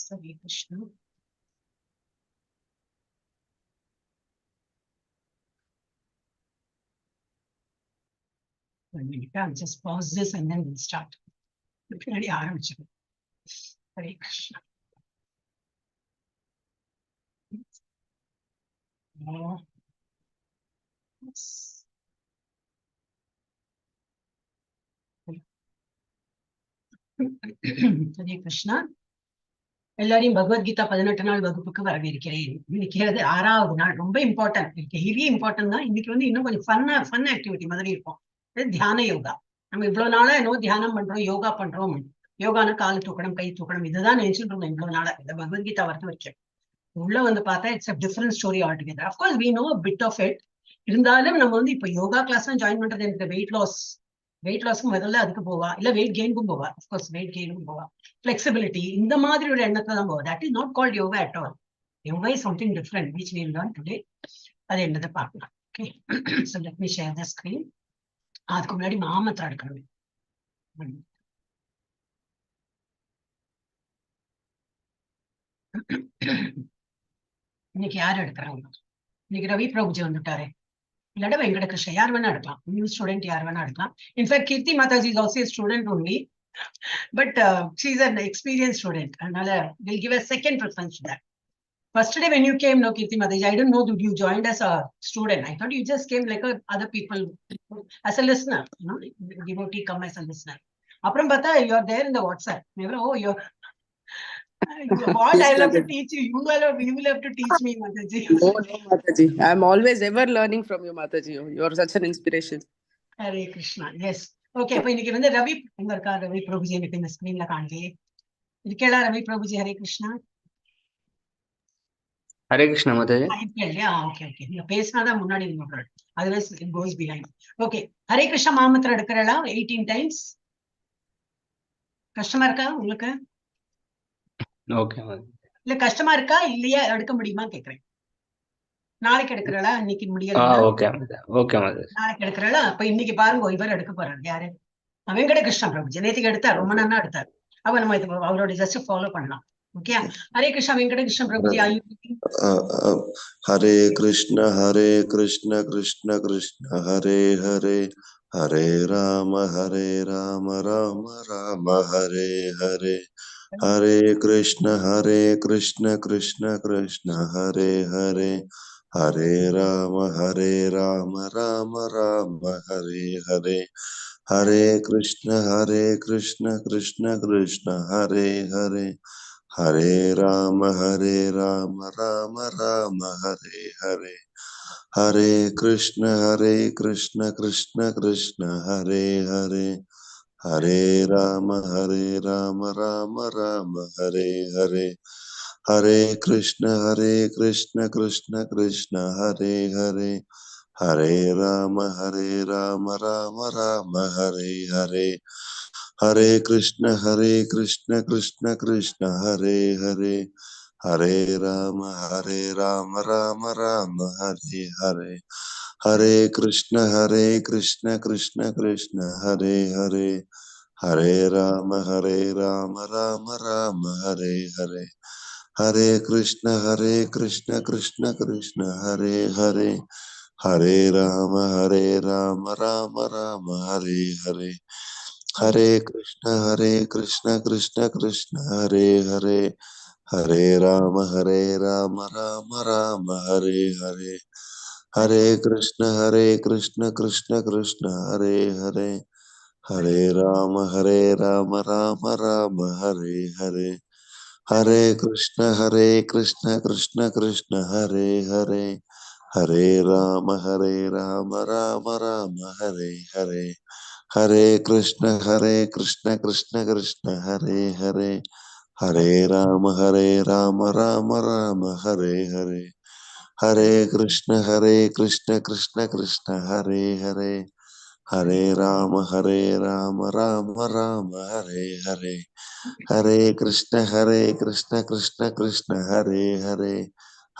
Hare Krishna. I'll just pause this and then we'll start. Hare Krishna. Hare Krishna. எல்லாரையும் பகவத்கீதா 18 நாள் வகுப்புக்கு வரவேற்கிறேன். இன்னைக்கு 6வது நாள். ரொம்ப இம்பார்ட்டன்ட். ஹெவி இம்பார்ட்டன்ட் தான். இன்னைக்கு இன்னும் கொஞ்சம் ஃபன் ஆக்டிவிட்டி மாதிரி இருக்கும். தியான யோகா. நம்ம இவ்வளவு நாளா என்னவோ தியானம் பண்றோம், யோகா பண்றோம். யோகான கால் தூக்கணும், கை தூக்கணும், இதுதான் நினைச்சுட்டு இருந்தோம் இவ்வளவு நாளா. இந்த பகவத்கீதா வரது வரைக்கும் உள்ள பார்த்தா it's a different story altogether. Of course we know a bit of it. இருந்தாலும் நம்ம இப்ப யோகா கிளாஸ் ஜாயின் பண்றது எனக்கு வெயிட் லாஸ்க்கு முதல்ல அதுக்கு போவா, இல்ல வெயிட் கெயினுக்கும் போவா. அஃப்கோர்ஸ் வெயிட் கெயினுக்கும் போவா. ஃபிளெக்சிபிலிட்டி இந்த மாதிரி ஒரு எண்ணத்துல தான் போவா. That is not called yoga at all. Yoga is something different which we learn today. அது என்னதை பார்க்கலாம். Okay, so let me share the screen. அதுக்கு முன்னாடி மாமந்திரம் எடுக்கணும். இன்னைக்கு யாரு எடுக்கிறாங்க? இன்னைக்கு ரவி பிரபுஜி வந்துட்டாரு. இல்லாட்ட வெங்கட கிருஷ்ணா, யார் வேணா எடுக்கலாம். நியூ ஸ்டூடெண்ட் யார் வேணா எடுக்கலாம். In fact Keerthi Mataji is also student only, but she is an experienced student. அதனால we'll give a second preference to that. First day when you came, no, Kirti Mataji, I didn't know that you joined as a student. I thought you just came like other people as a listener. You know, devotee come as a listener. Apram pata, you are there in the WhatsApp. Never, oh, you're what I will have to teach you. You will have to teach me, Mataji. No, Mataji. I'm always ever learning from you, Mataji. You're such an inspiration. Hare Krishna. Yes. Okay. So இன்னைக்கு ரவி எங்க இருக்கா? ரவி பிரபுஜி எனக்கு இந்த ஸ்கிரீன்ல காணலையே. இருக்கேடா Ravi Prabhuji? Hare Krishna. Hare Krishna, Mathaji. Okay. நீங்க பேசினாதான் முன்னாடி நோடுறேன். Otherwise it goes behind. Okay. Hare Krishna மாமந்திரம் எடுக்கிறடா 18 times. கஷ்டமா இருக்கா உங்களுக்கு? Okay. இல்ல கஷ்டமா இருக்கா இல்லையா எடுக்க முடியுமா கேக்குறேன். நாளைக்கு எடுக்கிறடா, இன்னைக்கு முடியல. Okay. நாளைக்கு எடுக்கிறடா. அப்ப இன்னைக்கு பாருங்க இவர் எடுக்க போறாரு. யாரு? வெங்கட கிருஷ்ணா பிரபுஜி. நேற்றுக்கு எடுத்தார், ரொம்ப நல்லா எடுத்தார். அப்ப நம்ம அவரோட ஜஸ்ட் ஃபாலோ பண்ணலாம். Okay. Hare Krishna Venkata Krishna Prabhuji. Hare Krishna Krishna Krishna Hare Hare, Hare Rama Rama Rama Hare Hare, Hare Krishna Krishna Krishna Hare Hare, Hare Rama Rama Rama Hare Hare, Hare Krishna Krishna Krishna Hare Hare, Hare Rama Rama Rama Hare Hare, Hare Krishna Krishna Krishna Hare Hare, Hare Rama Rama Rama Hare Hare, Hare Krishna Krishna Krishna Hare Hare, Hare Rama Rama Rama Hare Hare, Hare Krishna Krishna Krishna Hare Hare, Hare Rama Rama Rama Hare Hare, Hare Krishna Krishna Krishna Hare Hare, Hare Rama Rama Rama Hare Hare, Hare Krishna Krishna Krishna Hare Hare, Hare Rama Rama Rama Hare Hare, Hare Krishna Krishna Krishna Hare Hare, Hare Rama Rama Rama Hare Hare, Hare Krishna Krishna Krishna Hare Hare, Hare Rama Rama Rama Hare Hare, Hare Krishna Krishna Krishna Hare Hare, Hare Rama Rama Rama Hare Hare, Hare Krishna Krishna Krishna Hare Hare, Hare Rama Rama Rama Hare Hare, Hare Krishna Krishna Krishna Hare Hare, Hare Rama Rama Rama Hare Hare, Hare Krishna Krishna Hare Hare,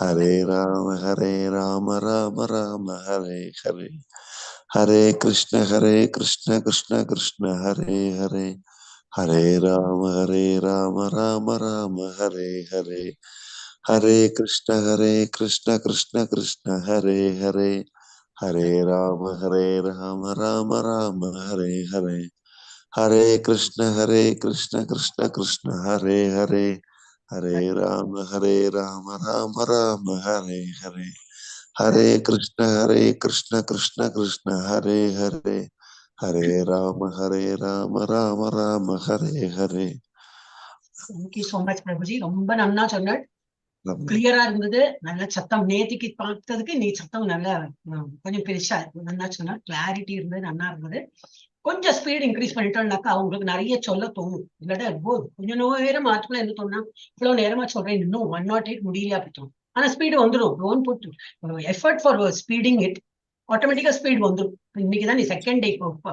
Hare Rama Rama Rama Hare Hare, Hare Krishna Krishna Krishna Hare Hare, Hare Rama, Rama Rama, Hare Hare. Hare Krishna, Krishna Krishna, Hare Hare. Hare Rama, Rama Rama, Hare Hare. Hare Krishna, Krishna Krishna, Hare Hare. Hare Rama, Rama Rama, Hare Hare. Hare Krishna, Krishna Krishna, Hare Hare. Hare Rama, Rama Rama, Hare Hare. Thank you so much, Prabhuji. ரொம்ப நன்னா சொன்னார். கிளியரா இருந்தது. நல்ல சத்தம். நேத்திக்கு பார்த்ததுக்கு நீ சத்தம் நல்ல கொஞ்சம் பெருசா நல்லா சொன்னார். கிளாரிட்டி இருந்தது, நல்லா இருந்தது. கொஞ்சம் ஸ்பீட் இன்க்ரீஸ் பண்ணிட்டோம்னாக்கா அவங்களுக்கு நிறைய சொல்ல தோணும். இல்லாட்டா கொஞ்சம் நேரம் மாத்துக்குள்ள என்ன தோணுனா இவ்வளவு நேரமா சொல்றேன், இன்னும் 108 முடியல அப்படி தோணும். ஆனா ஸ்பீடு வந்துடும். Don't put effort for speeding it. ஆட்டோமேட்டிக்கா ஸ்பீட் வந்துடும். இன்னைக்குதான் நீ செகண்ட் டே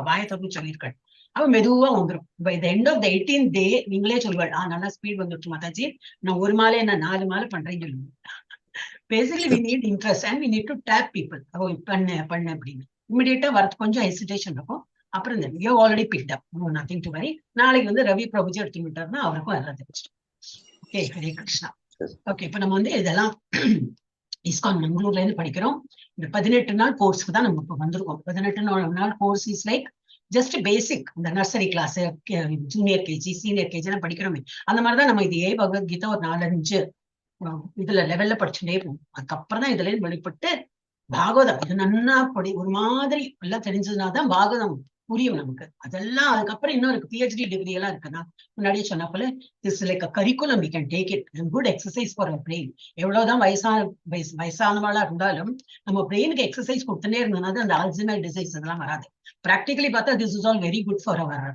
வாயத்தொன்னு சொல்லியிருக்காள். அவன் மெதுவா வந்துடும். By the end of the 18th day நீங்களே சொல்வாள், நல்லா ஸ்பீட் வந்துடுச்சு மாதாஜி, நான் ஒரு மாலை என்ன 4 மாலை பண்றேன்னு சொல்லுவேன். Basically we need interest and we need to tap people. பண்ணு அப்படின்னு இமிடியேட்டா வரது கொஞ்சம் ஹெசிடேஷன் இருக்கும். அப்புறம் you already picked up, nothing to worry. நாளைக்கு ரவி பிரபுஜி எடுத்து விட்டாருன்னா அவருக்கும் எல்லாம் தெரிஞ்சிடும். ஓகே, ஹரே கிருஷ்ணா. ஓகே, இப்ப நம்ம இதெல்லாம் ISKCON மங்களூர்ல இருந்து படிக்கிறோம். இந்த 18 நாள் கோர்ஸ்க்கு தான் நம்ம இப்ப வந்திருக்கோம். 18 நாள் course is like just basic. இந்த nursery class, junior KG, senior KG எல்லாம் படிக்கிறோமே, அந்த மாதிரிதான் நம்ம இது பகவத்கீதா ஒரு 4-5 இதுல லெவல்ல படிச்சுட்டே போகும். அதுக்கப்புறம் தான் இதுல இருந்து வெளிப்பட்டு பாகவதம் இது நன்னா ஒரு மாதிரி எல்லாம் தெரிஞ்சதுனாதான் பாகவதம் புரியும் நமக்கு. அதெல்லாம் அதுக்கப்புறம் இன்னும் இருக்கு. PhD டிகிரி எல்லாம் இருக்குன்னா முன்னாடியே சொன்ன போல this like curriculum, we can take it. Good exercise for our brain. எவ்வளவுதான் வயசானவாளா இருந்தாலும் நம்ம பிரெயினுக்கு எக்ஸசைஸ் கொடுத்துட்டே இருந்ததுனால அந்த அல்சைமர் டிசீஸ் இதெல்லாம் வராது. பிராக்டிகலி பார்த்தா this is all very good for our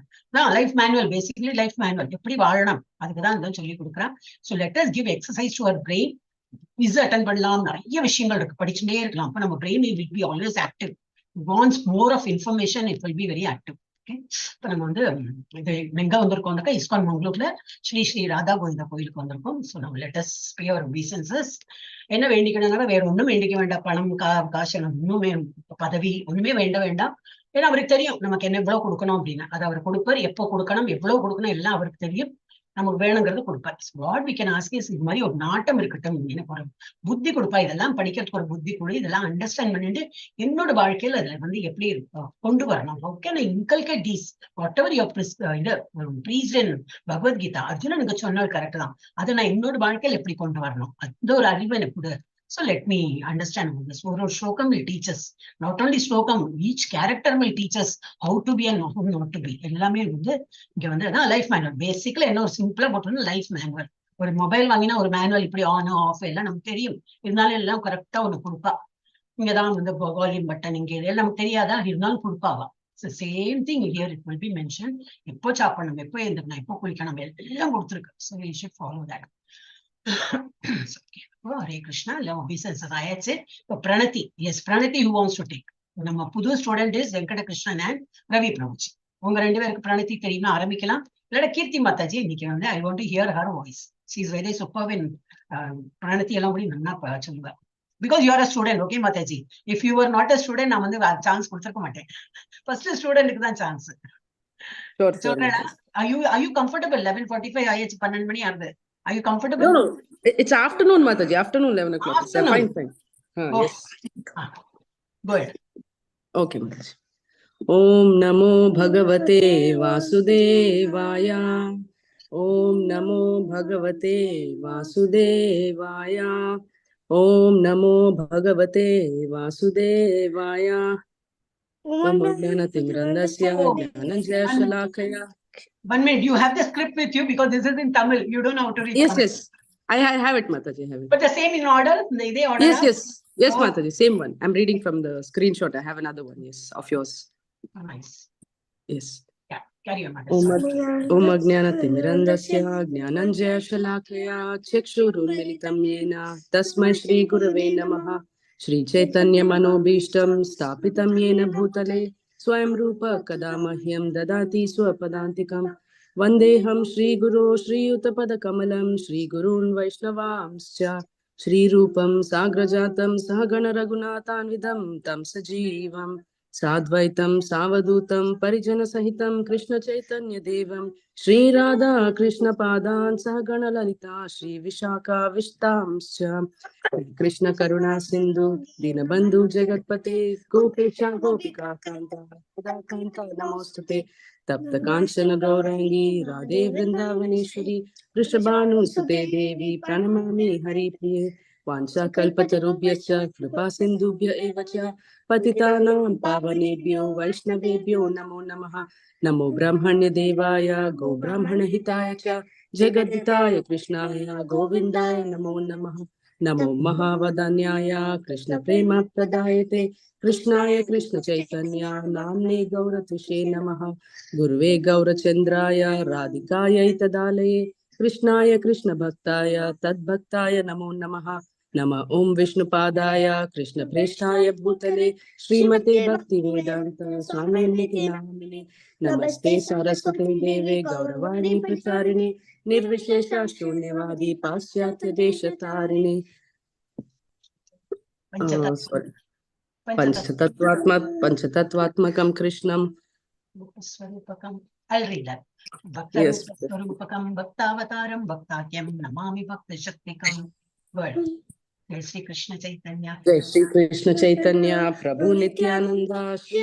life manual. Basically life manual எப்படி வாழணும் அதுக்குதான் இதான் சொல்லி கொடுக்குறான். So let us give exercise to our brain. Quiz attend பண்ணலாம், நிறைய விஷயங்கள் இருக்கு, படிச்சுட்டே இருக்கலாம். அப்ப நம்ம brain will be always active. Wants more of information, it will be very active. Okay, இப்ப நம்ம இது எங்க வந்திருக்கோம்னாக்கா ISKCON மங்களூர்ல ஸ்ரீ ராதா கோவிந்தா கோயிலுக்கு வந்திருக்கோம். ஸோ நம்ம லெட் அஸ் பே அவர் obeisances. என்ன வேண்டிக்கணும்னா வேற ஒண்ணும் வேண்டிக்க வேண்டாம். பணம், காசு, ஒண்ணுமே, பதவி ஒண்ணுமே வேண்டாம். ஏன்னா அவருக்கு தெரியும் நமக்கு என்ன எவ்வளவு கொடுக்கணும் அப்படின்னு. அது அவர் கொடுப்பார். எப்போ கொடுக்கணும், எவ்வளவு கொடுக்கணும் எல்லாம் அவருக்கு தெரியும். நமக்கு வேணுங்கிறது கொடுப்பார். What we can ask is, இது மாதிரி ஒரு நாட்டம் இருக்கட்டும், எனக்கு ஒரு புத்தி கொடுப்பா, இதெல்லாம் படிக்கிறதுக்கு ஒரு புத்தி கொடு, இதெல்லாம் அண்டர்ஸ்டாண்ட் பண்ணிட்டு என்னோட வாழ்க்கையில அதுல எப்படி கொண்டு வரணும். ஓகே, நான் inculcate these whatever your priest in Bhagavad Gita. அர்ஜுனனுக்கு சொன்னது கரெக்ட் தான். அதை நான் என்னோட வாழ்க்கையில எப்படி கொண்டு வரணும், அந்த ஒரு அறிவு எனக்கு கொடு. So let me understand all this. One Shlokam will teach us. Not only Shlokam, each character will teach us how to be and how not to be. எல்லாமே இங்க லைஃப் மேனுவல். பேசிக்கலா என்ன ஒரு சிம்பிளா போட்டோம்னா லைஃப் மேனுவல். ஒரு mobile வாங்கினா ஒரு மேனுவல் இப்படி ஆன் ஆஃப் எல்லாம் நமக்கு தெரியும். இருந்தாலும் எல்லாம் கரெக்டா ஒண்ணு கொடுப்பா. இங்கதான் வால்யூம் பட்டன் இங்க இதெல்லாம் நமக்கு தெரியாதா, இருந்தாலும் கொடுப்பாவா. Same thing here it will be mention. எப்போ சாப்பிடணும், எப்போ எழுந்திரணும், எப்போ குளிக்கணும், எல்லாம் கொடுத்துருக்கு. So we should follow that. Hare Krishna. Obeisances ஆயாச்சு. இப்போ Pranati. Yes, Pranati who wants to take? நம்ம புது student is Venkata Krishnan and Ravi Prabhuji. உங்க 2 பேருக்கு பிரணதி தெரியுமா? ஆரம்பிக்கலாம். இல்லாட்ட கீர்த்தி மாதாஜி இன்னைக்கு I want to hear her voice. She is very super in பிரணதி எல்லாம் கூட நல்லா சொல்லுவா. Because you are a student. Okay Mataji, if you are not a student நான் சான்ஸ் கொடுத்துருக்க மாட்டேன். ஃபர்ஸ்ட் ஸ்டூடெண்ட்டுக்கு தான் சான்ஸ். சொல்றேன். are you comfortable? 11:45 ஆயிடுச்சு, 12 மணி ஆகுது. Are you comfortable? No, it's afternoon, Mathaji. Afternoon, 11 o'clock. Afternoon. Fine. Oh. Yes. Go ahead. Okay, Mathaji. Om Namo Bhagavate Vasudevaya. Om Namo Bhagavate Vasudevaya. Om Namo Bhagavate Vasudevaya. Om Jnanatimrandasya Jnananjaya Shalakaya. 1 minute, you have the script with you because this is in Tamil. You don't know how to read. Yes. I have it, Mathaji. I have it. But the same in order? They order? Yes, Oh. Mathaji. Same one. I'm reading from the screenshot. I have another one. Yes, of yours. Oh, nice. Yes. Yeah, carry on, Mathaji. Om Ajnanatimrandasya Jnananjaya Shalakaya Chakshurunmilitam Yena Tasmai Shri Gurave Namaha. Shri Chaitanya Manobhishtam Stapitam Yena Bhutale Swayam Rupa Kada Mahyam Dadati Swapadantikam. Vandeham Shri Guru Shri Uttapada Kamalam Shri Gurun Vaishnavamscha Shri Rupam Sagrajatam Sahagana Raghunathan Vidam Tam Sajivam साद्वैतं सावधूतं परिजनसहितं कृष्णचैतन्यदेवं Shri Radha कृष्णपादान् सहगण Lalita Shri Vishakha विष्टांश्च Krishna करुणा सिंधु दीनबंधु जगतपते गोपेशा गोपिका कांता नमोस्तुते तप्त कांचन गौरांगी राधे वृंदावनेश्वरी वृषभानुसुते देवी प्रणमामि हरिप्रिये वाञ्छाकल्पतरुभ्यश्च कृपा सिन्धुभ्य एव च पतितानां पावनेभ्यो वैष्णवेभ्यो नमो नमः। नमो ब्रह्मण्यदेवाय गो ब्राह्मणहिताय च जगद्दिताय कृष्णाय गोविन्दाय नमो नमः। नमो महावदन्याय कृष्णप्रेमप्रदायते कृष्णाय कृष्णचैतन्य नाम्ने गौरतुषे नमः। गुरुवे गौरचन्द्राय राधिकायै तदालये कृष्णाय कृष्णभक्ताय तद्भक्ताय नमो नमः। नमः ओं विष्णुपादाय कृष्णप्रेष्ठाय भूतले श्रीमते भक्तिवेदान्त स्वामिनिति नामिने नमस्ते सरस्वती देवे गौरवाणी प्रचारिणे निर्विशेष शून्यवादी पाश्चात्य देशतारिणे पंचतत्वात्मकं कृष्णं स्वरूपकम् I'll read that. Bhaktarupa-swarupakam bhaktavataram bhaktakyam namami bhakta-shaktikam. Word. Jai Shri Krishna Chaitanya. जय श्री कृष्ण चैतन्य प्रभु नित्यानंद श्री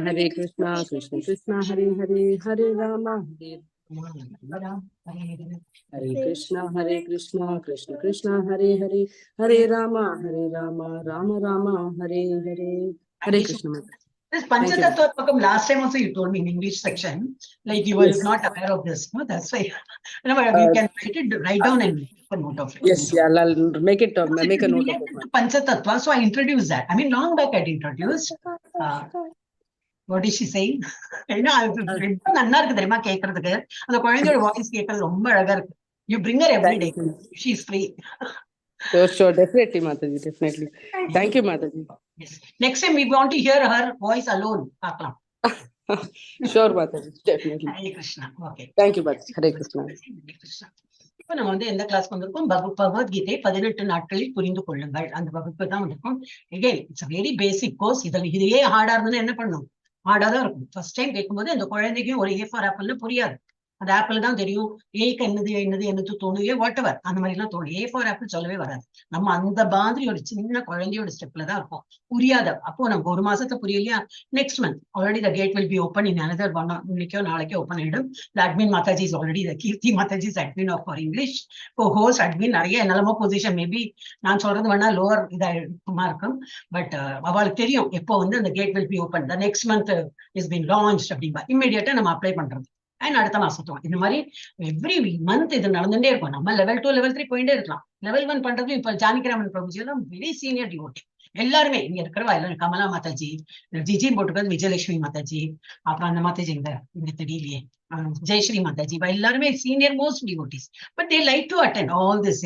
हरे कृष्णा कृष्ण कृष्ण हरे हरे हरे राम हरे Krishna Krishna Krishna Hare Hare Hare Ram Ram Ram Hare Hare Hare Krishna. This Panchatattva, last time also you told me in English section, like you were not aware of this. No, that's why. You can write down and make a note of it. Yes, yeah, I'll make it. Make a note of it. Panchatattva, so I introduced that. I mean, long back I introduced. What is she saying? You know, you bring her every day. She's free. Sure, definitely, Mathaji, definitely. Thank you, Mathaji. Yes. Next time we want to hear her voice alone. Sure, Mathaji, definitely. Hare Krishna. Okay. Thank you, Mathaji. Hare Krishna. Hare Krishna. இப்போ நம்ம வந்து எந்த class வந்திருக்கோம்? பகவத்கீதை 18 நாட்களில் புரிந்து கொள்ளுங்கள். அந்த வகுப்பு தான் வந்திருக்கோம். Again, it's a very basic course. இதையே ஹார்டா இருந்ததுன்னா என்ன பண்ணும்? ஹார்டா தான் இருக்கும். ஃபர்ஸ்ட் டைம் கேட்கும்போது அந்த குழந்தைக்கும் ஒரு A for apple புரியாது. அந்த ஆப்பிள் தான் தெரியும். ஏக்கு என்னது தோணுவே வாட்டவர் அந்த மாதிரி எல்லாம் தோணும். A for apple சொல்லவே வராது. நம்ம அந்த மாதிரி ஒரு சின்ன குழந்தையோட ஸ்டெப்ல தான் இருக்கும். புரியாத அப்போ நமக்கு ஒரு மாசத்துல புரியலையா? Next month already the gate will be open in another one இன்னைக்கோ நாளைக்கோ ஓப்பன் ஆயிடும். The admin Mathaji is already the Kirti Mathaji is admin of for English. Co-host admin நிறைய என்னெல்லாமோ பொசிஷன் மேபி நான் சொல்றது வேணா லோவர் இதாமா இருக்கும். பட் அவளுக்கு தெரியும் எப்போ வந்து அந்த gate will be open. The next month is been launched அப்படின்பா. இம்மிடியேட்டா நம்ம அப்ளை பண்றது. அண்ட் அடுத்த மாசத்துவோம். இந்த மாதிரி எவ்ரி மந்த் இது நடந்துட்டே இருக்கும். நம்ம லெவல் 2 லெவல் 3 போயிட்டே இருக்கலாம். லெவல் 1 பண்றது இப்ப ஜானகிராமன் பிரபுஜி எல்லாம் வெரி சீனியர் டிவோட்டி. எல்லாருமே இங்க இருக்கிறவா எல்லாரும் கமலா மாதாஜி, ஜிஜி போட்டுக்கிறது விஜயலட்சுமி மாதாஜி, அப்புறம் அந்த மாதாஜி இங்க தெரியலையே ஜெயஸ்ரீ மாதாஜி, எல்லாருமே senior most devotees. But they like to attend all this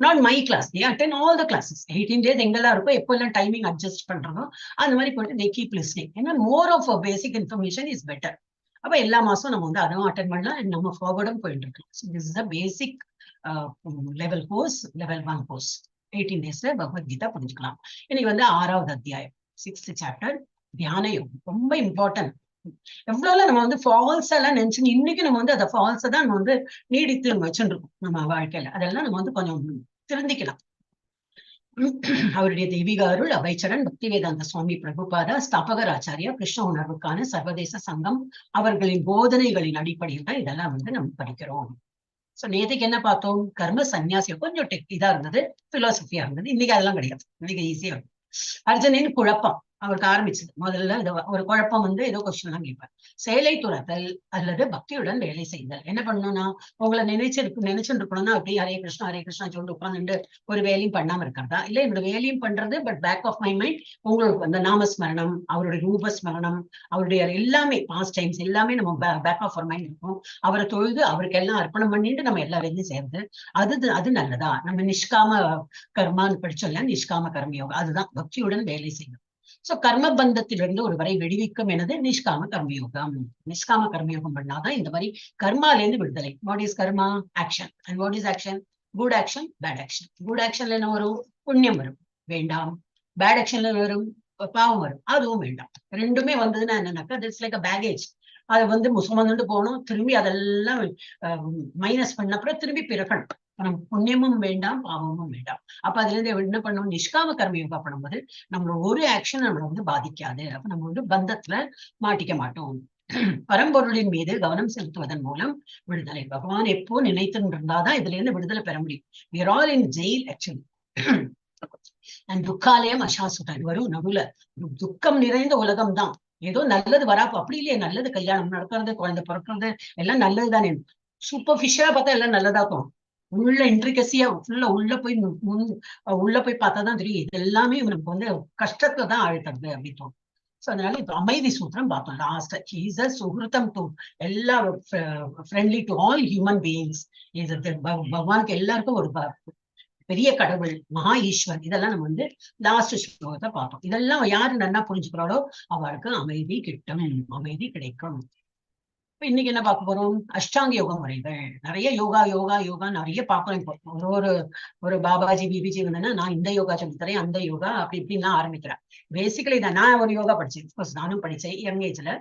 not my class, they attend all the classes. 18 days எங்கெல்லாம் இருக்கும், எப்போ எல்லாம் டைமிங் அட்ஜஸ்ட் பண்றதோ அந்த மாதிரி போயிட்டு தே கீப் லிஸ்னிங். ஏன்னா more of basic information is better. அப்ப எல்லா மாசம் நம்ம வந்து அதுவும் அட்டெண்ட் பண்ணலாம். நம்ம ஃபார்வர்டும் போயிட்டு இருக்கோம். So this is the basic level course, level 1 course. 18 daysல பகவத்கீதா புரிஞ்சுக்கலாம். இன்னைக்கு வந்து 6வது அத்தியாயம், 6th chapter, தியான யோகம். ரொம்ப இம்பார்ட்டன்ட். எவ்வளவு நம்ம வந்து ஃபால்ஸ் எல்லாம் நினைச்சு இன்னைக்கு நம்ம வந்து அந்த ஃபால்ஸை தான் நம்ம வந்து நீடித்து வச்சுட்டு இருக்கோம் நம்ம வாழ்க்கையில. அதெல்லாம் நம்ம வந்து கொஞ்சம் திருந்திக்கலாம். அவருடைய தெய்வீக அருள் அவைச்சரன் பக்திவேதாந்த சுவாமி பிரபுபாதா ஸ்தாபகர் ஆச்சாரியா கிருஷ்ண உணர்வுக்கான சர்வதேச சங்கம் அவர்களின் போதனைகளின் அடிப்படையில் தான் இதெல்லாம் வந்து நம்ம படிக்கிறோம். சோ நேற்றுக்கு என்ன பார்த்தோம்? கர்ம சன்னியாசியம் கொஞ்சம் இதா இருந்தது, பிலாசபியா இருந்தது. இன்னைக்கு அதெல்லாம் கிடையாது. இன்னைக்கு ஈஸியா இருக்கும். அர்ஜுனின் குழப்பம் அவருக்கு ஆரம்பிச்சது. முதல்ல ஒரு குழப்பம் வந்து ஏதோ கொஸ்டின் எல்லாம் கேட்பார். செயலை துறத்தல் அல்லது பக்தியுடன் வேலை செய்தல். என்ன பண்ணணும்னா உங்களை நினைச்சுட்டு இருக்கணும்னா அப்படி ஹரே கிருஷ்ணா சொல்லிட்டு உட்காந்துட்டு ஒரு வேலையும் பண்ணாம இருக்கிறதா, இல்ல என்னோட வேலையும் பண்றது but back of my mind உங்களுக்கு அந்த நாமஸ்மரணம், அவருடைய ரூபஸ்மரணம், அவருடைய எல்லாமே பாஸ்ட் டைம்ஸ் எல்லாமே நம்ம பேக் ஆஃப் அவர் மைண்ட் இருக்கும். அவரை தொழுது அவருக்கு எல்லாம் அர்ப்பணம் பண்ணிட்டு நம்ம எல்லா வேலையும் செய்யறது அது நல்லதா? நம்ம நிஷ்காம கர்மான்னு படிச்சோம்ல, நிஷ்காம கர்மயோகம், அதுதான் பக்தியுடன் வேலை செய்யும். சோ கர்ம பந்தத்திலிருந்து ஒருவரை விடுவிக்கும் எனது நிஷ்காம கர்மயோகம். நிஷ்காம கர்மயோகம் பண்ணாதான் இந்த மாதிரி கர்மால இருந்து விடுதலை. What is karma? Action. And what is action? Good action, bad action. Good ஆக்ஷன்ல என்ன வரும்? புண்ணியம் வரும். வேண்டாம். பேட் ஆக்ஷன்ல வரும் பாவம் வரும், அதுவும் வேண்டாம். ரெண்டுமே வந்ததுன்னா என்னன்னாக்கா இட்ஸ் லைக் பேகேஜ். அதை வந்து சுமந்துட்டு போகணும், திரும்பி அதெல்லாம் மைனஸ் பண்ண அப்புறம் திரும்பி பிறக்கணும். நம்ம புண்ணியமும் வேண்டாம், பாவமும் வேண்டாம். அப்ப அதுல இருந்து என்ன பண்ணணும், நிஷ்காம கர்ம யோகா பண்ணும்போது நம்மளோட ஒரு ஆக்ஷன் நம்மளை வந்து பாதிக்காது. அப்ப நம்ம வந்து பந்தத்துல மாட்டிக்க மாட்டோம். பரம்பொருளின் மீது கவனம் செலுத்துவதன் மூலம் விடுதலை. பகவான் எப்போ நினைத்து இருந்தாதான் இதுல இருந்து விடுதலை பெற முடியும். we are all in jail actually. and துக்காலயம் அசாசுடன் வரும் நடுவுல துக்கம் நிறைந்த உலகம் தான். ஏதோ நல்லது வராப்போ அப்படி இல்லையே, நல்லது கல்யாணம் நடக்கிறது, குழந்தை பிறக்கிறது எல்லாம் நல்லதுதானே. சூப்பர்ஃபிஷியலா பார்த்தா எல்லாம் நல்லதாக்கும். உள்ள இன்ட்ரிகசியா உள்ள போய் உள்ள போய் பார்த்தாதான் தெரியும் இது எல்லாமே நமக்கு வந்து கஷ்டத்துல தான் ஆழ்த்துறது அப்படின்னு. சோ அதனால இப்ப அமைதி சூத்திரம் பார்த்தோம் லாஸ்ட். ஹீஸ் அ சுஹൃതம் டு எல்லா, friendly to all human beings. பகவானுக்கு எல்லாருக்கும் ஒரு பெரிய கடவுள், மகா ஈஸ்வர். இதெல்லாம் நம்ம வந்து லாஸ்ட் ஸ்லோகத்தை பார்த்தோம். இதெல்லாம் யாரு நல்லா புரிஞ்சுக்கிறாளோ அவளுக்கு அமைதி கிட்டும், அமைதி கிடைக்கும். இப்ப இன்னைக்கு என்ன பார்க்க போறோம், அஷ்டாங்க யோக முறைகள். நிறைய யோகா யோகா யோகா நிறைய பார்க்கணும். இப்போ ஒரு பாபாஜி பிபிஜி வந்தேன்னா நான் இந்த யோகா சொல்லித்தரேன், அந்த யோகா அப்படி இப்படின்னு ஆரம்பிக்கிறேன். பேசிக்கலி இதான். நான் ஒரு யோகா படிச்சேன், நானும் படிச்சேன் யங் ஏஜ்ல.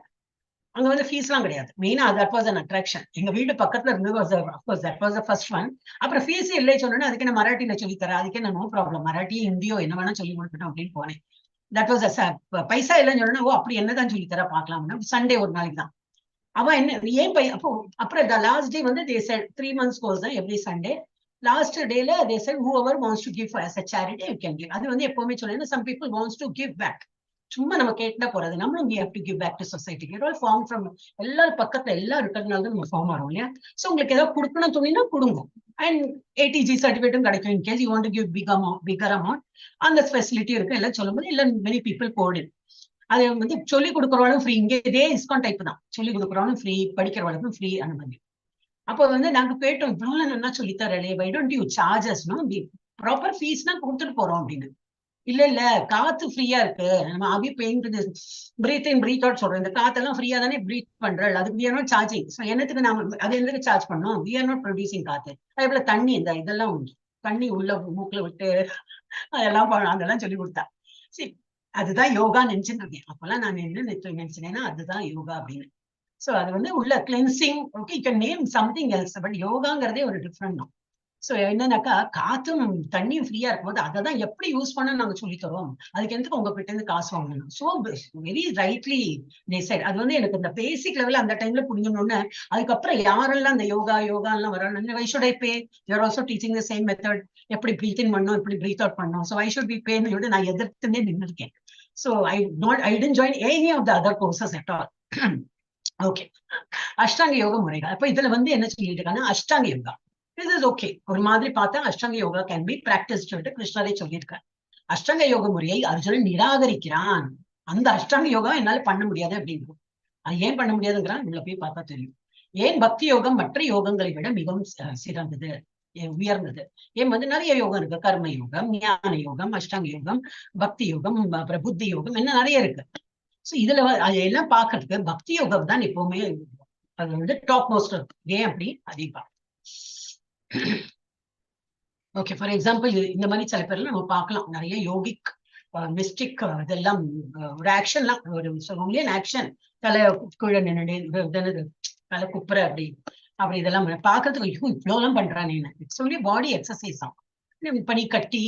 அங்க வந்து ஃபீஸ் எல்லாம் கிடையாது. மெயினா தட் வாஸ் அன் அட்ராக்ஷன். எங்க வீடு பக்கத்துல இருந்து ஃபர்ஸ்ட் ஒன். அப்புறம் ஃபீஸ் இல்லை சொன்னோன்னா அதுக்கு நான் மராட்டியில சொல்லித்தரேன், அதுக்கு என்ன நோ ப்ராப்ளம், மராட்டி ஹிந்தியோ என்ன வேணா சொல்லி கொடுக்கட்டும் அப்படின்னு போனேன். தட் வாஸ் பைசா இல்லைன்னு சொன்னா, ஓ அப்படி என்னதான் சொல்லித்தர பாக்கலாம்னா. சண்டே ஒரு நாளைக்கு தான் அவன் என்ன ஏன் அப்போ அப்புறம் லாஸ்ட் டே வந்து they said 3 months course தான் எவ்ரி சண்டே. லாஸ்ட் டேல they said whoever wants to give as a charity you can give. அது வந்து எப்பவுமே சொல்லுங்க, some people wants to give back. சும்மா நம்ம கேட்டா போறது, நம்மளும் we have to give back to society. It all form from எல்லாரும் பக்கத்துல எல்லாம் இருக்கிறதுனால தான் நம்ம ஃபார்ம் ஆகும் இல்லையா. சோ உங்களுக்கு ஏதாவது கொடுக்கணும் தோணினா கொடுங்க. அண்ட் ATG சர்டிபிகேட்டும் கிடைக்கும். In case you want to give bigger amount, அந்த ஃபெசிலிட்டி இருக்கு. எல்லாம் சொல்லும்போது எல்லாம் மெனி பீப்புள் கோட். அது வந்து சொல்லி கொடுக்குறவளும் ஃப்ரீ. இங்கே இதே ISKCON டைப் தான், சொல்லி கொடுக்குறவளும் ஃப்ரீ, படிக்கிறவளுக்கும் ஃப்ரீ அந்த மாதிரி. அப்போ வந்து நாங்க கேட்டோம், இவ்வளவு நல்லா சொல்லித்தரே, why don't you charges, proper ஃபீஸ்னா கொடுத்துட்டு போறோம் அப்படின்னு. இல்ல காத்து ஃப்ரீயா இருக்கு, நம்ம அபி paying breath in breath out சொல்றோம். இந்த காத்தெல்லாம் ஃப்ரீயா தானே பிரீத் பண்றோம், அதுக்கு we are not charging. So என்னத்துக்கு நாம அது எதுக்கு சார்ஜ் பண்ணோம், we are not producing காத்து. அதே போல தண்ணி, இதெல்லாம் உண்டு, தண்ணி உள்ள மூக்குல விட்டு அதெல்லாம் அதெல்லாம் சொல்லி கொடுத்தா. சரி, அதுதான் யோகா நினைச்சுட்டு இருக்கேன். அப்பெல்லாம் நான் என்ன நினைச்சேன்னா அதுதான் யோகா அப்படின்னு. சோ அது வந்து உள்ள cleansing. Okay, you can name something else, but யோகாங்கிறதே ஒரு டிஃப்ரெண்ட் தான். சோ என்னன்னாக்கா காத்தும் தண்ணியும் ஃப்ரீயா இருக்கும்போது அதை தான் எப்படி யூஸ் பண்ண நாங்க சொல்லி தரோம். அதுக்கு எதுக்கு உங்க கிட்ட இருந்து காசு வாங்கணும். So very rightly decide. அது வந்து எனக்கு இந்த பேசிக் லெவல் அந்த டைம்ல புரிஞ்சணும்னு. அதுக்கப்புறம் யாரெல்லாம் அந்த யோகா எல்லாம் வராங்க, why should I pay, you are also teaching the same method, எப்படி பிரீத் இன் பண்ணணும், எப்படி பிரீத் அவுட் பண்ணணும். ஸோ ஐ ஷுட் பி பேன்னு நான் எதிர்த்துனே நின்று இருக்கேன். So I didn't join any of the other courses at all. Okay. அஷ்டாங்க யோக முறைகள். அப்ப இதுல வந்து என்ன சொல்லிட்டு இருக்காங்க, அஷ்டாங்க யோகா this is okay. ஒரு மாதிரி பார்த்தா அஷ்டாங்க யோகா கேன் பி பிராக்டிஸ் சொல்லிட்டு கிருஷ்ணரே சொல்லியிருக்காரு. அஷ்டாங்க யோக முறையை அர்ஜுனன் நிராகரிக்கிறான். அந்த அஷ்டாங்க யோகா என்னால பண்ண முடியாது அப்படிங்கிறோம். அது ஏன் பண்ண முடியாதுங்கிறான், உள்ள போய் பார்த்தா தெரியும். ஏன் பக்தி யோகம் மற்ற யோகங்களை விட மிகவும் சிறந்தது, உயர்ந்தது. ஏன் வந்து நிறைய யோகம் இருக்கு, கர்ம யோகம், ஞான யோகம், அஷ்டாங்க யோகம், பக்தி யோகம், புத்தி யோகம், என்ன நிறைய இருக்கு. சோ இதுல அதெல்லாம் பாக்குறதுக்கு பக்தி யோகம் தான் எப்பவுமே அது வந்து டாப் மோஸ்ட் இருக்கு. ஏன் அப்படி அதிகா. ஓகே, ஃபார் எக்ஸாம்பிள் இந்த மாதிரி சில பேர்ல நம்ம பார்க்கலாம், நிறைய யோகிக் மிஸ்டிக் இதெல்லாம் ஒரு ஆக்ஷன்லாம், ஒரு சொல்லுவோம் ஆக்ஷன், தலை கீழே நின்று தலை குப்புற அப்படி இதெல்லாம் பாக்குறதுக்கு இவ்வளவு எல்லாம் பண்றானே. இட்ஸ் ஒன்லி பாடி எக்ஸசைஸ் தான். பனி கட்டி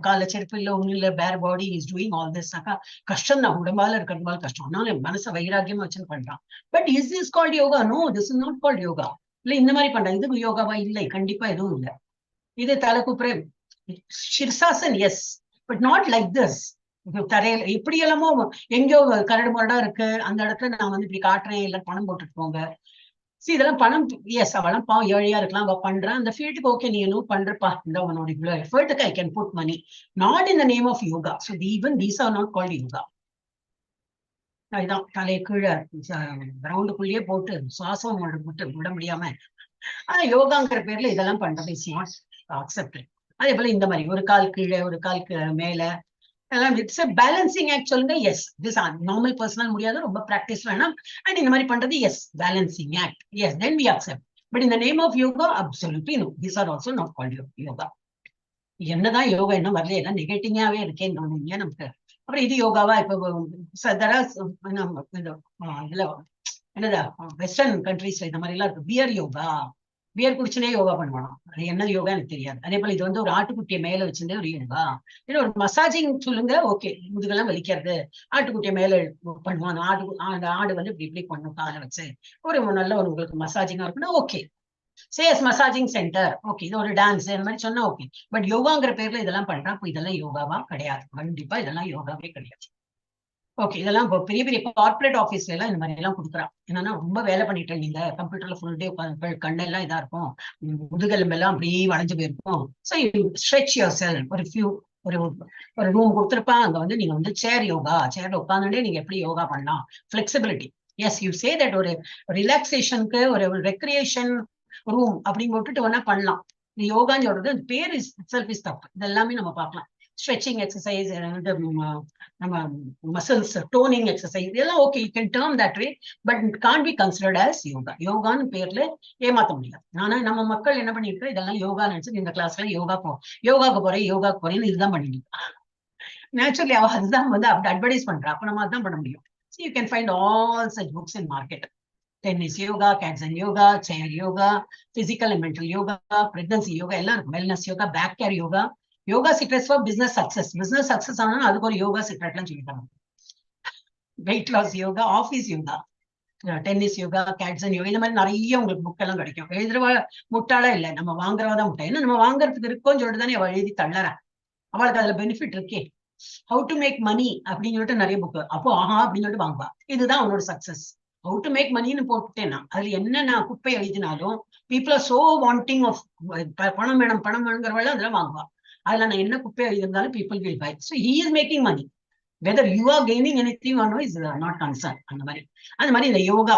கால செருப்பு இல்ல ஒண்ணு இல்ல, பேர் பாடி இஸ் டூயிங் ஆல் திஸ்னாக்கா கஷ்டம் தான். உடம்பால இருக்கிறதுனால கஷ்டம், அதனால மனசை வைராக்கியமா வச்சுன்னு பண்றான். But is this called yoga? No, this is not called yoga. இல்ல இந்த மாதிரி பண்றாங்க, இதுக்கு யோகாவா? இல்லை, கண்டிப்பா எதுவும் இல்லை. இது தலை குப்புற shirshasan, yes, but not like this. தரையில இப்படி எல்லாமோ எங்கேயோ கரடு முரடா இருக்கு, அந்த இடத்துல நான் வந்து இப்படி காட்டுறேன், இல்ல பணம் போட்டுட்டு போங்க. இதெல்லாம் பணம், எஸ், அவெல்லாம் பாவம் ஏழையா இருக்கலாம், அவ பண்றான் அந்த ஃபீல்டுக்கு. ஓகே, நீ என்ன பண்றப்பா, இந்த உன்னோட இவ்வளவு எஃபர்ட்டுக்கு I can put money, not in the name of yoga. So even these are not called yoga. அதுதான் தலையை கீழே கிரவுண்டுக்குள்ளேயே போட்டு சுவாசம் விட முடியாம ஆனா யோகாங்கிற பேர்ல இதெல்லாம் பண்றது இஸ் நாட் அக்செப்டட். அதே போல இந்த மாதிரி ஒரு கால் கீழே ஒரு கால் மேல, இட்ஸ் a balancing act சொல்லுங்க. எஸ், திஸ் நார்மல் பர்சனல் முடியாது, ரொம்ப பிராக்டிஸ் வேணாம். அண்ட் இந்த மாதிரி பண்றது yes, balancing act, yes, then we accept. But in the name of yoga, absolutely no. These are also not called yoga. என்னதான் யோகா இன்னும் வரல, எல்லாம் நெகட்டிவாவே இருக்கேன்னு நமக்கு. அப்புறம் இது யோகாவா இப்ப இதுல என்னதா வெஸ்டர்ன் கண்ட்ரீஸ்ல இந்த மாதிரி எல்லாம் இருக்கு. பியர் யோகா, பியர் குடிச்சுனே யோகா பண்ணுவாங்க. அது என்ன யோகா எனக்கு தெரியாது. அதே போல இது வந்து ஒரு ஆட்டுக்குட்டியை மேல வச்சிருந்தே ஒரு யோகா. ஏன்னா ஒரு மசாஜிங் சொல்லுங்க, ஓகே, முதுகெல்லாம் வலிக்கிறது, ஆட்டுக்குட்டியை மேல பண்ணுவாங்க. அந்த ஆடு வந்து இப்படி இப்படி பண்ணும் காலை வச்சு, ஒரு நல்ல ஒரு உங்களுக்கு மசாஜிங்கா இருக்குன்னா ஓகே. சேஸ் மசாஜிங் சென்டர், ஓகே, இது ஒரு டான்ஸ் இந்த மாதிரி சொன்னா ஓகே. பட் யோகாங்கிற பேர்ல இதெல்லாம் பண்றா, அப்ப இதெல்லாம் யோகாவா கிடையாது. கண்டிப்பா இதெல்லாம் யோகாவே கிடையாது. ஓகே, இதெல்லாம் இப்போ பெரிய பெரிய கார்பரேட் ஆஃபீஸ்ல எல்லாம் இந்த மாதிரி எல்லாம் கொடுக்குறான். என்னன்னா ரொம்ப வேலை பண்ணிட்டு இருந்தீங்க, கம்ப்யூட்டர்ல ஃபுல் டே கண்ணெல்லாம் இதா இருக்கும், முதுகெலும்பெல்லாம் அப்படியே வளைஞ்சு போயிருக்கும். So stretch your self. ஒரு ஒரு ரூம் கொடுத்துருப்பான், அங்க வந்து நீங்க வந்து சேர்ல உட்காந்துட்டே நீங்க எப்படி யோகா பண்ணலாம், flexibility. Yes, you say that ஒரு ரிலாக்ஸேஷனுக்கு ஒரு ரெக்ரியேஷன் ரூம் அப்படின்னு விட்டுட்டு வேணா பண்ணலாம். இந்த யோகான்னு சொல்றது பேர் இஸ் செல்ஃப் இஸ் தப்பு. இதெல்லாமே நம்ம பார்க்கலாம். ஸ்ட்ரெச்சிங் எக்ஸசைஸ், நம்ம மசில்ஸ் டோனிங் எக்ஸசைஸ், இதெல்லாம் okay, you can term that way, but it can't be considered as yoga. யோகான்னு பேர்ல ஏமாத்த முடியாது. ஆனா நம்ம மக்கள் என்ன பண்ணிட்டு இதெல்லாம் யோகா நினைச்சு இந்த கிளாஸ்ல யோகாக்கு போறேன்னு இதுதான் பண்ணிட்டு நேச்சுரலி அவ அதுதான் வந்து அப்படி அட்வர்டைஸ் பண்றா. அப்ப நம்ம அதான் பண்ண முடியும். So you can find all such books in market. Tennis yoga, cats and yoga, chair yoga, physical and mental yoga, pregnancy yoga, எல்லாம் இருக்கும். wellness yoga, back care yoga, yoga secrets for business success. business success ஆனா அதுக்கு ஒரு yoga சீக்ரெட்லாம் சொல்லிட்டாங்க. Weight loss yoga, office yoga, tennis yoga, cats and yoga, இந்த மாதிரி நிறைய உங்களுக்கு புக் எல்லாம் கிடைக்கும். எழுதுறவா முட்டாளா இல்லை, நம்ம வாங்குறவா முட்டா. ஏன்னா நம்ம வாங்குறதுக்கு இருக்கோன்னு சொல்லிட்டு தானே அவள் எழுதி தள்ளறேன். அவளுக்கு அதுல பெனிஃபிட் இருக்கே. ஹவு டு மேக் மணி அப்படின்னு சொல்லிட்டு நிறைய புக்கு, அப்போ ஆஹா அப்படின்னு சொல்லிட்டு வாங்குவா. இதுதான் அவனோட சக்சஸ். ஹவு டு மேக் மணின்னு போட்டுட்டேன்னா அதுல என்ன நான் குப்பை எழுதினாலும் people are so wanting of பணம் வேணுங்கிறவள அதெல்லாம் வாங்குவா. அதுல நான் என்ன குப்பை எழுதியிருந்தாலும் people will buy. So he is making money, whether you are gaining anything or no is not concern. அந்த மாதிரி இந்த யோகா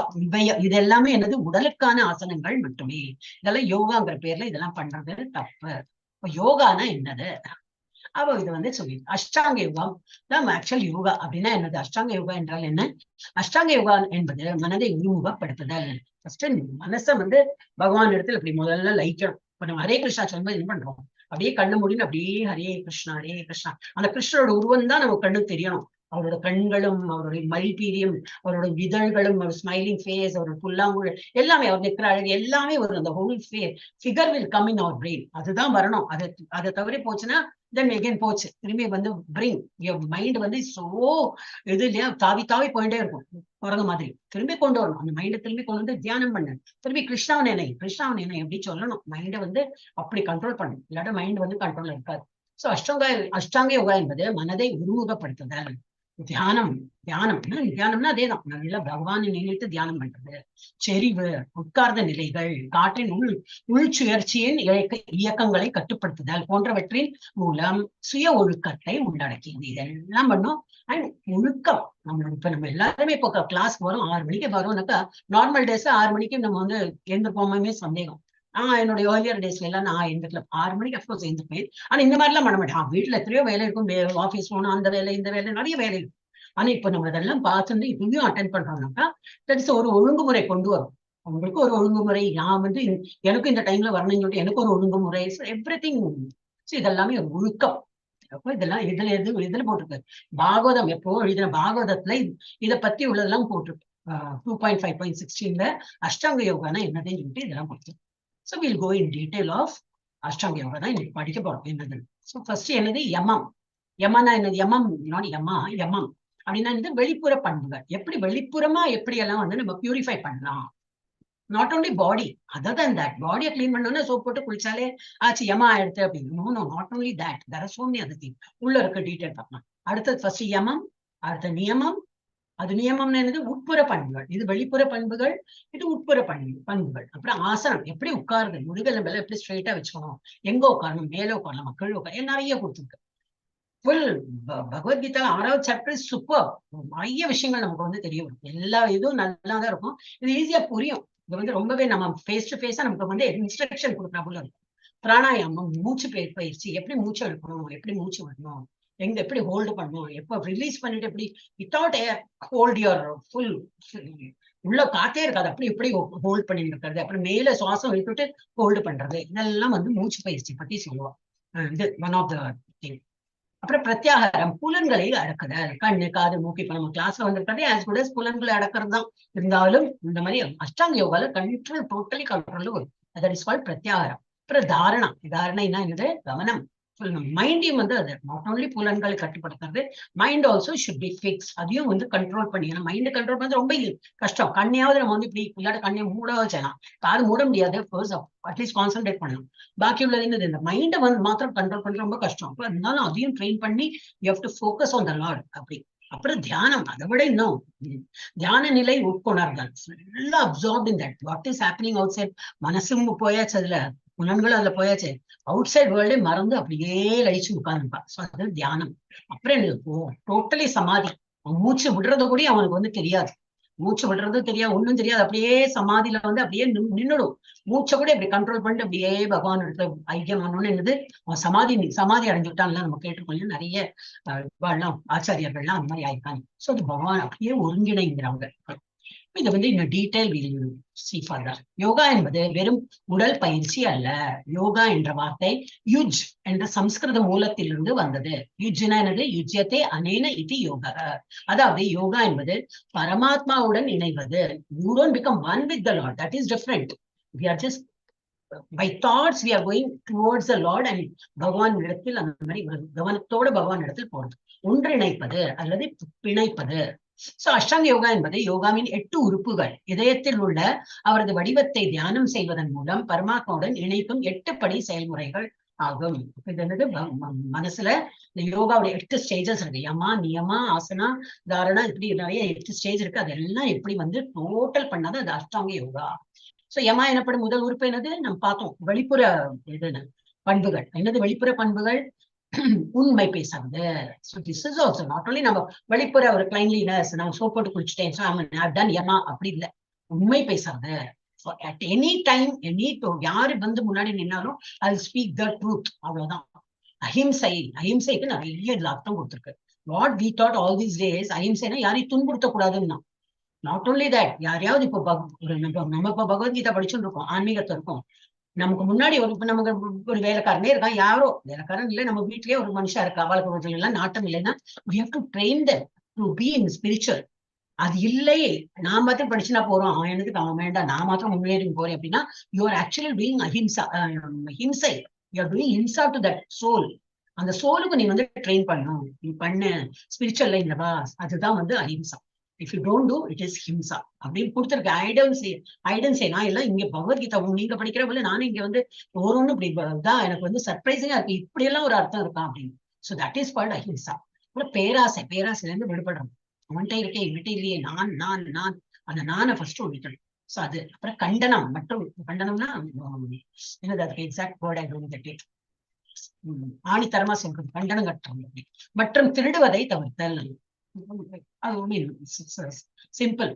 இது எல்லாமே என்னது, உடலுக்கான ஆசனங்கள் மட்டுமே. இதெல்லாம் யோகாங்கிற பேர்ல இதெல்லாம் பண்றது தப்பு. யோகானா என்னது, அப்போ இது வந்து சொல்லி அஷ்டாங்க யோகம் தான் ஆக்சுவல் யோகா. அப்படின்னா என்னது, அஷ்டாங்க யோகா என்றால் என்ன? அஷ்டாங்க யோகா என்பது மனதை ஒருமுகப்படுத்துதல். ஃபர்ஸ்ட் மனசை வந்து பகவான் இடத்துல இப்படி முதல்ல லைக்கணும். இப்ப நம்ம ஹரே கிருஷ்ணா சொல்லும்போது என்ன பண்றோம், அப்படியே கண்ணு முடின்னு அப்படியே ஹரே கிருஷ்ணா ஹரே கிருஷ்ணா. அந்த கிருஷ்ணரோட உருவம் தான் நம்ம கண்ணுக்கு தெரியணும். அவரோட கண்களும், அவருடைய மல்பீரியம், அவரோட இதழ்களும், அவர் ஸ்மைலிங் ஃபேஸ், அவரோட புல்லாங்குழல் எல்லாமே, அவர் நிற்கிற அழகு எல்லாமே வரும். அந்த whole figure will come in our brain. அதுதான் வரணும். அதை தவறி போச்சுன்னா தென் எகைன் போச்சு. திரும்பி வந்து பிரிங் மைண்ட் வந்து சோ இது இல்லையா, தாவி போயிட்டே இருக்கும் குரங்கு மாதிரி. திரும்பி கொண்டு வரணும் அந்த மைண்டை, திரும்பி கொண்டு வந்து தியானம் பண்ணு. திரும்பி கிருஷ்ணாவன் என்ன எப்படி சொல்லணும், மைண்டை வந்து அப்படி கண்ட்ரோல் பண்ணும். இல்லாட்ட மைண்ட் வந்து கண்ட்ரோல் இருக்காது. சோ அஷ்டாங்க யோகா என்பது மனதை ஒருமுகப்படுத்துதல். தியானம்னா அதேதான், நல்லா பகவானை நினைத்து தியானம் பண்றது. செறிவு, உட்கார்ந்த நிலைகள், காற்றின் உள் சுழற்சியின் இயக்கங்களை கட்டுப்படுத்துதல் போன்றவற்றின் மூலம் சுய ஒழுக்கத்தை உள்ளடக்கியது. இதெல்லாம் பண்ணும். அண்ட் ஒழுக்கம், நம்ம எல்லாருமே இப்போ கிளாஸ் வரும் 6 மணிக்கு வரோம்னாக்கா, நார்மல் டேஸ்ல 6 மணிக்கு நம்ம வந்து எழுந்திருப்போமே சந்தேகம். என்னுடைய ஏர்லியர் டேஸ்ல எல்லாம் நான் எழுந்துக்கல 6 மணிக்கு அப்கோர்ஸ் எழுந்துப்பேன். ஆனா இந்த மாதிரி எல்லாம் பண்ண மாட்டேன். வீட்டுல எத்தனையோ வேலை இருக்கும், ஆஃபீஸ் போகணும், அந்த வேலை இந்த வேலை நிறைய வேலை இருக்கும். ஆனா இப்ப நம்ம இதெல்லாம் பார்த்துட்டு இப்பயும் அட்டென்ட் பண்றோம்னாக்கா தட்ஸ் ஒரு ஒழுங்குமுறை கொண்டு வரும். அவங்களுக்கு ஒரு ஒழுங்குமுறை, நான் வந்து எனக்கும் இந்த டைம்ல வரணும்னு சொல்லிட்டு எனக்கு ஒரு ஒழுங்குமுறை, எவ்ரிதிங். இதெல்லாமே ஒரு ஒழுக்கம். இதெல்லாம் இதுல போட்டிருக்கு. பாகவதம் எப்போ எழுதின பாகவதத்துல இதை பத்தி உள்ளதெல்லாம் போட்டிருக்கு. 2.5.16 அஷ்டாங்க யோகானா என்னதுன்னு சொல்லிட்டு இதெல்லாம் போட்டிருக்கு. So we'll go in detail of அஷ்டாங்க யோகா தான் இன்னைக்கு படிக்க போறோம் என்னது. ஸோ ஃபர்ஸ்ட் என்னது யமம். யமனா என்னது, யமம் அப்படின்னா இந்த வெளிப்புற பண்புகள். எப்படி வெளிப்புறமா எப்படி எல்லாம் வந்து நம்ம பியூரிஃபை பண்ணலாம். Not only body, other than that. பாடியை கிளீன் பண்ணோம்னா சோப் போட்டு குளிச்சாலே ஆச்சு யமா ஆயிடுத்து அப்படின்னு. No, not only that, there are so many other thing. உள்ள இருக்க டீடைல் பார்க்கலாம். அடுத்தது ஃபர்ஸ்ட் யமம், அடுத்த நியமம். அது நியமம்னு என்னது, உட்புற பண்புகள். இது வெளிப்புற பண்புகள், இது உட்புற பண்புகள். அப்புறம் ஆசனம், எப்படி உட்காருது, முதுகெலும்பெல்லாம் எப்படி ஸ்ட்ரெயிட்டா வச்சுக்கணும், எங்க உட்காரணும், மேல உட்காரலாம், மக்கள் உட்கார, நிறைய கொடுத்துருக்கு. ஃபுல் பகவத்கீதா 6வது சாப்டர் சூப்பர். நிறைய விஷயங்கள் நமக்கு வந்து தெரிய வரும். எல்லா இதுவும் நல்லா தான் இருக்கும். இது ஈஸியா புரியும். இது வந்து ரொம்பவே நம்ம ஃபேஸ் டு ஃபேஸா நமக்கு வந்து இன்ஸ்ட்ரக்ஷன் கொடுக்குற போல இருக்கும். பிராணாயாமம், மூச்சு பயிற்சி, எப்படி மூச்சு எடுக்கணும், எப்படி மூச்சு விடணும், எங்க எப்படி ஹோல்டு பண்ணணும், எப்ப ரிலீஸ் பண்ணிட்டு எப்படி without air hold your full, உள்ள காத்தே இருக்காது, அப்படி எப்படி ஹோல்ட் பண்ணிட்டு இருக்கிறது, அப்புறம் மேல சுவாசம் விட்டுட்டு ஹோல்டு பண்றது, இதெல்லாம் வந்து மூச்சு பயிற்சி பத்தி சொல்லுவோம். இது ஒன் ஆஃப் த திங். அப்புறம் பிரத்யாகாரம், புலன்களை அடக்குதல். கண்ணு, காது, மூக்கு. இப்ப நம்ம கிளாஸ்ல வந்திருக்கிறதே ஆஸ் குட் அஸ் புலன்களை அடக்கிறது தான். இருந்தாலும் இந்த மாதிரி அஷ்டாங்க யோகால கண்ட்ரோல், டோட்டலி கண்ட்ரோல் வரும். That is called Pratyaharam. அப்புறம் தாரணா. தாரணைனா என்னது? கவனம். மைண்டையும் வந்து அது நாட் ஓன்லி புலன்களை கட்டுப்படுத்துறது, mind also should be fix. அதையும் வந்து கண்ட்ரோல் பண்ணி, ஏன்னா மைண்ட் கண்ட்ரோல் பண்ணது ரொம்ப கஷ்டம். கண்ணையாவது நம்ம வந்து இப்படி இல்லாத கண்ணை மூட வச்சலாம், காது மூட முடியாது, அட்லீஸ்ட் கான்சென்ட்ரேட் பண்ணணும். பாக்கி உள்ளது என்னது? இந்த மைண்டை வந்து மாத்திரம் கண்ட்ரோல் பண்றது ரொம்ப கஷ்டம். அப்ப இருந்தாலும் அதையும் ட்ரெயின் பண்ணி you have to focus on the Lord. அப்படி. அப்புறம் தியானம். அதை விட இன்னும் தியான நிலை உட்கொணர்தல். ஃபுல்லா absorbed in that what is happening outside. மனசும் போயாச்சு, அதுல புலன்களும் அதுல போயாச்சு, அவுட் சைட் வேர்ல்டே மறந்து அப்படியே லயிச்சு உட்கார்ந்துப்பா. சோ அது தியானம். அப்புறம் டோட்டலி சமாதி. மூச்சு விடுறது கூட அவனுக்கு வந்து தெரியாது, மூச்சு விடுறது தெரியாது, ஒண்ணும் தெரியாது. அப்படியே சமாதியில வந்து அப்படியே நின்னுடும். மூச்சை கூட இப்படி கண்ட்ரோல் பண்ணிட்டு அப்படியே பகவான் இடத்துல ஐக்கியம் பண்ணணும்னு என்னது, அவன் சமாதி அடைஞ்சுட்டான்ல. நம்ம கேட்டுக்கொள்ள நிறைய ஆச்சாரியர்கள்லாம் அந்த மாதிரி ஆயிருக்காங்க. சோ அது பகவான் அப்படியே ஒருங்கிணைங்கிறாங்க. இதை வந்து இன்னும் டீடைல் see further. யோகா என்பது வெறும் உடல் பயிற்சி அல்ல. யோகா என்ற வார்த்தை யுஜ் என்ற சம்ஸ்கிருத மூலத்திலிருந்து வந்தது. யுஜ்னா என்னது? யுஜ்யத்தே அனேன இது யோகா. அதாவது யோகா என்பது பரமாத்மாவுடன் இணைவது. You don't become one with the Lord. That is different. We are just by thoughts we are going towards the Lord and பகவான் இடத்தில் அந்த மாதிரி கவனத்தோட பகவான் இடத்தில் போறது. ஒன்றிணைப்பது அல்லது பிணைப்பது. சோ அஷ்டாங்க யோகா என்பது யோகாவின் 8 உறுப்புகள். இதயத்தில் உள்ள அவரது வடிவத்தை தியானம் செய்வதன் மூலம் பரமாத்மாவுடன் இணைக்கும் 8 படி செயல்முறைகள் ஆகும். இது என்னது? மனசுல இந்த யோகாவுடைய 8 ஸ்டேஜஸ் இருக்கு. யமா, நியமா, ஆசனா, தாரணா, இப்படி நிறைய 8 ஸ்டேஜ் இருக்கு. அதெல்லாம் எப்படி வந்து டோட்டல் பண்ணாதான் அது அஷ்டாங்க யோகா. சோ யமா எனப்படும் முதல் உறுப்பு என்னது? நம்ம பார்த்தோம், வெளிப்புற இதுன்னு பண்புகள். என்னது வெளிப்புற பண்புகள்? உண்மை பேசுறது. So this is also not only நம்ம வெளிப்புற ஒரு கிளைன்லினஸ், நான் சோப் போட்டு குளிச்சுட்டேன், so I've done யமா, அப்படி இல்லை. உண்மை பேசுறது. So at any time, யாரு வந்து முன்னாடி நின்னாலும் I'll speak the truth. அவ்வளவுதான். அஹிம்சைக்கு நிறைய அர்த்தம் கொடுத்திருக்கு. What we thought all these days, அஹிம்சைனா யாரையும் துன்புறுத்த கூடாதுன்னா. நாட் ஓன்லி தட், யாரையாவது இப்போ நம்ம இப்போ பகவத்கீதா படிச்சுட்டு இருக்கோம், ஆன்மீகத்தை இருக்கோம். நமக்கு முன்னாடி நமக்கு ஒரு வேலைக்காரனே இருக்கான், யாரோ வேலைக்காரன் இல்லை, நம்ம வீட்லயே ஒரு மனுஷா இருக்கா, அவளுக்கு கொஞ்சம் எல்லாம் நாட்டம் இல்லைன்னா we have to train them to be in spiritual. அது இல்லை, நான் மாத்திரம் படிச்சுனா போறோம், எனக்கு அவன் வேண்டாம், நான் மாத்திரம் முன்னேறி போறேன் அப்படின்னா you are actually doing ஹிம்சை. you are doing himsa to that soul. அந்த சோலுக்கு நீ வந்து ட்ரெயின் பண்ணணும், நீ பண்ணு ஸ்பிரிச்சுவல் லைன்ல வா, அதுதான் வந்து அஹிம்சா. If you don't do, it is ஹிம்சா அப்படின்னு கொடுத்துருக்கு. ஐடன்சே நான் எல்லாம் இங்க பகவத்கீதா நீங்க படிக்கிற போல நானும் இங்க வந்து ஒவ்வொன்னு இப்படி தான் எனக்கு வந்து சர்ப்ரைசிங்கா இருக்கு, இப்படி எல்லாம் ஒரு அர்த்தம் இருக்கா அப்படின்னு. சோ தட் இஸ் கால்ட் அஹிம்சா. அப்புறம் பேராசையில இருந்து விடுபடணும். அவன்கிட்ட இருக்கே, இவன்கிட்ட இல்லையே, நான் அந்த நானை ஃபர்ஸ்ட் ஒழிக்கணும். சோ அது. அப்புறம் கண்டனம். மற்றும் கண்டனம்னா என்னது? அதுக்கு exact word I don't get it. ஆணித்தரமா சொல்றது கண்டனம் கட்டுறது. மற்றும் திருடுவதை தவிர்த்தல். Simple.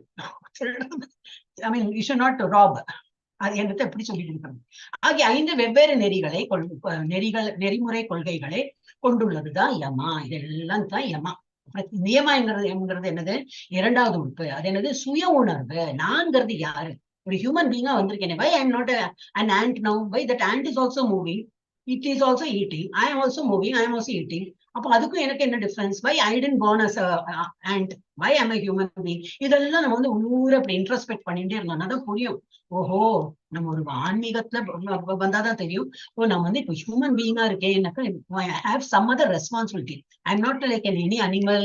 I mean, you should not rob. அது என்னத்தை எப்படி சொல்லிட்டு இருக்காங்க. ஆகிய 5 வெவ்வேறு நெறிமுறை கொள்கைகளை கொண்டுள்ளதுதான் யமா. இதெல்லாம் தான் யமா. நியமா என்கிறது என்னது? 2வது உறுப்பு. அது என்னது? சுய உணர்வு. நான்கிறது யாரு? ஒரு ஹியூமன் பீங்கா வந்திருக்கேன். why I am not an ant now? why that ant is also moving, it is also eating, I am also moving, I am also eating. அப்ப அதுக்கும் எனக்கு என்ன difference? why I didn't born as a ant, why am I human being? இதெல்லாம் நம்ம வந்து உள்ளூர அப்படி introspect பண்ணிட்டே இருந்தோம்னா தான் புரியும். ஓஹோ, நம்ம ஒரு ஆன்மீகத்துல வந்தாதான் தெரியும், ஓ நம்ம வந்து இப்போ human பீயிங்கா இருக்கேன்னாக்கா I have some other responsibility. I am not like any animal.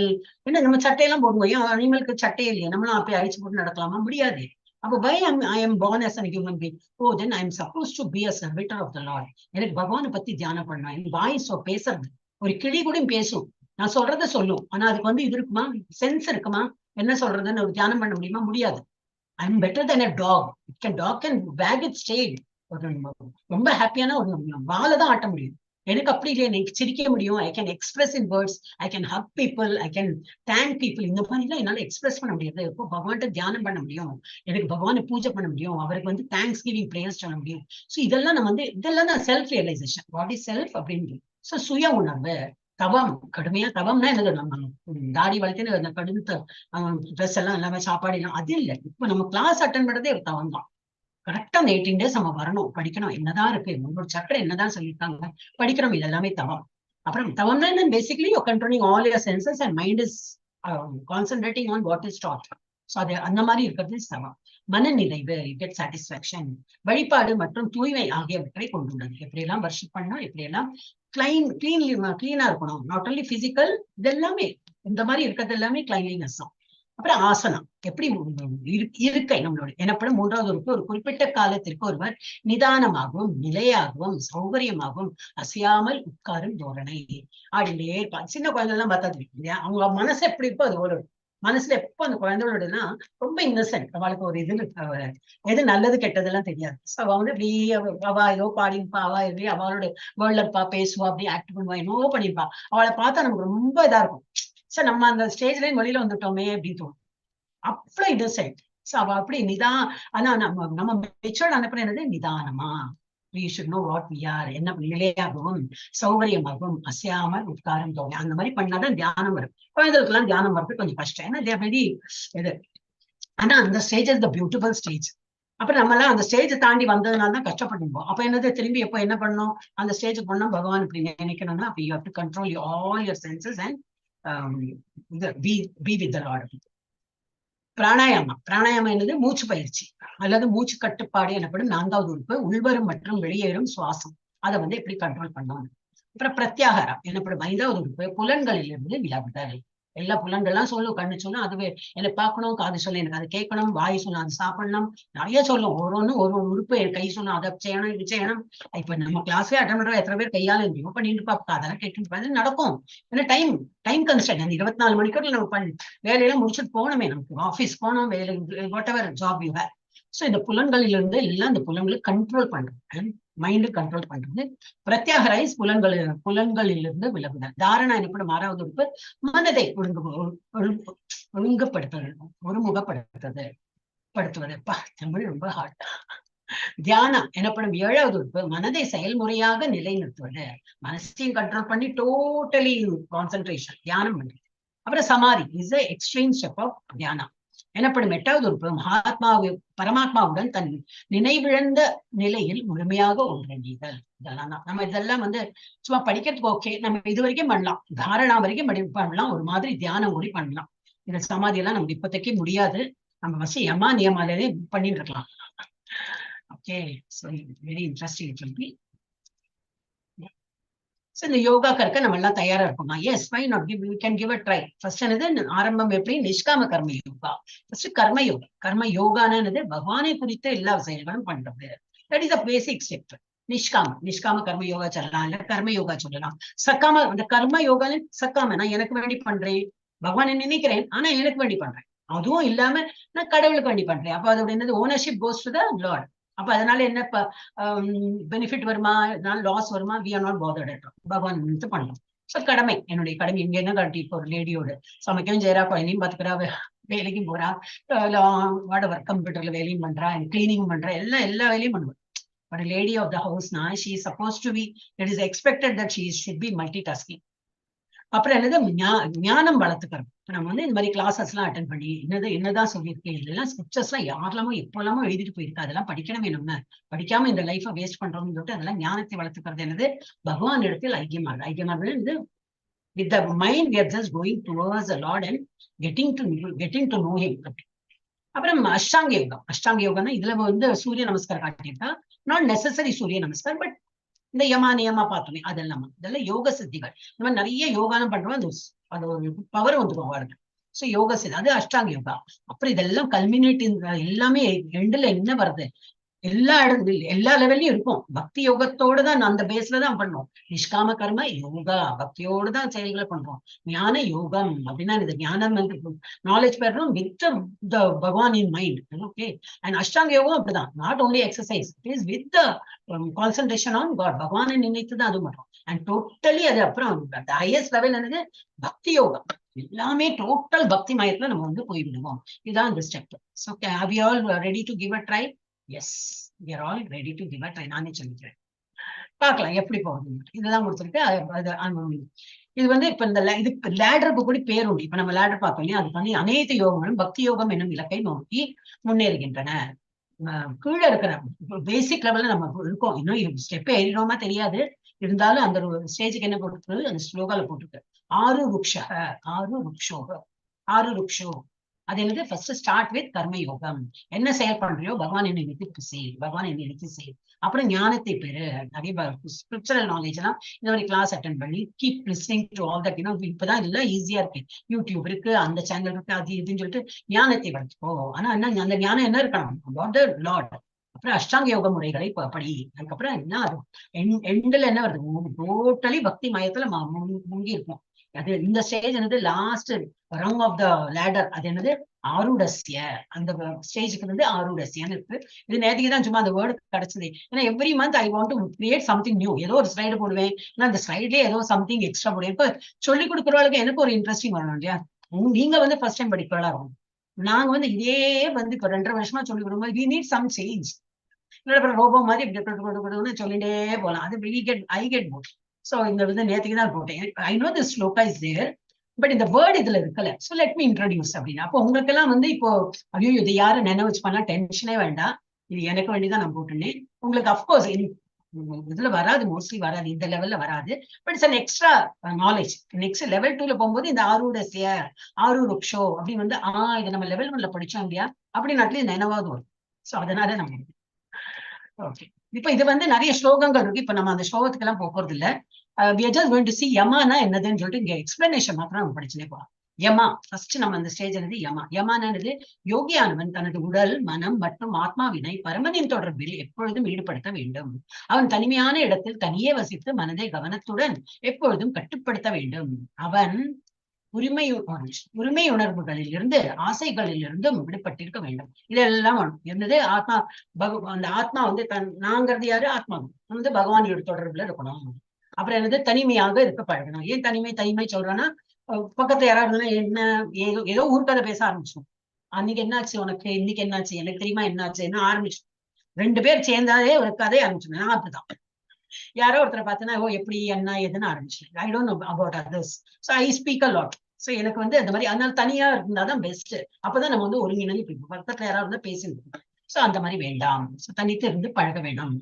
என்ன நம்ம சட்டையெல்லாம் போடுவோம், ஏன் அனிமலுக்கு சட்டையே இல்லையா? நம்மளும் அப்படி அழிச்சு போட்டு நடக்கலாமா? முடியாது. அப்போ why I am born as a human being? Oh, then I am supposed to be a servitor of the Lord. எனக்கு பகவானை பத்தி தியானம் பண்ணா. என் வாய்ஸ் பேசுறது, ஒரு கிளி கூட பேசும், நான் சொல்றத சொல்லும், ஆனா அதுக்கு வந்து இது இருக்குமா, சென்ஸ் இருக்குமா, என்ன சொல்றதுன்னு ஒரு தியானம் பண்ண முடியுமா? முடியாது. I am better than a dog. Dog can wag its tail. ரொம்ப ஹாப்பியான ஒரு வாழை தான் ஆட்ட முடியும். எனக்கு அப்படி இல்லை, எனக்கு சிரிக்க முடியும். I can express in words, I can hug people, I can thank people. இந்த மாதிரிலாம் என்னால எக்ஸ்பிரஸ் பண்ண முடியாது. இப்போ பகவான்கிட்ட தியானம் பண்ண முடியும், எனக்கு பகவானை பூஜை பண்ண முடியும், அவருக்கு வந்து தேங்க்ஸ் கிவிங் பிரேயர்ஸ் பண்ண முடியும். ஸோ இதெல்லாம் நம்ம வந்து இதெல்லாம் தான் self realisation. What is self அப்படின்னு. ஸோ சுய உணர்வு. தவம். கடுமையா தவம்னா என்னது? நம்ம தாடி வளர்த்து கடுத்த ட்ரெஸ் எல்லாம் எல்லாமே சாப்பாடு எல்லாம் அது இல்லை. இப்போ நம்ம கிளாஸ் அட்டன் பண்றதே ஒரு தவம் தான். கரெக்டா அந்த 18 days நம்ம வரணும், படிக்கணும். என்னதான் இருக்கு உங்களோட சக்கரை என்னதான் சொல்லியிருக்காங்க, படிக்கிறோம். இது எல்லாமே தவம். அப்புறம் தவம்னா என்ன? Basically you controlling all your census and mind is concentrating on what is dot. So அது அந்த மாதிரி இருக்கிறது தவம். மனநிறைவு, கெட் சாட்டிஸ்பாக்சன், வழிபாடு மற்றும் தூய்மை ஆகியவற்றை கொண்டுள்ளது. எப்படியெல்லாம் வர்ஷிப் பண்ணணும், எப்படியெல்லாம் கிளீனா இருக்கணும். நாட் ஒன்லி பிசிக்கல், இது எல்லாமே இந்த மாதிரி இருக்கிறது எல்லாமே கிளைன்லினஸ் தான். அப்புறம் ஆசனம், எப்படி இருக்கை நம்மளோட எனப்படும் மூன்றாவது உறுப்பு. ஒரு குறிப்பிட்ட காலத்திற்கு ஒருவர் நிதானமாகவும் நிலையாகவும் சௌகரியமாகவும் அசையாமல் உட்காரும் தோரணை. ஆடிண்டே இருப்பாங்க. சின்ன குழந்தை எல்லாம் பார்த்தா தெரியும், அவங்க மனசு எப்படி இருக்கோ அது ஒரு மனசுல எப்போ அந்த குழந்தைகளோடனா ரொம்ப இன்னசென்ட். அவளுக்கு ஒரு இது எது நல்லது கெட்டதெல்லாம் தெரியாது. ஸோ அவ வந்து இப்படி அவ ஏதோ பாடிப்பா, அவ எப்படி அவளோட வேர்ல்ட்ல இருப்பா, பேசுவா, அப்படி ஆக்ட் பண்ணுவா, என்னவோ பண்ணிப்பா. அவளை பார்த்தா நமக்கு ரொம்ப இதா இருக்கும். சோ நம்ம அந்த ஸ்டேஜ்ல வெளியில வந்துட்டோமே அப்படின்னு தோணும். அவ்வளவு இன்னசென்ட். சோ அவ அப்படி ஆனா நம்ம மெச்சூர்ட் அனுப்புற என்னது நிதானமா, we should know what we are, என்ன நிலையாகவும் சௌகரியமாகவும் அசையாமல் உட்காரம் தோணும். அந்த மாதிரி பண்ணாதான் தியானம் வரும். குழந்தைகளுக்கு எல்லாம் தியானம் வர்றது கொஞ்சம் கஷ்டம். ஏன்னா வெரி இது. ஆனா அந்த stage is the beautiful stage. அப்புறம் நம்ம எல்லாம் அந்த ஸ்டேஜ் தாண்டி வந்ததுனால தான் கஷ்டப்பட்டுப்போம். அப்ப என்னது திரும்பி எப்போ என்ன பண்ணணும், அந்த ஸ்டேஜுக்கு போனா பகவான் இப்படி நினைக்கணும்னா அப்ப you have to control all your census and be with the Lord. பிராணாயாமம் என்னது? மூச்சு பயிற்சி அல்லது மூச்சு கட்டுப்பாடு எனப்படும் 4வது உறுப்பு. உள்வரும் மற்றும் வெளியேறும் சுவாசம், அதை வந்து எப்படி கண்ட்ரோல் பண்ணணும். அப்புறம் பிரத்யாகாரம் எனப்படும் 5வது உறுப்பு. புலன்களிலிருந்து விலகுதல். எல்லா புலன்கள்லாம் சொல்லும், கண்ணு சொல்லும் அதுவே என்னை பார்க்கணும், காது சொல்லும் எனக்கு அது கேட்கணும், வாய் சொல்லும் அது சாப்பிடணும், நிறைய சொல்லும். ஒரு உறுப்பு என் கை சொல்லும் அதை செய்யணும் இது செய்யணும். இப்ப நம்ம கிளாஸே அட்டன் பண்றோம், எத்தனை பேர் கையால இருந்தோம் பண்ணிட்டு பாப்பா, அதெல்லாம் கேட்டு நடக்கும். ஏன்னா டைம் கன்ஸ்டன்ட். அந்த 24 மணிக்கூட நம்ம வேலையெல்லாம் முடிச்சுட்டு போகணுமே, நமக்கு ஆஃபீஸ் போகணும், வேலை what ever job you have. So இந்த புலன்களிலிருந்து எல்லாம் இந்த புலன்களை கண்ட்ரோல் பண்றது, மைண்டு கண்ட்ரோல் பண்றது. பிரத்யாகரைஸ் புலன்களிலிருந்து விலகுதல். தாரணா எனப்படும் 6வது உறுப்பு. மனதை ஒருமுகப்படுத்துவது. தமிழ் ரொம்ப ஹார்ட். தியானம் எனப்படும் 7வது உறுப்பு. மனதை செயல்முறையாக நிலைநிறுத்துவது. மனசையும் கண்ட்ரோல் பண்ணி டோட்டலி கான்சென்ட்ரேஷன் தியானம் பண்றது. அப்புறம் சமாதி is the extreme step of தியானம் எனப்படும் 8வது உறுப்பு. பரமாத்மாவுடன் தன் நினைவிழந்த நிலையில் முழுமையாக ஒன்றிணைதல். இதெல்லாம் தான் நம்ம இதெல்லாம் வந்து சும்மா படிக்கிறதுக்கு ஓகே, நம்ம இது வரைக்கும் பண்ணலாம், தாரணா வரைக்கும் பண்ணலாம், ஒரு மாதிரி தியானம் கூட பண்ணலாம். இந்த சமாதி எல்லாம் நமக்கு இப்போதைக்கு முடியாது. நம்ம ஃபர்ஸ்ட் யமா நியமாலே பண்ணிட்டு இருக்கலாம். Okay, so very interesting it will be. So இந்த யோகா கற்க நம்ம எல்லாம் தயாரா இருக்கோமா? Yes, why not, we can give a try. First என்னது ஆரம்பம் எப்படி? நிஷ்காம கர்ம யோகா. ஃபர்ஸ்ட் கர்ம யோகானது பகவானை குறித்த எல்லா செயல்களும் பண்றது. That is the basic step. Nishkama Karma Yoga சொல்லலாம், இல்ல கர்ம யோகா சொல்லலாம். சக்காம அந்த கர்ம யோகால சக்காம நான் எனக்கு வேண்டி பண்றேன், பகவானை நினைக்கிறேன் ஆனா எனக்கு வேண்டி பண்றேன், அதுவும் இல்லாம நான் கடவுளுக்கு வேண்டி பண்றேன். அப்ப அதோட என்னது? Ownership goes to the Lord. அப்ப அதனால என்ன பெனிஃபிட் வருமா, லாஸ் வருமா? We are not bothered. பகவான் நினைத்து பண்ணலாம். ஸோ கடமை, என்னுடைய கடமை இங்க என்ன காட்டி, இப்போ ஒரு லேடியோட சமைக்கவும் செய்யறா, குழந்தையும் பாத்துக்கிறா, வேலைக்கும் போறா, வாடவர் கம்ப்யூட்டர்ல வேலையும் பண்றா, கிளீனிங் பண்றா, எல்லா வேலையும் பண்ணுவேன். But lady of the house she is suppose to be, it is expected that she should be multi tasking. அப்புறம் என்னது? ஞானம் வளர்த்துக்கிறோம். நம்ம வந்து இந்த மாதிரி கிளாஸஸ் எல்லாம் அட்டன் பண்ணி என்னதான் சொல்லியிருக்கேன், இதெல்லாம் ஸ்கிரிப்சர்ஸ் எல்லாம் யாரெல்லாமோ எப்பெல்லாமோ எழுதிட்டு போயிருக்கு, அதெல்லாம் படிக்கணுமே. நம்ம படிக்காம இந்த லைஃபை வேஸ்ட் பண்றோம்னு சொல்லிட்டு அதெல்லாம் ஞானத்தை வளர்த்துக்கிறது என்னது? பகவான் இடத்தில் ஐக்கியமாகுது. இது with the mind we are just going towards the Lord and getting to know him. அப்புறம் அஷ்டாங்க யோகம்னா இதுல வந்து சூரிய நமஸ்கார் காட்டியிருக்கா. நாட் நெசசரி சூரிய நமஸ்கார், பட் இந்த யமா நியமா பார்த்தோமே அதெல்லாம் யோக சித்திகள். இந்த மாதிரி நிறைய யோகானம் பண்றோம், அந்த ஒரு பவர் வந்துடும் அவருக்கு. சோ யோக சித்தி அது அஷ்டாங்க யோகா. அப்புறம் இதெல்லாம் கல்மினேட் எல்லாமே எண்டுல என்ன வருது? எல்லா லெவல்லையும் இருக்கும். பக்தி யோகத்தோட தான் அந்த பேஸ்ல தான் பண்ணோம். நிஷ்காம கர்ம யோகா பக்தியோடு தான் செயல்களை பண்றோம். ஞான யோகம் அப்படின்னா இந்த ஞானம் நாலேஜ் பெறணும் வித் த பகவான் இன் மைண்ட். ஓகே, அண்ட் அஷ்டாங்க யோகம் அப்படிதான். Not only exercise, it is with the concentration on god. பகவானை நினைத்து தான் அது பண்றோம். அண்ட் டோட்டலி அது அப்புறம் ஹையஸ்ட் லெவல் என்னது? பக்தி யோகம். எல்லாமே டோட்டல் பக்தி மயத்துல நம்ம வந்து போய்விடுவோம். இதுதான் இந்த step. So are we all ready to give a try? Yes, we are all ready to give a try. நானே சொல்லிக்கிறேன், பார்க்கலாம் எப்படி போகுது. இதுதான் கொடுத்துருக்கு. இது வந்து இப்ப இந்த இதுக்கு லேடருக்கு கூட பேர் உண்டு. இப்ப நம்ம லேடர் பார்த்தோம் இல்லையா, அதுக்கு வந்து அனைத்து யோகங்களும் பக்தி யோகம் என்னும் இலக்கை நோக்கி முன்னேறுகின்றன. கீழே இருக்கிற பேசிக் லெவல்ல நம்ம இருக்கோம். இன்னும் ஸ்டெப் ஏறினோமா தெரியாது. இருந்தாலும் அந்த ஒரு ஸ்டேஜுக்கு என்ன போட்டுருக்கு, அந்த ஸ்லோகால போட்டுருக்கு, ஆறு ருக்ஷக ஆறு ருக்ஷோக ஆறு ருக்ஷோ. அது என்னது, ஃபர்ஸ்ட் ஸ்டார்ட் வித் கர்ம யோகம். என்ன செயல் பண்றியோ பகவான் என்னை நிறுத்தி செய், பகவான் என்னை நிறுத்தி செய். அப்புறம் ஞானத்தை பெரு. நிறைய ஸ்பிரிச்சுவல் நாலேஜ் எல்லாம் இந்த மாதிரி கிளாஸ் அட்டன் பண்ணி keep listening to all that. இப்பதான் இதெல்லாம் ஈஸியா இருக்கு, யூடியூப் இருக்கு, அந்த சேனல் இருக்கு, அது இதுன்னு சொல்லிட்டு ஞானத்தை வளர்த்துக்கோ. ஆனா என்ன, அந்த ஞானம் என்ன இருக்கணும், அபவுட் த லார்ட். அப்புறம் அஷ்டாங்க யோக முறைகளை படி. அதுக்கப்புறம் என்ன எண்ட்ல என்ன வருது, டோட்டலி பக்தி மயத்துல முங்கி இருக்கும். அது இந்த ஸ்டேஜ் என்னது, last rung of the ladder. அது என்னது, ஆருடஸ்ய. அந்த ஸ்டேஜுக்கு வந்து ஆருடஸ்யன்னு இருக்கு. இது நேற்றுக்கு தான் சும்மா அந்த வேர்டு கிடைச்சது. ஏன்னா every month I want to create something new. ஏதோ ஒரு ஸ்லைடு போடுவேன், ஏன்னா அந்த ஸ்லைட்லயே ஏதோ சம்திங் எக்ஸ்ட்ரா போடுவேன். இப்ப சொல்லிக் கொடுக்குறவங்களுக்கு எனக்கு ஒரு இன்ட்ரெஸ்டிங் வரணும் இல்லையா. நீங்க வந்து ஃபர்ஸ்ட் டைம் படிக்கிறவளா இருக்கும், நாங்க வந்து இதே வந்து இப்ப 2.5 வருஷமா சொல்லிக் கொடுக்கும்போது we need some change. Robot மாதிரி இப்படி சொல்லிட்டே போகலாம். அது ஐ கெட் போட். சோ இந்த வந்து நேற்றுக்கு தான் போட்டேன். I know this shloka is there, but இந்த வேர்ட் இதுல இருக்கல. சோ லெட் மீ இன்ட்ரோடியூஸ் அப்படின்னு. அப்போ உங்களுக்கு எல்லாம் வந்து இப்போ ஐயோ இது யாரும் நினைவு பண்ணா டென்ஷனே வேண்டாம், இது எனக்கு வேண்டிதான் நான் போட்டுனேன். உங்களுக்கு அப்கோர்ஸ் இதுல வராது, மோஸ்ட்லி வராது, இந்த லெவல்ல வராது. But it's an extra knowledge. Next level 2ல போகும்போது இந்த ஆரூடஸ்ய ஆறு ருக்ஷோ அப்படின்னு வந்து இதை நம்ம லெவல் 1ல படிச்சோம் இல்லையா, அப்படின்னு அட்லீஸ்ட் நினைவாது வரும். சோ அதனால நம்ம ஓகே. இப்ப இது வந்து நிறைய ஸ்லோகங்கள் இருக்கு. இப்ப நம்ம அந்த ஸ்லோகத்துக்கு எல்லாம் போறது இல்ல. we are just going to see யமானா என்னதுன்னு சொல்லிட்டு இங்க எக்ஸ்பிளனேஷன் மாத்திரம் நம்ம படிச்சுனே போலாம். யமா ஃபர்ஸ்ட் நம்ம அந்த ஸ்டேஜ் என்னது, யமா. யமானது யோகியானவன் தனது உடல், மனம் மற்றும் ஆத்மாவினை பரமனின் தொடர்பில் எப்பொழுதும் ஈடுபடுத்த வேண்டும். அவன் தனிமையான இடத்தில் தனியே வசித்து மனதை கவனத்துடன் எப்பொழுதும் கட்டுப்படுத்த வேண்டும். அவன் உரிமை உணர்வுகளில் இருந்து ஆசைகளில் இருந்தும் விடுபட்டிருக்க வேண்டும். இதெல்லாம் என்னது, ஆத்மா அந்த ஆத்மா வந்து நாங்கிறது யாரு, ஆத்மா வந்து பகவானோட தொடர்புல இருக்கணும். அப்புறம் என்னது, தனிமையாக இருக்க பழகணும். ஏன் தனிமை சொல்றேன்னா, பக்கத்துல யாராவது என்ன ஏதோ ஊர்க்கதை பேச ஆரம்பிச்சோம். அன்னைக்கு என்னாச்சு உனக்கு, இன்னைக்கு என்னாச்சு, எனக்கு தெரியுமா என்னாச்சு, என்ன ஆரம்பிச்சோம். 2 பேர் சேர்ந்தாலே ஒரு கதையை ஆரம்பிச்சோம். நான் அப்படிதான், யாரோ ஒருத்தரை பார்த்தனா எப்படி என்ன ஏதுன்னு ஆரம்பிச்சேன். I don't know about others, so I speak a lot. So எனக்கு வந்து அந்த மாதிரி, அதனால தனியா இருந்தாதான் பெஸ்ட். அப்பதான் நம்ம வந்து ஒருங்கிணைந்து பக்கத்துல யாராவது இருந்தா பேசணும். சோ அந்த மாதிரி வேண்டாம். சோ தனித்து இருந்து பழக வேண்டும்.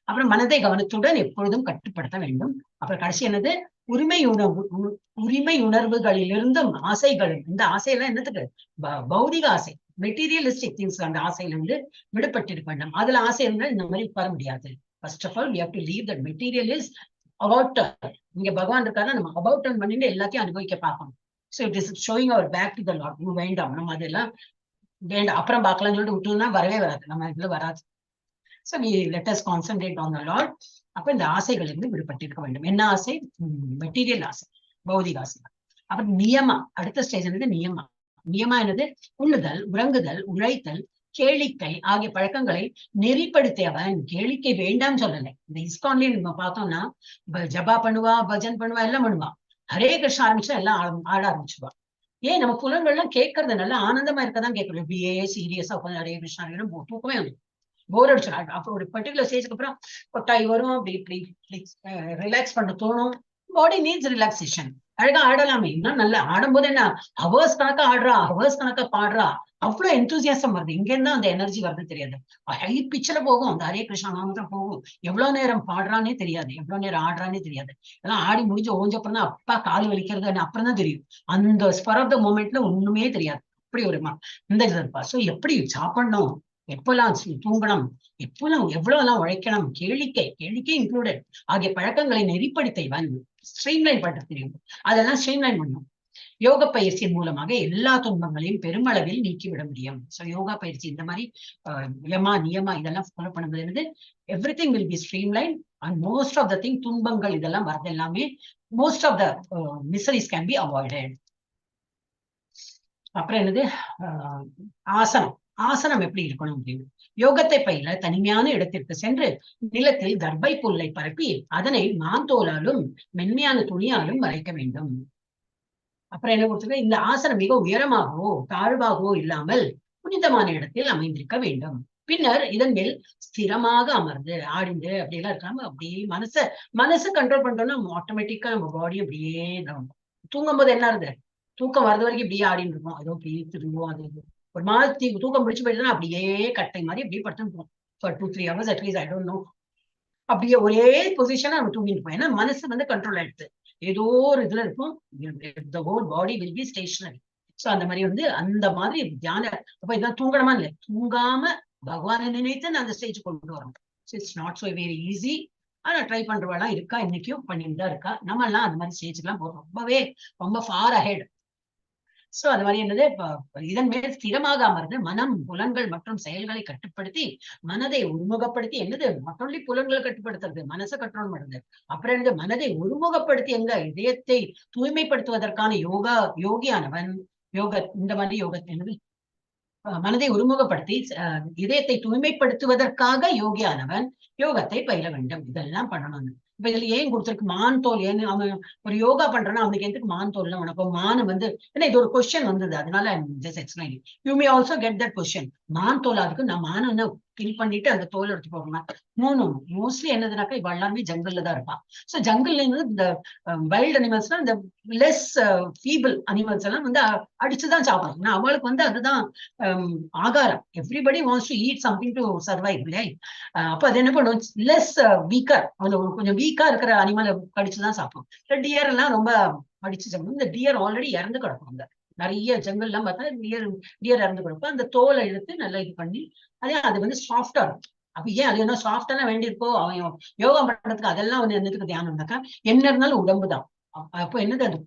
அப்புறம் மனதை கவனத்துடன் எப்பொழுதும் கட்டுப்படுத்த வேண்டும். அப்புறம் கடைசி என்னது, உரிமை உணர்வுகளிலிருந்தும் ஆசைகளும். இந்த ஆசையெல்லாம் என்னத்துக்கு, பௌதிக ஆசை, மெட்டீரியலிஸ்டிக் திங்ஸ், அந்த ஆசையிலிருந்து விடுபட்டிருக்க வேண்டும். அதுல ஆசை இருந்தால் இந்த மாதிரி வர முடியாது. First of all, we have to leave that material is about turn. இங்க பகவான் இருக்காரு, நம்ம about turn பண்ணிட்டு எல்லாத்தையும் அனுபவிக்க பார்க்கணும். So it is showing our back to the Lord. வேண்டாம், நம்ம அதெல்லாம் வேண்டாம், அப்புறம் பார்க்கலாம்னு சொல்லிட்டு விட்டுனா வரவே வராது, நம்ம இதுல வராது. So we let us concentrate on the Lord. அப்ப இந்த ஆசைகள் இருந்து விடுபட்டிருக்க வேண்டும். என்ன ஆசை, மெட்டீரியல் ஆசை, பௌதிக ஆசை. அப்புறம் நியமா, அடுத்த ஸ்டேஜ் என்னது, நியமா. நியமா என்னது, உண்ணுதல், உறங்குதல், உழைத்தல், கேளிக்கை ஆகிய பழக்கங்களை நெறிப்படுத்தியவன். கேளிக்கை வேண்டாம் சொல்லலை. இந்த இஸ்கான்லயும் நம்ம பார்த்தோம்னா ஜபா பண்ணுவா, பஜன் பண்ணுவா, எல்லாம் பண்ணுவா. ஹரே கிருஷ்ணா ஆரம்பிச்சா எல்லாம் ஆட ஆரம்பிச்சுவா. ஏன், நம்ம புலன்கள்லாம் கேட்கறது நல்லா ஆனந்தமா இருக்கதான் கேட்கறோம். இப்படியே சீரியஸா உட்காந்து ஹரே கிருஷ்ணா தூக்கமே வந்து போர் அடிச்சிடும். அப்போ ஒரு பர்டிகுலர் ஸ்டேஜுக்கு அப்புறம் கொட்டாய் வரும், அப்படி இப்படி ரிலாக்ஸ் பண்ண தோணும். பாடி நீட்ஸ் ரிலாக்ஸேஷன். அழகா ஆடலாமே, இன்னும் நல்லா ஆடும்போது என்ன, ஹவர்ஸ் கணக்கா ஆடுறா, ஹவர்ஸ் கணக்கா பாடுறா, அவ்வளவு எந்தூசியாசம் வருது. இங்க இருந்தா அந்த எனர்ஜி வருது தெரியாது. ஹை பிச்சில போகும், அந்த ஹரே கிருஷ்ணா நாமத்தான் போகும். எவ்வளவு நேரம் பாடுறானே தெரியாது, எவ்வளவு நேரம் ஆடுறானே தெரியாது. எல்லாம் ஆடி முடிஞ்சு ஓஞ்சப்பறம் தான் அப்பா கால் வலிக்கிறது அப்புறம் தான் தெரியும். அந்த ஸ்பர் ஆஃப் த மூமெண்ட்ல ஒண்ணுமே தெரியாது. அப்படி ஒரு இந்த இது இருப்பா. சோ எப்படி சாப்பிடணும், எப்பெல்லாம் தூங்கணும், எப்பெல்லாம் எவ்வளவு எல்லாம் உழைக்கணும், கேளிக்கை இன்க்ளூடட் ஆகிய பழக்கங்களை நெறிப்படுத்தவன். ஸ்ட்ரீம்லைன் பண்ற தெரியும், அதெல்லாம் ஸ்ட்ரீம்லைன் பண்ணும். யோக பயிற்சியின் மூலமாக எல்லா துன்பங்களையும் பெருமளவில் நீக்கிவிட முடியும். சோ யோகா பயிற்சி இந்த மாதிரி யமா நியமா இதெல்லாம் ஃபாலோ பண்ணும்போது என்னது, everything will be streamline and most of the thing, துன்பங்கள் இதெல்லாம் வரது எல்லாமே, most of the miseries can be avoided. அப்புறம் என்னது, ஆசனம். ஆசனம் எப்படி இருக்கணும் அப்படின்னு, யோகத்தை பயில தனிமையான இடத்திற்கு சென்று நிலத்தில் தர்பை புல்லை பரப்பி அதனை மாந்தோலாலும் மென்மையான துணியாலும் மறைக்க வேண்டும். அப்புறம் என்ன கொடுத்துருக்க, இந்த ஆசனம் மிக உயரமாகவோ தாழ்வாகவோ இல்லாமல் புனிதமான இடத்தில் அமைந்திருக்க வேண்டும். பின்னர் இதன் மேல் ஸ்திரமாக அமர்ந்து ஆடிந்து அப்படியெல்லாம் இருக்காம அப்படியே மனசை கண்ட்ரோல் பண்றோம்னா ஆட்டோமேட்டிக்கா நம்ம பாடி அப்படியே தூங்கும் போது என்ன இருது, தூக்கம் வர்றது வரைக்கும் இப்படியே ஆடின்னு இருக்கும். அதோ அப்படியே திரும்பும், அது ஒரு மாதிரி தூக்கம் பிடிச்சு போயிட்டுனா அப்படியே கட்டை மாதிரி அப்படியே படுத்துன்னு for 2-3 hours at least. I don't know. அப்படியே ஒரே பொசிஷனா நம்ம தூங்கிட்டு போவோம். ஏன்னா மனசு வந்து கண்ட்ரோல் ஆயிடுது. ஏதோ ஒரு இதுல இருக்கும். the whole body will be stationary. So அந்த மாதிரி வந்து அந்த மாதிரி தியான அப்ப இதான் தூங்கணுமா இல்லை, தூங்காம பகவானை நினைத்து நான் அந்த ஸ்டேஜ் கொண்டு வரணும். It's not so very easy. ஆனா ட்ரை பண்றவெல்லாம் இருக்கா, இன்னைக்கும் பண்ணிட்டு தான் இருக்கா. நம்ம எல்லாம் அந்த மாதிரி ஸ்டேஜுக்கு எல்லாம் போறோம், ரொம்பவே ரொம்ப ஃபார் அஹெட். சோ அது மாதிரி என்னது, இதன் மேல் ஸ்திரமாக அமர்ந்து மனம் புலன்கள் மற்றும் செயல்களை கட்டுப்படுத்தி மனதை ஒருமுகப்படுத்தி, என்னது மற்றொல்லி புலன்களை கட்டுப்படுத்துறது, மனசை கண்ட்ரோல் பண்ணுறது. அப்புறம் என்னது, மனதை ஒருமுகப்படுத்தி எங்க இதயத்தை தூய்மைப்படுத்துவதற்கான யோகியானவன் இந்த மாதிரி யோக என்னது, மனதை ஒருமுகப்படுத்தி இதயத்தை தூய்மைப்படுத்துவதற்காக யோகியானவன் யோகத்தை பயில வேண்டும். இதெல்லாம் பண்ணணும். இப்ப இதுல ஏன் கொடுத்திருக்கு மான் தோல்? ஏன்னு அவன் ஒரு யோகா பண்றான்னா அவனுக்கு எதுக்கு மான் தோல்? உனக்கு மான் வந்து ஏன்னா இது ஒரு கொஸ்டின் வந்தது, அதனால just explain. You may also get that question. மான் தோல், அதுக்கு நான் மான் வந்து கில் பண்ணிட்டு அந்த தோல் எடுத்து போகணும். மோஸ்ட்லி என்னதுனாக்கா இவ எல்லாமே ஜங்கிள்ல தான் இருப்பான். சோ ஜங்கிள்ல இந்த வைல்ட் அனிமல்ஸ்லாம் இந்த லெஸ் ஃபீபிள் அனிமல்ஸ் எல்லாம் வந்து அடிச்சுதான் சாப்பிடும். ஏன்னா அவளுக்கு வந்து அதுதான் ஆகாரம். Everybody wants to eat something to survive இல்லையா? அப்ப அது என்ன பண்ணும், லெஸ் வீக்கர், கொஞ்சம் வீக்கா இருக்கிற அனிமலை கடிச்சுதான் சாப்பிடும். டியர் எல்லாம் ரொம்ப அடிச்சு சாப்பிடும். இந்த டியர் ஆல்ரெடி இறந்து கிடக்கும். நிறைய ஜங்கல் எல்லாம் பார்த்தா டியர் இறந்து கிடக்கும். அந்த தோலை எடுத்து நல்லா இது பண்ணி அது வந்து சாஃப்டா இருக்கும். அப்ப ஏன் அது என்ன சாஃப்டான வேண்டியிருக்கோ, அவன் யோகா பண்றதுக்கு அதெல்லாம் வந்து என்னத்துக்கு தியானம் இருந்தாக்கா, என்ன இருந்தாலும் உடம்புதான். அப்போ என்னது, அது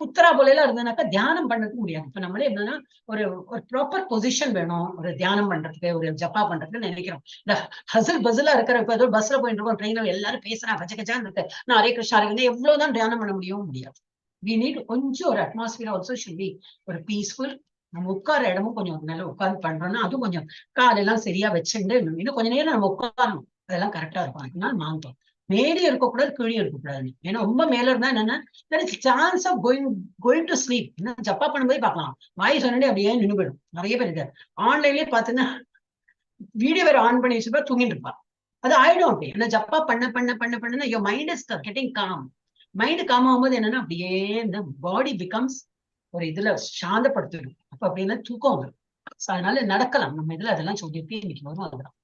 புத்திரா போல இருந்ததுனாக்கா தியானம் பண்ணதுக்கு முடியாது. இப்ப நம்மளே என்னன்னா ஒரு ப்ராப்பர் பொசிஷன் வேணும் ஒரு தியானம் பண்றதுக்கு, ஒரு ஜப்பா பண்றதுக்கு நினைக்கிறோம். இந்த ஹசல் பசலா இருக்கிற, இப்ப ஏதோ பஸ்ல போயிட்டு இருக்கோம், ட்ரெயின்ல எல்லாரும் பேசுறாங்க, கச்ச கச்சான்னு இருக்கு, நான் ஹரே கிருஷ்ணா எவ்வளவுதான் தியானம் பண்ண முடியாது. we need கொஞ்சம் ஒரு அட்மாஸ்பியர் ஆல்சோ ஷுட் பி ஒரு பீஸ்ஃபுல். நம்ம உட்கார இடமும் கொஞ்சம் நல்லா உட்கார்ந்து பண்றோம்னா அதுவும் கொஞ்சம் காலெல்லாம் சரியா வச்சுட்டு இன்னும் கொஞ்ச நேரம் நம்ம உட்காரணும், அதெல்லாம் கரெக்டா இருக்கும். அதனால மாந்தோம் மேலே இருக்கக்கூடாது, கீழே இருக்கக்கூடாது. ஏன்னா ரொம்ப மேல இருந்தா என்னன்னா chance of going to sleep. என்ன ஜப்பா பண்ணும்போது பார்க்கலாம், வாய் சொன்னே அப்படியே நின்று போயிடும். நிறைய பேர் இருக்காரு ஆன்லைன்லயே பாத்தீங்கன்னா வீடியோ வேற ஆன் பண்ணி வச்சுப்பா தூங்கிட்டு இருப்பா. அது ஆயிடும். அப்படி ஏன்னா ஜப்பா பண்ண your mind is getting com. Mind com ஆகும்போது என்னன்னா அப்படியே இந்த பாடி பிகம்ஸ் ஒரு இதுல சாந்தப்படுத்திடும். அப்ப அப்படின்னா தூக்கம் வரும். அதனால நடக்கலாம் நம்ம இதுல, அதெல்லாம் சொல்லிட்டு இன்னைக்கு வரும். அதுதான்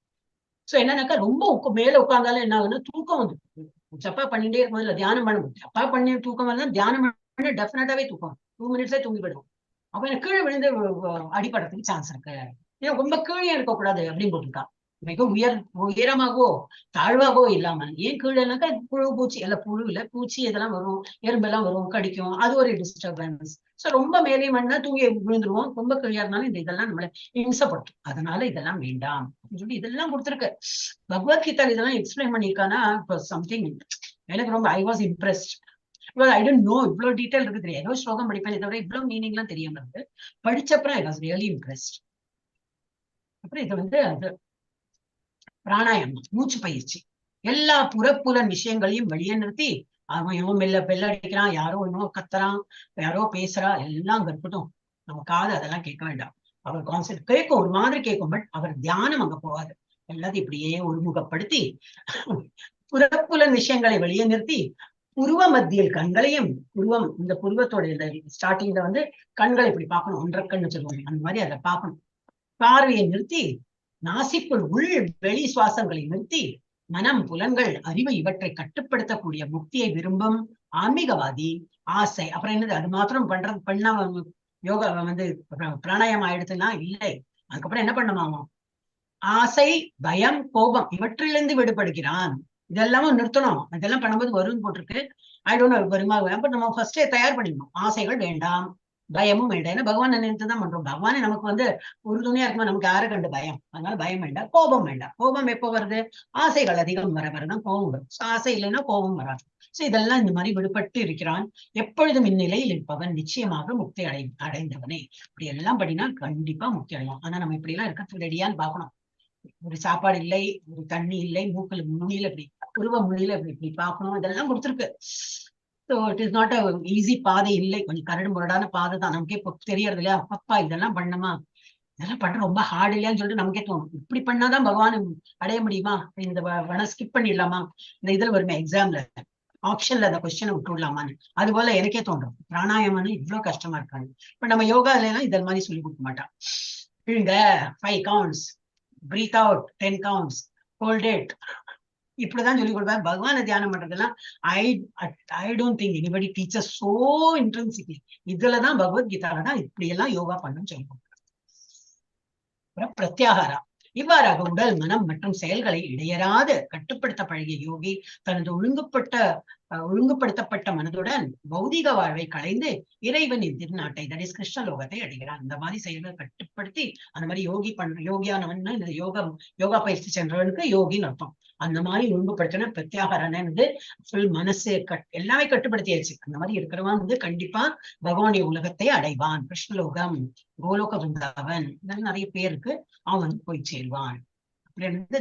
சோ என்னன்னாக்கா ரொம்ப மேல உட்கார்ந்தாலும் என்ன ஆகுதுன்னா தூக்கம் வந்து ஜப்பா பண்ணிட்டே இருக்கும் போது தியானம் பண்ண முடியும். ஜப்பா பண்ணி தூக்கம் வந்தா தியானம் பண்ண டெஃபினட்டாவே தூக்கம் 2 minutes தூங்கி போயிடும். அப்ப எனக்கு கீழே விழுந்து அடிபடுறதுக்கு சான்ஸ் இருக்கு. ஏன்னா ரொம்ப கீழே இருக்கக்கூடாது அப்படின்னு போட்டிருக்கா. மிக உயரமாகவோ தாழ்வாகவோ இல்லாம. ஏன் கீழேனாக்கா புழு பூச்சி எல்லாம், புழு இல்ல பூச்சி இதெல்லாம் வரும், எறும்பெல்லாம் வரும், கடிக்கும், அது ஒரு டிஸ்டர்பன்ஸ். சோ ரொம்ப மேலே மண்ணா தூங்கி விழுந்துருவோம். ரொம்ப கீழே இருந்தாலும் இதெல்லாம் நம்மளை இம்சப்படுத்தும். அதனால இதெல்லாம் வேண்டாம் அப்படின்னு சொல்லி இதெல்லாம் கொடுத்துருக்கு. பகவத்கீதா இதெல்லாம் எக்ஸ்பிளைன் பண்ணியிருக்கானா சம்திங் எனக்கு ரொம்ப I was impressed. I don't know இவ்வளவு டீட்டெயில் இருக்கு தெரியாது. ஏதோ ஸ்லோகம் படிப்பேன், இதை விட இவ்வளவு மீனிங் எல்லாம் தெரியாம இருக்கு. படிச்சப்பறம் ஐ வாஸ் ரியலி இம்ப்ரெஸ்ட். அப்புறம் இது வந்து அது பிராணாயாமம், மூச்சு பயிற்சி. எல்லா புறப்புலன் விஷயங்களையும் வெளியே நிறுத்தி, அவன் இவன் பெல்ல அடிக்கிறான், யாரோ இன்னும் கத்துறான், யாரோ பேசுறா, எல்லாம் அங்க இருக்கட்டும். நம்ம காது அதெல்லாம் கேட்க வேண்டாம். அவர் கான்செப்ட் கேட்கும், ஒரு மாதிரி கேட்கும், பட் அவர் தியானம் அங்க போவாது. எல்லாத்தையும் இப்படியே ஒருமுகப்படுத்தி புறப்புலன் விஷயங்களை வெளியே நிறுத்தி புருவ மத்தியில் கண்களையும், புருவம் இந்த புருவத்தோட இந்த ஸ்டார்டிங்ல வந்து கண்களை இப்படி பார்க்கணும், 1.5 கண்ணு சொல்லுவாங்க, அந்த மாதிரி அதை பார்க்கணும். பார்வையை நிறுத்தி நாசிக்குள் உள் வெளி சுவாசங்களை நிறுத்தி மனம் புலன்கள் அறிவு இவற்றை கட்டுப்படுத்தக்கூடிய முக்தியை விரும்பும் ஆன்மீகவாதி ஆசை. அப்புறம் என்னது, அது மாத்திரம் பண்ண யோகா வந்து பிராணாயாமம் ஆயிடுச்சுன்னா இல்லை. அதுக்கப்புறம் என்ன பண்ணுமாமா, ஆசை பயம் கோபம் இவற்றிலிருந்து விடுபடுகிறான். இதெல்லாமும் நிறுத்தணும். இதெல்லாம் பண்ணும்போது வரும்னு போட்டிருக்கு. ஐ டோன்ட் நோ வருமா. அப்ப நம்ம ஃபர்ஸ்டே தயார் பண்ணிடணும். ஆசைகள் வேண்டாம், பயமும் வேண்டாம். ஏன்னா பகவான் நினைத்துதான் பண்றோம். பகவானே நமக்கு வந்து ஒரு துணியா இருக்குமா, நமக்கு யாரை கண்டு பயம்? அதனால பயம் வேண்டாம், கோபம் வேண்டாம். கோபம் எப்போ வருது, ஆசைகள் அதிகம் வரதான் கோபம் வரும். ஆசை இல்லைன்னா கோபம் வராது. சோ இதெல்லாம் இந்த மாதிரி விடுபட்டு இருக்கிறான். எப்பொழுதும் இந்நிலையில் இருப்பவன் நிச்சயமாக முக்தி அடைந்தவனே. இப்படி எல்லாம் படினா கண்டிப்பா முக்தி அடையும். ஆனா நம்ம இப்படி எல்லாம் இருக்கிறது ரெடியான்னு பார்க்கணும். ஒரு சாப்பாடு இல்லை, ஒரு தண்ணி இல்லை, மூக்கல் முனியில இப்படி உருவ முனியில இப்படி பார்க்கணும். இதெல்லாம் கொடுத்துருக்கு. So it is not a easy பாதை இல்லை, கொஞ்சம் கரடு முரடான பாதை தான். நமக்கே இப்போ தெரியறது இல்லையா, அப்பா இதெல்லாம் பண்ணணுமா, இதெல்லாம் பண்ற ரொம்ப ஹார்ட் இல்லையான்னு சொல்லிட்டு நமக்கே தோணும். இப்படி பண்ணாதான் பகவான் அடைய முடியுமா, இந்த வேணா ஸ்கிப் பண்ணிடலாமா, இந்த இதுல வருமே எக்ஸாம்ல ஆப்ஷன்ல அந்த கொஸ்டினை விட்டு விடலாமான்னு. அது போல எனக்கே தோன்றும். பிராணாயாமம்னு இவ்வளவு கஷ்டமா இருக்காங்க. இப்ப நம்ம யோகால எல்லாம் இதன் மாதிரி சொல்லி கொடுக்க மாட்டான். இழுங்க 5 counts, breathe out 10 counts, hold it. இப்படிதான் சொல்லி கொடுப்பேன். பகவான தியானம் பண்றதெல்லாம் I don't think anybody teacher so intrinsically. இதுலதான் பகவத்கீதால தான் இப்படி எல்லாம் யோகா பண்ணணும்னு சொல்லி கொடுக்குறேன். பிரத்யாகாரா. இவ்வாறாக உடல், மனம் மற்றும் செயல்களை இடையறாது கட்டுப்படுத்த பழகிய யோகி தனது ஒழுங்குபடுத்தப்பட்ட மனதுடன் பௌதிக வாழ்வை களைந்து இறைவனின் திருநாட்டை, தட் இஸ் கிருஷ்ணலோகத்தை அடைகிறான். இந்த மாதிரி செயல்களை கட்டுப்படுத்தி அந்த மாதிரி யோகியானவன், இந்த யோகா பயிற்சி சென்றவனுக்கு யோகின்னு அர்த்தம். அந்த மாதிரி ஒழுங்குபடுத்தின பிரத்யாகரன்னு ஃபுல் மனசு எல்லாமே கட்டுப்படுத்தியாச்சு. அந்த மாதிரி இருக்கிறவன் கண்டிப்பா பகவானுடைய உலகத்தை அடைவான். கிருஷ்ணலோகம், கோலோக விருந்தாவன், இதெல்லாம் நிறைய பேருக்கு அவன் போய் சேர்வான்.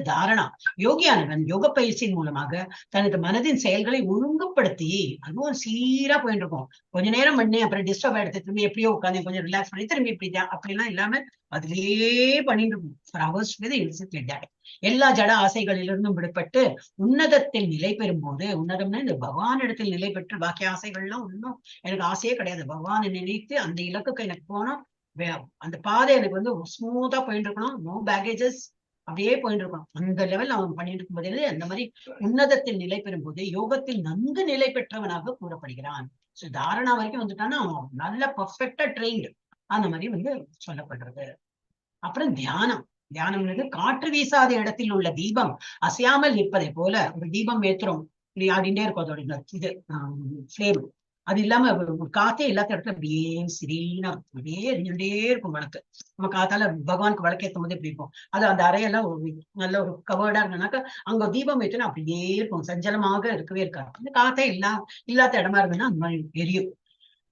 தாரணா. யோகியானவன் யோக பயிற்சியின் மூலமாக தனது மனதின் செயல்களை ஒழுங்குபடுத்தி, அதுவும் சீரா போயிட்டு இருக்கும். கொஞ்ச நேரம் பண்ணி அப்புறம் டிஸ்டர்ப் ஆயிடுத்து, திரும்பி எப்படியோ உட்காந்து கொஞ்சம் ரிலாக்ஸ் பண்ணி திரும்பி இப்படி அப்படிலாம் இல்லாம அதுலயே பண்ணிட்டு இருக்கும். எல்லா ஜட ஆசைகளிலிருந்தும் விடுபட்டு உன்னதத்தில் நிலை பெறும் போது, உன்னதம்னா இந்த பகவான் இடத்தில் நிலை பெற்று பாக்கிய ஆசைகள்லாம் ஒன்றும் எனக்கு ஆசையே கிடையாது. பகவானை நினைத்து அந்த இலக்குக்கு எனக்கு போனோம், அந்த பாதை எனக்கு ஸ்மூத்தா போயிட்டு இருக்கணும், நோ பேகேஜஸ், அப்படியே போயிட்டு இருக்கணும். அந்த லெவல் அவன் பண்ணிட்டு இருக்கும் போது அந்த மாதிரி உன்னதத்தில் நிலை பெறும் போது யோகத்தில் நன்கு நிலை பெற்றவனாக கூறப்படுகிறான். சோ தாரணா வரைக்கும் வந்துட்டான்னா அவன் நல்ல பர்ஃபெக்டா ட்ரெயின்டு, அந்த மாதிரி சொல்லப்படுறது. அப்புறம் தியானம். தியானம்ன்றது காற்று வீசாத இடத்தில் உள்ள தீபம் அசையாமல் நிற்பதை போல ஒரு தீபம் ஏத்துறோம், ஆடிண்டே இருக்கும் அதோட இது ஃபிளேம். அது இல்லாம காத்தே இல்லாத இடத்துல அப்படியே சிறீனா அப்படியே எரிஞ்சுட்டே இருக்கும் விளக்கு. நம்ம காத்தால பகவானுக்கு விளக்கு ஏற்றும் போது எப்படி இருக்கும், அது அந்த அறையெல்லாம் நல்ல ஒரு கவர்டா இருந்தனாக்கா அங்க தீபம் ஏற்றுனா அப்படியே இருக்கும், சஞ்சலமாக இருக்கவே இருக்காது. அந்த காத்தே இல்லாத இடமா இருந்ததுன்னா அந்த மாதிரி எரியும்.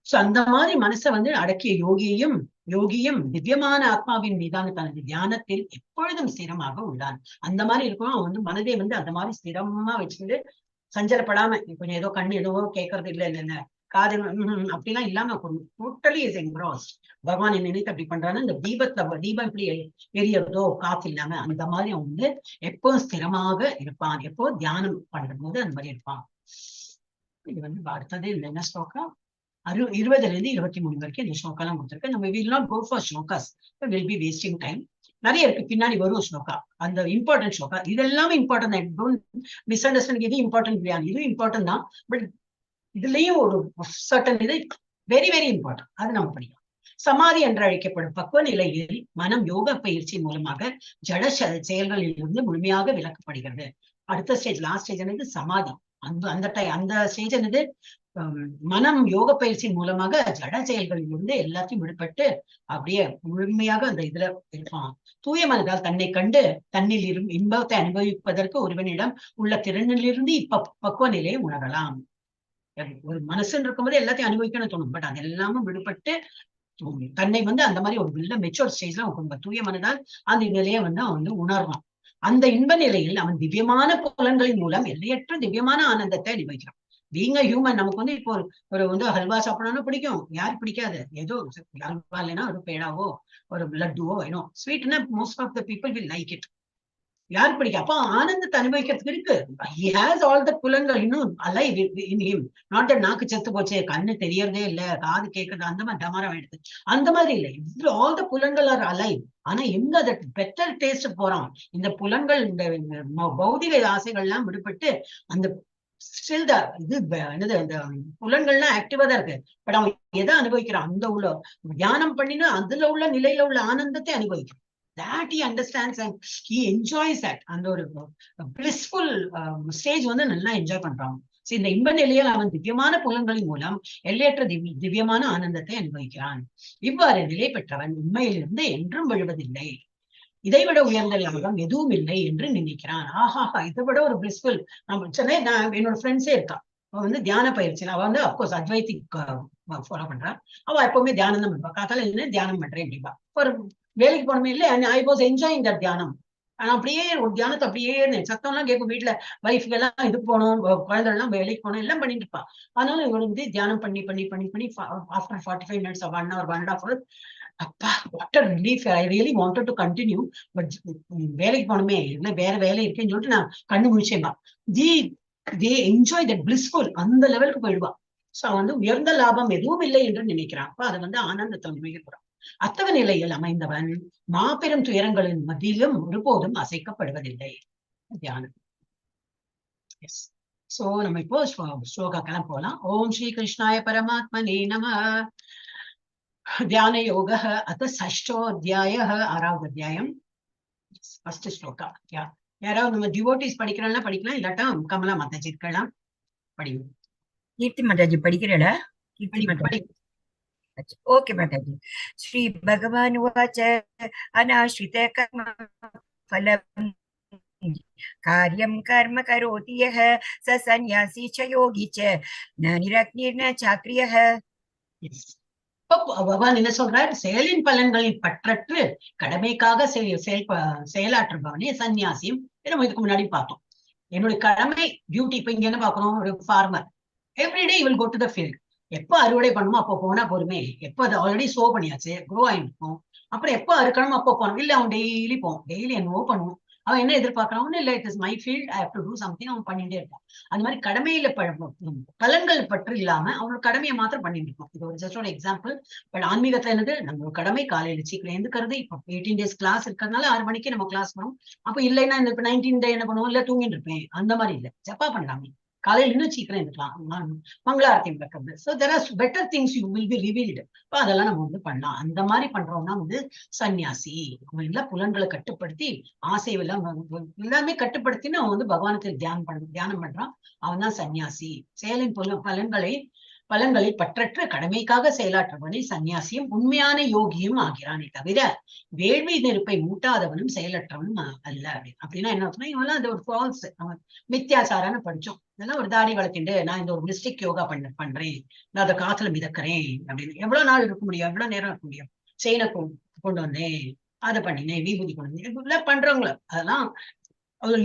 சோ அந்த மாதிரி மனசை அடக்கிய யோகியும் திவ்யமான ஆத்மாவின் மீதான தனது தியானத்தில் எப்பொழுதும் ஸ்திரமாக உள்ளான். அந்த மாதிரி இருக்கும் அவன் மனதை அந்த மாதிரி ஸ்திரமா வச்சுட்டு சஞ்சலப்படாம, கொஞ்சம் ஏதோ கண்ணு ஏதோ கேட்கறது இல்ல காது அப்படிலாம் இல்லாம டோட்டலி இஸ் என்க்ராஸ்ட். பகவான் நினைத்து அப்படி பண்றான்னு இந்த தீபம் இப்படி எரியறதோ காத்து இல்லாம அந்த மாதிரி அவன் எப்போ ஸ்திரமாக இருப்பான். எப்போ தியானம் பண்ணும் போது அந்த மாதிரி இருப்பான். இது அடுத்தது என்ன ஸ்லோகம் 20ல இருந்து 23 வரைக்கும் இந்த ஸ்லோகெல்லாம் கொடுத்துருக்கு. நம்ம will not go for slokas, will be wasting time. நிறைய இருக்கு, பின்னாடி வரும் ஸ்லோகா, அந்த இம்பார்ட்டன்ட் ஸ்லோகா. இதெல்லாமே இம்பார்ட்டன்ட், டோன்ட் மிஸ் அண்டர்ஸ்டாண்ட். இது இம்பார்ட்டன்ட் இல்லையா, இதுவும் இம்பார்ட்டன்ட் தான். பட் இதுலயும் ஒரு சர்டன் இது வெரி வெரி இம்பார்ட்டன்ட், அது நம்ம படிக்கலாம். சமாதி என்று அழைக்கப்படும் பக்குவ நிலையில் மனம் யோக பயிற்சி மூலமாக ஜட செயல்களில் இருந்து முழுமையாக விலக்கப்படுகிறது. அடுத்த ஸ்டேஜ், லாஸ்ட் ஸ்டேஜ் என்னது சமாதி. அந்த ஸ்டேஜ் என்னது, மனம் யோக பயிற்சியின் மூலமாக ஜட செயல்களில் இருந்து எல்லாத்தையும் விடுபட்டு அப்படியே முழுமையாக அந்த இதுல இருப்பான். தூய மனதால் தன்னை கண்டு தன்னில் இன்பத்தை அனுபவிப்பதற்கு ஒருவனிடம் உள்ள திறனிலிருந்து பக்குவ நிலையை உணரலாம். ஒரு மனசுன்னு இருக்கும்போது எல்லாத்தையும் அனுபவிக்கணும்னு தோணும், பட் அது எல்லாமும் விடுபட்டு தன்னை அந்த மாதிரி ஒரு நல்ல மெச்சூர் ஸ்டேஜ்ல தூய மனதால் அந்த நிலையை அவன் உணர்வான். அந்த இன்ப நிலையில் அவன் திவ்யமான புலன்களின் மூலம் எல்லையற்ற திவ்யமான ஆனந்தத்தை அனுபவிக்கிறான். பீங் அ ஹியூமன், நமக்கு இப்போ ஒரு ஹல்வா சாப்பிடணும்னு பிடிக்கும், யாரு பிடிக்காது? ஏதோ ஹல்வா இல்லைன்னா ஒரு பேடாவோ ஒரு லட்டுவோ வேணும், ஸ்வீட்னா most of the people will like it. யாரு பிடிக்கும்? அப்போ ஆனந்தத்தை அனுபவிக்கிறதுக்கு இருக்கு. He has all the புலன்கள் இன்னும் alive in him. Not that நாக்கு செத்து போச்சு, கண்ணு தெரியறதே இல்ல, காது கேட்கறது அந்த மாதிரி டமாரம் ஆயிடுது, அந்த மாதிரி இல்லை. ஆல் த புலன்கள் ஆர் alive. ஆனா எங்க அதை பெட்டர் டேஸ்ட் போறான். இந்த புலன்கள், இந்த பௌதிக ஆசைகள் எல்லாம் விடுபட்டு அந்த ஸ்டில் இது என்னது, அந்த புலன்கள்லாம் ஆக்டிவா தான் இருக்கு. பட் அவன் எதை அனுபவிக்கிறான்? அந்த உள்ள தியானம் பண்ணினா அதுல உள்ள நிலையில உள்ள ஆனந்தத்தை அனுபவிக்கிறான். That he understands and he enjoys that. அந்த ஒரு blissful stage நல்லா என்ஜாய் பண்றான். இந்த இன்ப நிலையில் அவன் திவ்யமான புலன்களின் மூலம் எல்லையற்ற திவ்யமான ஆனந்தத்தை அனுபவிக்கிறான். இவ்வாறு நிலை பெற்றவன் உண்மையிலிருந்து என்றும் விழுவதில்லை. இதைவிட உயர்ந்த லாபம் எதுவும் இல்லை என்று நினைக்கிறான். ஆஹாஹா, இதை விட ஒரு பிளிஸ்ஃபுல். நான் என்னோட ஃப்ரெண்ட்ஸே இருக்கான், அவன் தியான பயிற்சி, அவன் அப்கோர்ஸ் அத்வைத்திக் ஃபாலோ பண்றான். அவ எப்பவுமே தியானம் தான் பண்ணுவா. காத்தால என்ன தியானம் பண்றேன் அப்படிப்பா. ஒரு வேலைக்கு போனமே இல்லை, ஐ வாஸ் என்ஜாயிங் தட் தியானம். ஆனா அப்படியே ஒரு தியானத்தை அப்படியே சத்தம் எல்லாம் கேட்கும். வீட்டுல வைஃப்க்கு எல்லாம் இது போனோம், குழந்தை எல்லாம் வேலைக்கு போனோம், எல்லாம் பண்ணிட்டு இருப்பா. அதனால இவரு தியானம் பண்ணி பண்ணி பண்ணி பண்ணி ஆஃப்டர் 45 minutes 1 hour 1.5 hours, அப்பா what a relief. I really wanted to continue, but வேலைக்கு போனோமே, இல்லை வேற வேலை இருக்குன்னு சொல்லிட்டு நான் கண்ணு முடிச்சேன்பா. they enjoy that blissful, அந்த லெவலுக்கு போயிடுவா. சோ உயர்ந்த லாபம் எதுவும் இல்லை என்று நினைக்கிறான். அப்ப அதை ஆனந்தத்தை அனுபவிக்கிறான். அத்தவ நிலையில் அமைந்தவன் மாபெரும் துயரங்களின் மத்தியிலும் ஒருபோதும் அசைக்கப்படுவதில்லை. தியானம். எஸ். சோ நம்ம இப்போ ஸ்லோகாக்கெல்லாம் போலாம். ஓம் ஸ்ரீ கிருஷ்ணாய பரமாத்மனே நமः. தியான யோக அத ஷஷ்டோத்யாய, 6வது அத்தியாயம், ஃபர்ஸ்ட் ஸ்லோகா. யாராவது நம்ம டிவோட்டிஸ் படிக்கிறோம்னா படிக்கலாம், இல்லாட்டா கமலா மாதாஜி இருக்கலாம், படிங்க. கீர்த்தி மாதாஜி படிக்கிறீங்களா? கீர்த்தி மாதாஜி. ஓகே மாதாஜி. ஸ்ரீ பகவான் உவாச்ச அநாஸ்ரித கர்ம ஃபலம் காரியம் கர்ம கரோதி யஹ ச சந்நியாசி ச யோகி ச ந நிரக்னிர் ந சாக்ரியஹ. பகவான் என்ன சொல்றார்? செயலின் பலன்களின் பற்றற்று கடமைக்காக செயலாற்றுபவனே சன்னியாசியும். நம்ம இதுக்கு முன்னாடி பார்த்தோம். என்னுடைய கடமை டியூட்டி. இப்ப இங்க என்ன பாக்குறோம்? ஒரு farmer everyday will go to the field. எப்ப அறுவடை பண்ணுமோ அப்போ போனா பொறுமை. எப்ப அது ஆல்ரெடி சோ பண்ணியாச்சு, க்ரோ ஆயிருக்கும், அப்புறம் எப்ப அறுக்கணுமோ அப்போ போனோம். இல்ல அவன் டெய்லி போவோம், டெய்லி என்னவோ பண்ணுவோம். அவன் என்ன எதிர்பார்க்கறான்? இல்ல it is my field, I have to do something. அவன் பண்ணிட்டே இருப்பான். அந்த மாதிரி கடமையில பலன்கள் பற்று இல்லாம அவனோட கடமையை மாத்திரம் பண்ணிட்டு இருப்பான். இது ஒரு ஜஸ்ட் ஒரு எக்ஸாம்பிள். பட் ஆன்மீகத்துல என்னது? நம்ம கடமை காலையில சீக்கிரம் எந்துக்கிறது. இப்போ 18 days கிளாஸ் இருக்கிறதுனால 6 மணிக்கு நம்ம கிளாஸ் பண்ணுவோம். அப்ப இல்லைன்னா இந்த 19 day என்ன பண்ணுவோம்? இல்ல தூங்கிட்டு இருப்பேன். அந்த மாதிரி இல்ல, ஜப்பா பண்ணலாமே, காலையில இன்னும் சீக்கிரம் இருக்கலாம், மங்களாரத்தி நடக்கிறது. So there are better things you will be revealed. இப்போ அதெல்லாம் நம்ம வந்து பண்ணலாம். அந்த மாதிரி பண்றோம்னா வந்து சன்னியாசி. அவன் எல்லாம் புலன்களை கட்டுப்படுத்தி ஆசையெல்லாம் எல்லாமே கட்டுப்படுத்தின்னு அவன் வந்து பகவானுக்கு தியானம் பண்றான். அவன் தான் சன்னியாசி. செயலின் பலன்களை பற்றற்ற கடமைக்காக செயலாற்றுவனே சன்னியாசியும் உண்மையான யோகியும் ஆகிறானே தவிர வேள்வி நெருப்பை மூட்டாதவனும் செயலற்றவனும் அல்ல. அப்படின்னா என்ன அர்த்தம்னா, இவெல்லாம் அது ஒரு ஃபால்ஸ், மித்தியாச்சாரான்னு படிச்சோம். இதெல்லாம் ஒரு தாடி வளர்த்துட்டு நான் இந்த ஒரு மிஸ்டேக் யோகா பண்றேன், நான் அதை காத்துல மிதக்கிறேன் அப்படின்னு எவ்வளவு நாள் இருக்க முடியும்? எவ்வளவு நேரம் இருக்க முடியும்? செயினை கொண்டு வந்தேன், அதை பண்ணினேன், விபூதி கொண்டு வந்தேன், இப்படிலாம் பண்றவங்கள அதெல்லாம்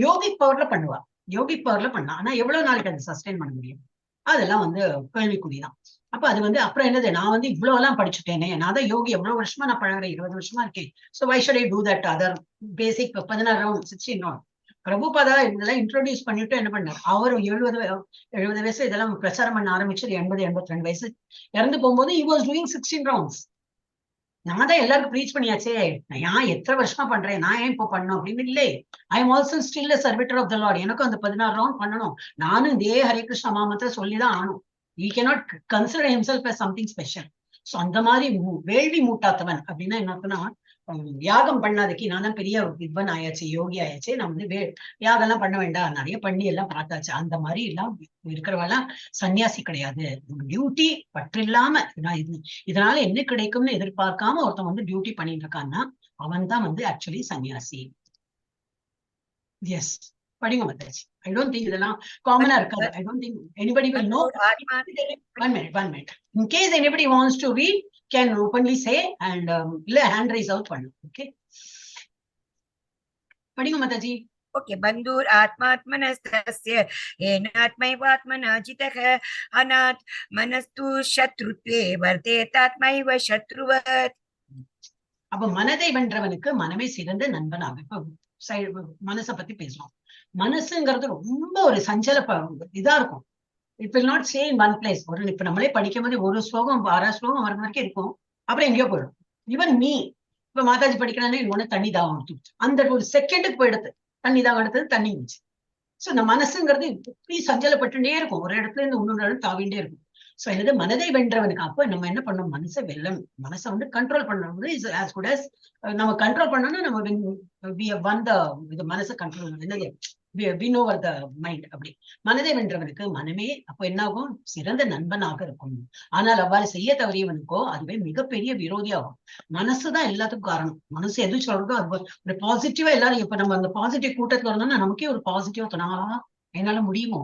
யோகிக் பவர்ல பண்ணுவா. யோகிக் பவர்ல பண்ணலாம். ஆனா எவ்வளவு நாளைக்கு அதை சஸ்டெயின் பண்ண முடியும்? அதெல்லாம் வந்து கேள்விக்குறிதான். அப்ப அது வந்து அப்புறம் என்னது? நான் வந்து இவ்வளவு எல்லாம் படிச்சுட்டேனே, நான் தான் யோகி, எவ்வளவு வருஷமா நான் பழகிறேன், 20 வருஷமா இருக்கேன். So why should I do that other basic 16 round 16 round. Prabhupada இதெல்லாம் இன்ட்ரோடியூஸ் பண்ணிட்டு என்ன பண்ணார்? அவர் 70 வயசு இதெல்லாம் பிரச்சாரம் பண்ண ஆரம்பிச்சது 82 வயசு. இறந்து போகும்போது he was doing 16 rounds. நான் தான் எல்லாருக்கும் ப்ரீச் பண்ணியாச்சே, நான் எத்தனை வருஷமா பண்றேன், நான் ஏன் இப்போ பண்ணணும் அப்படின்னு. இல்லை, ஐ am also still a servitor of the Lord. எனக்கும் அந்த 16 round பண்ணணும். நானும் இதே ஹரே கிருஷ்ண மாமத்தை சொல்லிதான் ஆனும். he cannot consider himself as something special. So அந்த மாதிரி வேள்வி மூட்டாத்தவன் அப்படின்னா என்ன? யாகம் பண்ணாதக்கு நான் தான் பெரிய வித்வன் ஆயாச்சு, யோகி ஆயாச்சு, நான் வந்து யாகம் எல்லாம் பண்ண வேண்டாம், நிறைய பண்ணி எல்லாம் பார்த்தாச்சு. அந்த மாதிரி எல்லாம் இருக்கிறவெல்லாம் சன்னியாசி கிடையாது. டியூட்டி பற்று இல்லாம இதனால என்ன கிடைக்கும்னு எதிர்பார்க்காம ஒருத்தன் வந்து டியூட்டி பண்ணிட்டு இருக்கான்னா அவன் தான் வந்து ஆக்சுவலி சன்னியாசி. எஸ், படிங்க மாதாஜி. ஐ டோன்ட் திங்க் இதெல்லாம் காமனா இருக்காது. ஐ don't think anybody will know. One minute. In case anybody wants to read, can openly say and இல்ல hand raise out பண்ணு. ஓகே, படிங்க மாதாஜி. ஓகே. பந்தூர் ஆத்மாத்மனஸ்தஸ்ய ஏனாத்மைவாத்மனா ஜிதக அநாத் மனஸ்து சத்ருத்வே வர்த்தேதாத்மைவ சத்ருவத். அப்ப மனதை வென்றவனுக்கு மனமே சிறந்த நண்பனாக. இப்ப மனசை பத்தி பேசுறோம். மனசுங்கிறது ரொம்ப ஒரு சஞ்சல இதா இருக்கும். It will not stay in one place. இப்ப நம்மளே படிக்கும் போது ஒரு ஸ்லோகம் 6 ஸ்லோகம் வர வரைக்கும் இருக்கும், அப்புறம் எங்கேயோ போயிடும். ஈவன் மீ இப்ப மாதாஜி படிக்கிறானே ஒண்ணு தண்ணி தாகம் எடுத்து அந்த ஒரு செகண்டுக்கு போயிடுது, தண்ணி தாகம் எடுத்தது, தண்ணி இருந்துச்சு. சோ இந்த மனசுங்கிறது இப்படி சஞ்சலப்பட்டுட்டே இருக்கும், ஒரு இடத்துல இருந்து இன்னொரு இடம் தாவிண்டே இருக்கும். சோ என்னது? மனதை வென்றவனுக்கு. அப்ப நம்ம என்ன பண்ணணும்? மனசை வெல்லணும். மனசை வந்து கண்ட்ரோல் பண்ணணும். இஸ் as good as நம்ம கண்ட்ரோல் பண்ணோம்னா நம்ம மனசை கண்ட்ரோல் என்னது win over the mind. அப்படி மனதை வென்றவனுக்கு மனமே அப்போ என்ன ஆகும்? சிறந்த நண்பனாக இருக்கும். ஆனால் அவ்வாறு செய்ய தவறியவனுக்கோ அதுவே மிகப்பெரிய விரோதியாகும். மனசுதான் எல்லாத்துக்கும் காரணம். மனசு எது சொல்றதோ அது ஒரு பாசிட்டிவா எல்லாரும். இப்ப நம்ம அந்த பாசிட்டிவ் கூட்டத்துல வரணும்னா நமக்கே ஒரு பாசிட்டிவா தோணும், என்னால முடியுமோ,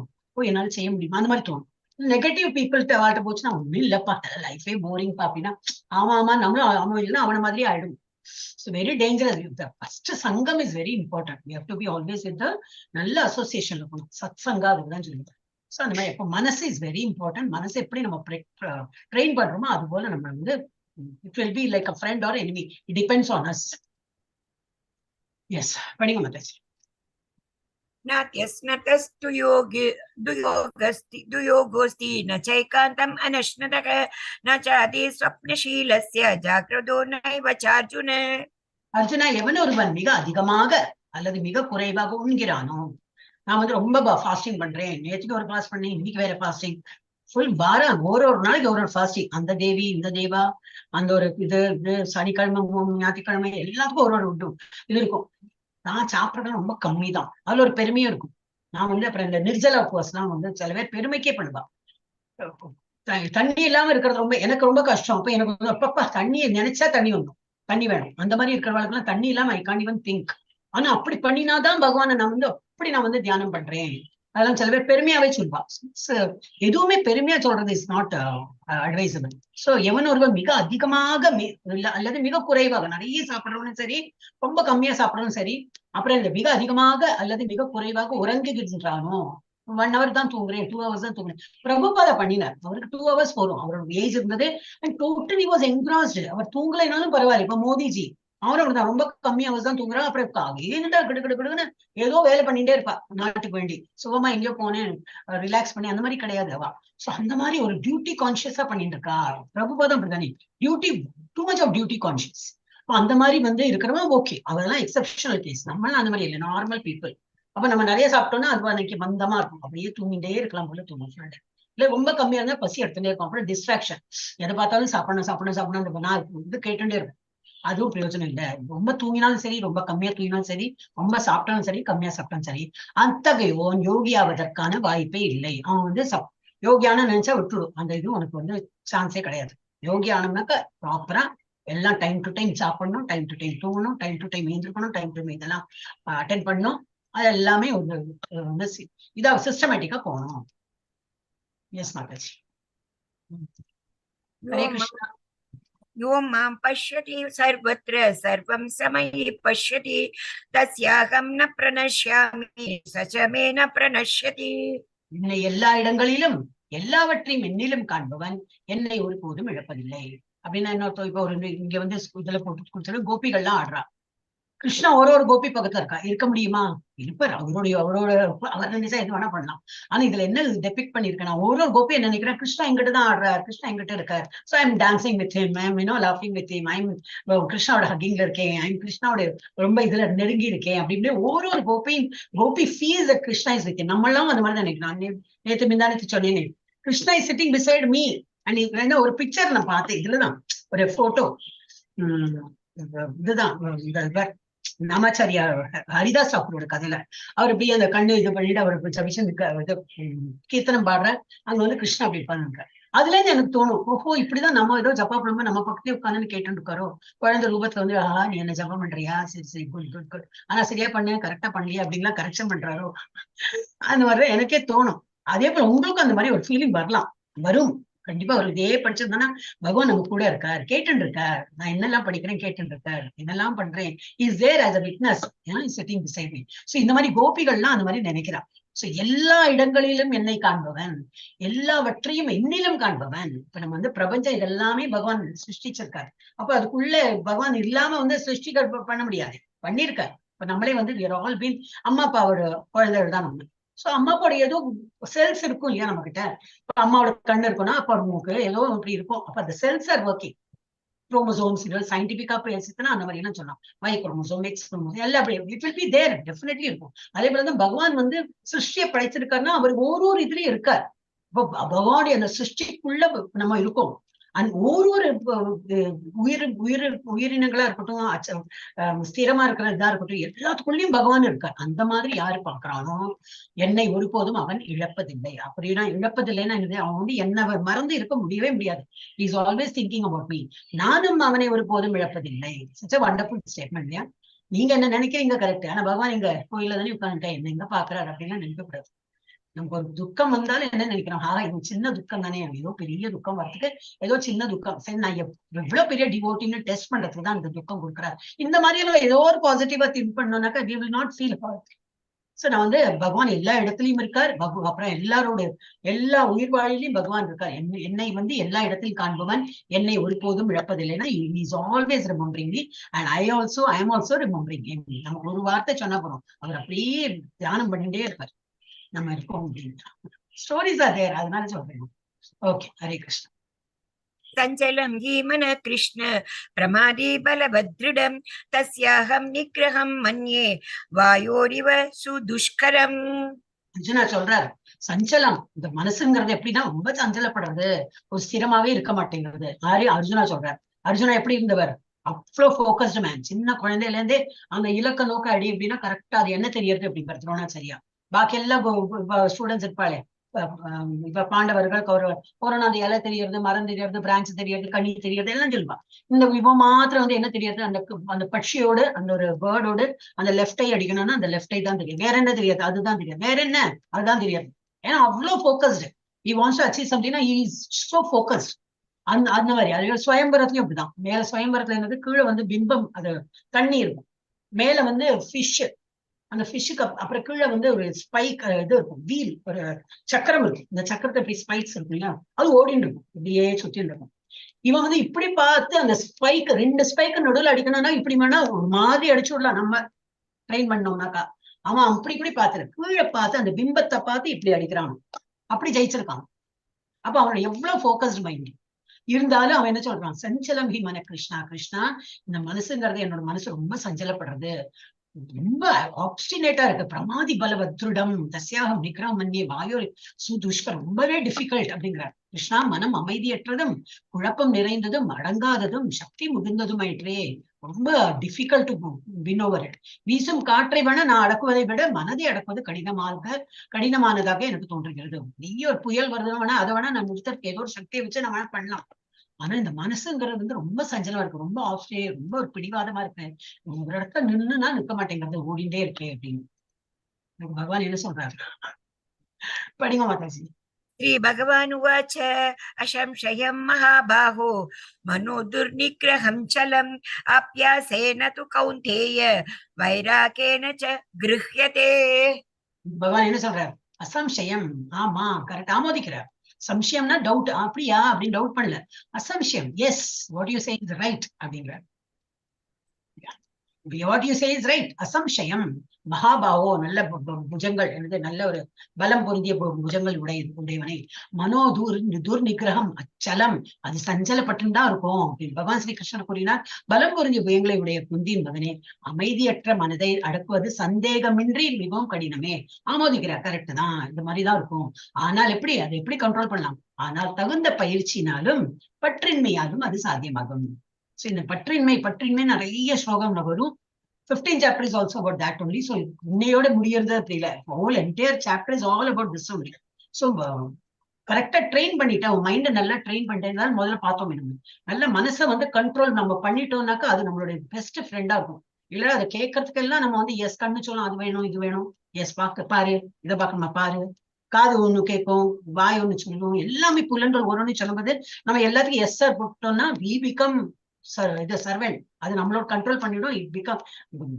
என்னால செய்ய முடியுமா, அந்த மாதிரி தோணும். நெகட்டிவ் பீப்புள்கிட்ட வாழ்க்கை போச்சுன்னா ஒண்ணும் இல்லப்பா, லைஃபே போரிங்ப்பா அப்படின்னா ஆமா நம்மளும் அவன் இல்லைன்னா அவன மாதிரியே ஆயிடும். So very dangerous. The first sangam is very important. We have to be always with the நல்ல அசோசியேஷன் இருக்கணும். சத் சங்கா அதுதான் சொல்லுவாங்க. சோ அந்த மாதிரி இப்போ மனசு இஸ் வெரி இம்பார்ட்டன்ட். மனசை எப்படி நம்ம ட்ரெயின் பண்றோமோ அது போல நம்ம வந்து it will be like a friend or enemy. It depends on us. Yes, படிங்க மாதாஜி. नात्यस्नतस्तु दुयोगोस्ति न चैकान्तम् अनश्नतः न चादि स्वप्नशीलस्य जाग्रतो नैव चार्जुन. அர்ஜுனா, எவன் ஒருவன் மிக அதிகமாக அல்லது மிக குறைவாக உண்கிறானோ, நான் வந்து ரொம்ப ஃபாஸ்டிங் பண்றேன், நேற்றுக்கு ஒரு ஃபாஸ்ட் பண்ணேன், இன்னைக்கு வேற ஃபாஸ்டிங், ஃபுல் வாரம் ஒரு நாளைக்கு ஒரு ஃபாஸ்டிங், அந்த தேவி இந்த தேவா, அந்த ஒரு இது சனிக்கிழமை ஞாயிற்றுக்கிழமை எல்லாத்துக்கும் ஒரு உண்டு இது இருக்கும். நான் சாப்பிட்றது ரொம்ப கம்மி தான், அதுல ஒரு பெருமையும் இருக்கும். நான் வந்து அப்புறம் இந்த நிர்ஜல உபவாசம் வந்து சில பேர் பெருமைக்கே பண்ணுவா. தண்ணி இல்லாம இருக்கிறது ரொம்ப எனக்கு ரொம்ப கஷ்டம். அப்ப எனக்கு வந்து அப்பப்பா தண்ணியை நினைச்சா தண்ணி வந்துடும், தண்ணி வேணும். அந்த மாதிரி இருக்கிறவங்களுக்கு எல்லாம் தண்ணி இல்லாம ஐ காண்ட் ஈவன் திங்க். ஆனா அப்படி பண்ணினாதான் பகவானை நான் வந்து அப்படி நான் வந்து தியானம் பண்றேன். அதெல்லாம் சில பேர் பெருமையாவே சொல்வா. எதுவுமே பெருமையா சொல்றது இஸ் நாட் அட்வைசபிள். சோ எவன் ஒருவன் மிக அதிகமாக அல்லது மிக குறைவாக, நிறைய சாப்பிடுறவனும் சரி, ரொம்ப கம்மியா சாப்பிடறவனும் சரி, அப்புறம் இந்த மிக அதிகமாக அல்லது மிக குறைவாக உறங்குகின்றானோ, 1 hour தான் தூங்குறேன், 2 hours தான் தூங்குறேன். பிரபுபாதா பண்ணினார், அவருக்கு 2 hours போதும், அவரோட ஏஜ் இருந்தது. And totally was engrossed. அவர் தூங்கலைனாலும் பரவாயில்ல. இப்ப மோடிஜி அவரும் ரொம்ப கம்மி ஹவர்ஸ் தான் தூங்குறான். அப்புறம் ஏன்டா கிடுக்கிடுன்னு ஏதோ வேலை பண்ணிட்டே இருப்பா, நாட்டுக்கு வேண்டி. சுகமா எங்கேயோ போனேன் ரிலாக்ஸ் பண்ணி அந்த மாதிரி கிடையாது அவ. சோ அந்த மாதிரி ஒரு டியூட்டி கான்சியஸா பண்ணிட்டு இருக்கா. பிரபுபாதம் அப்படிதானே, duty, too much of duty conscious. அந்த மாதிரி வந்து இருக்கிறவங்க ஓகே, அதெல்லாம் எக்ஸப்ஷனல் கேஸ். நம்மளாம் அந்த மாதிரி இல்லை, நார்மல் பீப்புள். அப்ப நம்ம நிறைய சாப்பிட்டோம்னா அது அன்னைக்கு மந்தமா இருக்கும், அப்படியே தூங்கிட்டே இருக்கலாம் போல தூங்கும். இல்ல ரொம்ப கம்மியா இருந்தா பசி எடுத்துட்டே இருக்கும். அப்புறம் டிஸ்ட்ராக்ஷன், எதை பார்த்தாலும் சாப்பிடணும் நான் இது கேட்டுட்டே இருக்கும். அதுவும் பிரயோஜனம் இல்லை. ரொம்ப தூங்கினாலும் சரி, ரொம்ப கம்மியா தூங்கினாலும் சரி, ரொம்ப சாப்பிட்டாலும் சரி, கம்மியா சாப்பிட்டாலும் சரி, அத்தகையோன் யோகியாவதற்கான வாய்ப்பே இல்லை. அவன் வந்து யோகியான நினைச்சா விட்டுடும், அந்த இது உனக்கு வந்து சான்ஸே கிடையாது. யோகியானம்னாக்க ப்ராப்பரா எல்லாம் டைம் டு டைம் சாப்பிடணும், டைம் டு டைம் தூங்கணும், டைம் டு டைம் எழுந்திருக்கணும், டைம் டு டைம் இதெல்லாம் அட்டென்ட் பண்ணணும். அது எல்லாமே ஒரு இதா சிஸ்டமேட்டிக்கா போகணும். எஸ் மாதாஜி. ஹரே கிருஷ்ணா. यो मां पश्यति सर्वत्र सर्वं समये पश्यति तस्याहं न प्रणश्यामि स च मे न प्रणश्यति. என்னை எல்லா இடங்களிலும் எல்லாவற்றையும் என்னிலும் காண்பவன் என்னை ஒருபோதும் இழப்பதில்லை. அப்படின்னா என்ன? இப்ப ஒரு இங்க வந்து இதுல போட்டு கொடுத்தாலும் கோபிகள்லாம் ஆடுறா. கிருஷ்ணா ஒரு கோபி பக்கத்துல இருக்கா, இருக்க முடியுமா? இருப்பார். அவரோட அவர் நினைச்சா எது வேணா பண்ணலாம். ஆனா இதுல என்ன டெபிக் பண்ணிருக்கேன், நான் ஒரு கோபி என்ன நினைக்கிறேன், கிருஷ்ணா எங்கிட்ட தான் ஆடுறாரு, கிருஷ்ணா எங்கிட்ட இருக்காரு. So I am dancing with him, I am லாஃபிங் வித் ஹிம், ஐ எம் கிருஷ்ணாவோட ஹக்கிங்ல இருக்கேன், ஐ எம் கிருஷ்ணாவோட ரொம்ப இதுல நெருங்கி இருக்கேன். அப்படின்னு ஒரு gopi feels that Krishna is with him. நம்ம எல்லாம் அந்த மாதிரி தான் நினைக்கிறேன். நேத்து முந்தானேத்து சொன்னேன், Krishna is sitting beside me. And ஒரு பிக்சர் நான் பார்த்தேன், இதுலதான் ஒரு போட்டோ. இதுதான் நாமாச்சாரியா ஹரிதாஸ் டாக்கூரோட கதையில அவர் இப்படி அந்த கண்ணு இது பண்ணிட்டு அவர் கீர்த்தனம் பாடுற, அங்க வந்து கிருஷ்ணா அப்படி இருப்பாங்க. அதுல இருந்து எனக்கு தோணும், ஓஹோ இப்படிதான் நம்ம ஏதோ ஜப்பா பண்ணாம நம்ம பக்கத்தே உட்காந்துன்னு கேட்டு இருக்காரோ. குழந்தை ரூபத்துல வந்து நீ என்ன ஜப்பம் பண்றியா, சரி சரி குட் குட் குட், ஆனா சரியா பண்ணு, கரெக்டா பண்ணலையா அப்படின்லாம் கரெக்ஷன் பண்றாரோ, அந்த மாதிரி எனக்கே தோணும். அதே போல உங்களுக்கும் அந்த மாதிரி ஒரு ஃபீலிங் வரலாம், வரும் கண்டிப்பா. ஒரு இதே படிச்சிருந்தோம்னா பகவான் நம்ம கூட இருக்கார், கேட்டு இருக்கார், நான் என்னெல்லாம் படிக்கிறேன் கேட்டு இருக்கார், என்னெல்லாம் பண்றேன், is there as a witness, sitting beside me. So இந்த மாதிரி கோபிகள்லாம் அந்த மாதிரி நினைக்கிறான். சோ எல்லா இடங்களிலும் என்னை காண்பவன், எல்லாவற்றையும் என்னிலும் காண்பவன். இப்ப நம்ம வந்து பிரபஞ்சம் இதெல்லாமே பகவான் சிருஷ்டிச்சிருக்காரு. அப்ப அதுக்குள்ள பகவான் இல்லாம வந்து சிருஷ்டிக்க பண்ண முடியாது, பண்ணிருக்காரு. இப்ப நம்மளே வந்து we are all been அம்மா அப்பாவோட குழந்தைகள் தான் நம்ம. சோ அம்மா அப்பாவோட ஏதோ செல்ஸ் இருக்கும் இல்லையா நம்ம கிட்ட. இப்ப அம்மாவோட கண்ணு இருக்குன்னா அப்பா மூக்கு ஏதோ அப்படி இருக்கும். அப்ப அந்த செல்ஸ் ஆர் ஒர்க்கிங். குரோமோசோம்ஸ் சயின்டிபிக்கா பேசினா அந்த மாதிரி எல்லாம் சொல்லலாம். Y குரோமோசோம், X குரோமோசோம் எல்லாம் அப்படி it will be there, definitely இருக்கும். அதே போலதான் பகவான் வந்து சிருஷ்டியை படைச்சிருக்காருன்னா அவர் ஒரு இதுலயும் இருக்கார். இப்போ பகவானுடைய அந்த சிருஷ்டிக்குள்ள நம்ம இருக்கோம். ஒரு உயிரினங்களா இருக்கட்டும், ஸ்திரமா இருக்கிற இதா இருக்கட்டும், எல்லாத்துக்குள்ளயும் பகவான் இருக்கார். அந்த மாதிரி யாரு பாக்குறானோ என்னை ஒருபோதும் அவன் இழப்பதில்லை. அப்படின்னா இழப்பதில்லைன்னா அவன் வந்து என்ன மறந்து இருக்க முடியவே முடியாது. Is always thinking about me. நானும் அவனை ஒருபோதும் இழப்பதில்லை. சச் a wonderful statement இல்லையா? நீங்க என்ன நினைக்கிறீங்க கரெக்ட், ஆனா பகவான் எங்க கோயில தானே உட்காந்துட்டேன், என்ன எங்க பாக்குறாரு அப்படின்னா நினைக்கக்கூடாது. நமக்கு ஒரு துக்கம் வந்தாலும் என்ன நினைக்கிறோம், இது சின்ன துக்கம் தானே, ஏதோ பெரிய துக்கம் வரதுக்கு ஏதோ சின்ன துக்கம், சரி நான் எவ்வளவு பெரிய டிவோட்டின்னு டெஸ்ட் பண்றதுக்கு தான் இந்த துக்கம் கொடுக்குறாரு. இந்த மாதிரி ஏதோ ஒரு பாசிட்டிவா திங்க் பண்ணோம்னாக்கா we will not feel hurt. So நான் வந்து பகவான் எல்லா இடத்துலயும் இருக்கார். அப்புறம் எல்லா உயிர் வாழிலையும் பகவான் இருக்கார். என்னை வந்து எல்லா இடத்திலும் காண்பவன், என்னை ஒருபோதும் இழப்பதில்லைன்னா is always remembering me and I am also remembering him. நமக்கு ஒரு வார்த்தை சொன்னா போறோம், அவர் அப்படியே தியானம் பண்ணிட்டே இருப்பார். நம்ம இருக்கோம் அப்படின்னு ஸ்டோரிஸ் ஆர் தேர், அதனால சொல்றேன். ஓகே, ஹரே கிருஷ்ணா. சஞ்சலம் हि मन कृष्ण प्रमादी बलभद्रुडं तस्याहं निग्रहं मन्ये वायोरिव सुदुष्करम्. அர்ஜுனா சொல்றாரு, சஞ்சலம், இந்த மனசுங்கிறது எப்படின்னா ரொம்ப சஞ்சலப்படுறது, ஒரு ஸ்திரமாவே இருக்க மாட்டேங்கிறது. அர்ஜுனா சொல்றாரு. அர்ஜுனா எப்படி இருந்தவர்? அவ்வளோ போக்கஸ்டு மேன். சின்ன குழந்தையில இருந்தே அந்த இலக்க நோக்க அடி அப்படின்னா கரெக்டா அது என்ன தெரியறது அப்படின்னு பார்த்தோம்னா சரியா. பாக்கி எல்லாம் ஸ்டூடெண்ட்ஸ் இருப்பாளே, இப்ப பாண்டவர்கள் கௌரவன் அந்த இலை தெரியறது, மரம் தெரியறது, பிரான்ச் தெரியறது, கனி தெரியறது எல்லாம் சொல்லுவா. இந்த இவன் மாத்திரம் வந்து என்ன தெரியறது, அந்த பட்சியோடு அந்த ஒரு பேர்டோடு அந்த லெஃப்ட் ஐ அடிக்கணும்னா அந்த லெஃப்ட் ஐ தான் தெரியும், வேற என்ன தெரியாது, அதுதான் தெரியாது, வேற என்ன அதுதான் தெரியாது. ஏன்னா அவ்வளவு focused. he wants to achieve something, he is so focused. அந்த மாதிரி அது சுயம்பரத்துலயும் அப்படிதான். மேல சுயம்பரத்துல என்னது, கீழே வந்து பிம்பம், அது தண்ணி இருக்கும், மேல வந்து ஃபிஷ், அந்த ஃபிஷ்ஷுக்கு அப்புறம் கீழே வந்து ஒரு ஸ்பைக் இது இருக்கும், வீல், ஒரு சக்கரம் இருக்கும். இந்த சக்கரத்தை இப்படி ஸ்பைக்ஸ் இருக்கும் இல்லையா, அது ஓடிட்டு இருக்கும், இப்படியே சுத்தின்னு இருக்கும். இவன் வந்து இப்படி பார்த்து அந்த ஸ்பைக், 2 ஸ்பைக்கு நடுவில் அடிக்கணும்னா இப்படி வேணா ஒரு மாதிரி அடிச்சு விடலாம் நம்ம ட்ரெயின் பண்ணோம்னாக்கா. அவன் அப்படி இப்படி பார்த்துரு, கீழே பார்த்து அந்த பிம்பத்தை பார்த்து இப்படி அடிக்கிறான், அப்படி ஜெயிச்சிருக்கான். அப்ப அவனோட எவ்வளவு போக்கஸ்டு மைண்ட் இருந்தாலும் அவன் என்ன சொல்றான், சஞ்சலம் ஹி மன கிருஷ்ணா. கிருஷ்ணா, இந்த மனசுங்கிறது, என்னோட மனசு ரொம்ப சஞ்சலப்படுறது, ரொம்ப ஆப்ஸ்டினேட்டா இருக்கு. பிரமாதி பலவத்ருடம் தஸ்யாகம் நிக்ரம் மன்னிய வாயோ சுதுஷ்கரம், ரொம்பவே டிஃபிகல்ட் அப்படிங்கிறார். கிருஷ்ணா, மனம் அமைதியற்றதும் குழப்பம் நிறைந்ததும் அடங்காததும் சக்தி முதிர்ந்ததும் ஆயிற்றே, ரொம்ப difficult to win over it. வீசும் காற்றை வேணா நான் அடக்குவதை விட மனதை அடக்குவது கடினமானதாக எனக்கு தோன்றுகிறது. நீங்க ஒரு புயல் வருது வேணா, அதை வேணா நான் நிறுத்தறதுக்கு ஏதோ ஒரு சக்தியை வச்சு நான் வேணா பண்ணலாம். ஆனா இந்த மனசுங்கிறது வந்து ரொம்ப சஞ்சலமா இருக்கு, ரொம்ப ஆப்ஸ்டே, ரொம்ப ஒரு பிடிவாதமா இருக்கு. ஒரு இடத்துல நின்னுனா நிற்க மாட்டேங்கிறது, ஓடிண்டே இருக்கேன் அப்படின்னு. பகவான் என்ன சொல்றாரு, படிங்க மாதாஜி. श्री भगवान् उवाच अशंशयं महाबाहो मनो दुर्निग्रहं चलम् आप्यासेन तु कौन्तेय वैराग्येन च गृह्यते. பகவான் என்ன சொல்றாரு, அசம்சயம், ஆமா கரெக்ட், ஆமோதிக்கிறார். சம்சயம்னா டவுட், அப்படியா அப்படின்னு டவுட் பண்ணல. அசம்சயம், yes, what you say is right அப்படிங்கிறார். what you say is right. அசம்சயம், மகாபாவோ, நல்ல புஜங்கள், என்னது நல்ல ஒரு பலம் பொருந்திய புஜங்கள் உடையவனை, மனோ துர்நிகிரகம் அச்சலம், அது சஞ்சலப்பட்டுதான் இருக்கும் அப்படின்னு பகவான் ஸ்ரீ கிருஷ்ணர் கூறினார். பலம் பொருந்திய புயங்களை உடைய குந்தியின் மகனே, அமைதியற்ற மனதை அடக்குவது சந்தேகமின்றி மிகவும் கடினமே. ஆமோதிக்கிறார், கரெக்ட் தான், இந்த மாதிரிதான் இருக்கும். ஆனால் எப்படி, அதை எப்படி கண்ட்ரோல் பண்ணலாம்? ஆனால் தகுந்த பயிற்சியினாலும் பற்றின்மையாலும் அது சாத்தியமாகும். So இந்த பற்றின்மை நிறைய ஸ்லோகம்ல வரும். 15 chapter is also about that only. So இன்னையோட முடியறது அப்படி இல்ல, whole entire chapter is all about this only. So கரெக்டா ட்ரெயின் பண்ணிட்டா, மைண்ட நல்லா ட்ரெயின் பண்ணிட்டா, முதல்ல பார்த்தோம் நம்ம நல்ல மனசை வந்து கண்ட்ரோல் நம்ம பண்ணிட்டோம்னாக்கா அது நம்மளுடைய பெஸ்ட் ஃப்ரெண்டா இருக்கும். இல்ல அதை கேட்கறதுக்கு எல்லாம் நம்ம வந்து எஸ் கண்ணு சொல்லணும், அது வேணும் இது வேணும், எஸ் பாரு, இதை பார்க்கணுமா பாரு, காது ஒண்ணு கேட்கும், வாய் ஒண்ணு சொல்லணும், எல்லாமே புலன்கள் ஒண்ணு சொல்லும்போது நம்ம எல்லாத்துக்கும் எஸ் சார் போட்டோம்னா we become இது சர்வெண்ட். அது நம்மளோட கண்ட்ரோல் பண்ணிடும், இட் பிகம்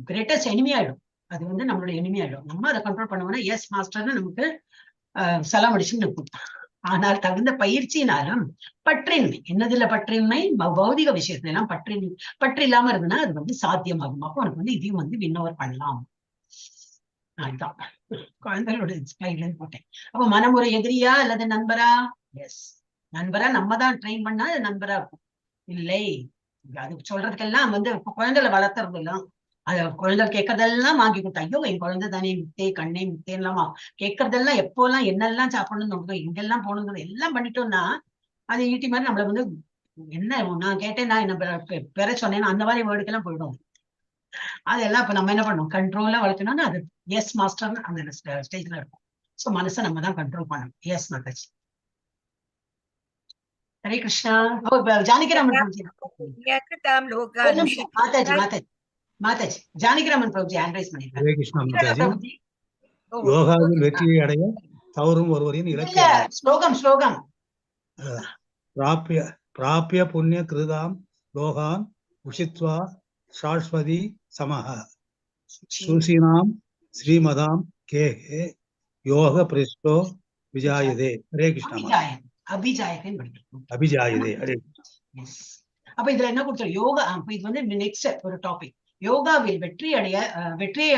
கிரேட்டஸ்ட் எனிமி ஆயிடும். அது வந்து நம்மளோட எனிமி ஆயிடும். நம்ம அதை கண்ட்ரோல் பண்ணோம்னா எஸ் மாஸ்டர்னு நமக்கு சலாம் அடிச்சுன்னு இருக்கும். ஆனால் தகுந்த பயிற்சியினாலும் பற்றின்மை, என்னதுல பற்றின்மை, பௌதிக விஷயத்துல எல்லாம் பற்று இல்லாம இருந்ததுன்னா அது வந்து சாத்தியமாகும். அப்போ உனக்கு வந்து இதையும் வந்து வின்னோவர் பண்ணலாம். அதுதான் குழந்தைகளோட ஸ்டைல போட்டேன். அப்போ மனம் ஒரு எதிரியா அல்லது நண்பரா? எஸ், நண்பரா நம்ம தான் ட்ரெயின் பண்ணா அது நண்பரா இருக்கும். இல்லை, அது சொல்றதுக்கெல்லாம் வந்து குழந்தைகளை வளர்த்துறது எல்லாம், அது குழந்தை கேட்கறதெல்லாம் வாங்கி கொடுத்தா, ஐயோ என் குழந்தை தானே முத்தே கண்ணே முத்தேன்லாமா கேட்கறதெல்லாம், எப்போல்லாம் என்னெல்லாம் சாப்பிடணும்னு தோணுதோ, எங்கெல்லாம் போகணுங்கிறது எல்லாம் பண்ணிட்டோம்னா அது ஈட்டி மாதிரி நம்மள வந்து என்ன நான் கேட்டேன், நான் என்ன பெற சொன்னேன்னா அந்த மாதிரி வேர்டுக்கெல்லாம் போயிடும். அதெல்லாம் இப்ப நம்ம என்ன பண்ணணும், கண்ட்ரோலா வளர்க்கணும்னா அது எஸ் மாஸ்டர் அந்த ஸ்டேஜ்ல இருக்கும். சோ மனசை நம்ம தான் கண்ட்ரோல் பண்ணணும். Yes Mataji. Hare Krishna. Janakiraman Mataji Janakiraman Prabhuji hand raise பண்ணிருக்காங்க. ஹரே கிருஷ்ணா மாதாஜி. யோகாவில் வெற்றியை அடைய தவறும் ஒருவரின் இலக்கிய ஸ்லோகம் பிராபிய புண்ணிய கிருதாம் லோகான் உஷித்வா சாஸ்வதி சமஹ சூசினாம் ஸ்ரீமதாம் கேஹே யோக பிரஷ்டோ விஜாயதே. ஹரே கிருஷ்ணா மாதா. அபிஜாயகன் படிக்கணும். அபிஜாயதே. ஹரே Yes. அப்ப இதுல என்ன கொடுத்தோம்? யோகா. அப்ப இது வந்து நெக்ஸ்ட் ஒரு டாபிக். யோகாவில் வெற்றியை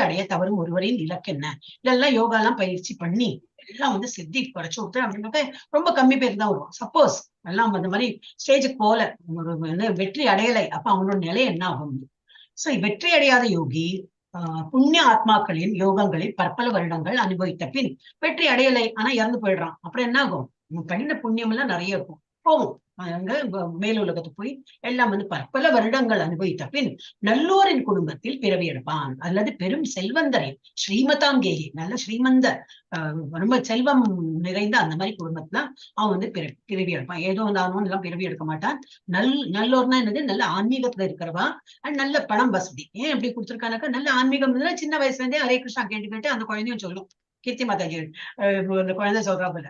அடைய தவறும் ஒருவரின் இலக்கு என்ன? இதெல்லாம் யோகா எல்லாம் பயிற்சி பண்ணி எல்லாம் வந்து சித்தி குறைச்சு விட்டு அப்படின்னாக்க ரொம்ப கம்மி பேர் தான் வருவோம். சப்போஸ் எல்லாம் அந்த மாதிரி ஸ்டேஜுக்கு போல ஒரு வெற்றி அடையலை, அப்ப அவங்களோட நிலை என்ன ஆகும்? சோ வெற்றி அடையாத யோகி புண்ணிய ஆத்மாக்களின் யோகங்களில் பற்பல வருடங்கள் அனுபவித்த பின் வெற்றி அடையலை, ஆனா இறந்து போயிடுறான். அப்புறம் என்ன ஆகும்? பண்ணின புண்ணியம் எல்லாம் நிறைய இருக்கும், போகும். அங்க மேலுலகத்துக்கு போய் எல்லாம் வந்து பற்பல வருடங்கள் அனுபவித்த பின் நல்லோரின் குடும்பத்தில் பிறவி எடுப்பான், அல்லது பெரும் செல்வந்தரின் ஸ்ரீமதாங்கேகி நல்ல ஸ்ரீமந்தர் ரொம்ப செல்வம் நிறைந்த அந்த மாதிரி குடும்பத்துல அவன் வந்து பிறவி எடுப்பான். ஏதோ வந்தாலும் எல்லாம் பிறவி எடுக்க மாட்டான். நல்லோர்னா என்னது? நல்ல ஆன்மீகத்துல இருக்கிறவா, நல்ல பணம் வசதி. ஏன் எப்படி கொடுத்துருக்கானாக்கா, நல்ல ஆன்மீகம் சின்ன வயசுல இருந்தே ஹரே கிருஷ்ணா கேட்டு அந்த குழந்தையும் சொல்லும். கீர்த்தி மாதாஜி அந்த குழந்தை சொல்றாப்புல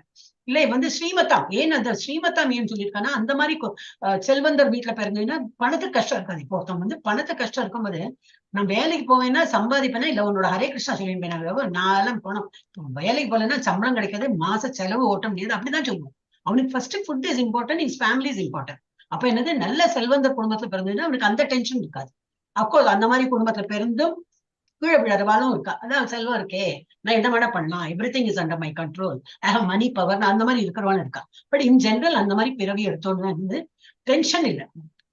இல்லை வந்து ஸ்ரீமத்தாம். ஏன் அந்த ஸ்ரீமத்தாம் ஏன்னு சொல்லியிருக்கானா, அந்த மாதிரி செல்வந்தர் வீட்டுல பிறந்ததுன்னா பணத்துக்கு கஷ்டம் இருக்காது. இப்போ ஒருத்தவங்க வந்து பணத்துக்கு கஷ்டம் இருக்கும்போது நான் வேலைக்கு போவேன்னா சம்பாதிப்பேனா இல்ல உன்னோட ஹரே கிருஷ்ணா சொல்லியிருப்பேன். நான் எல்லாம் போனோம் வேலைக்கு போலன்னா சம்பளம் கிடைக்காது, மாச செலவு ஓட்ட முடியாது, அப்படிதான் சொல்லுவோம். அவனுக்கு first food is important, is family is important. அப்ப என்னது, நல்ல செல்வந்தர் குடும்பத்துல பிறந்ததுன்னா அவனுக்கு அந்த டென்ஷன் இருக்காது. அப்கோர்ஸ் அந்த மாதிரி குடும்பத்துல பிறந்தும் கீழே விழறவாலும் இருக்கா. அதான் செல்வம் இருக்கே, நான் என்ன வேணா பண்ணலாம், everything is under my control, I have money power, அந்த மாதிரி இருக்கிறவாலும் இருக்கா. பட் இன் ஜெனரல் அந்த மாதிரி பிறவி எடுத்தோன்னு வந்து டென்ஷன் இல்லை,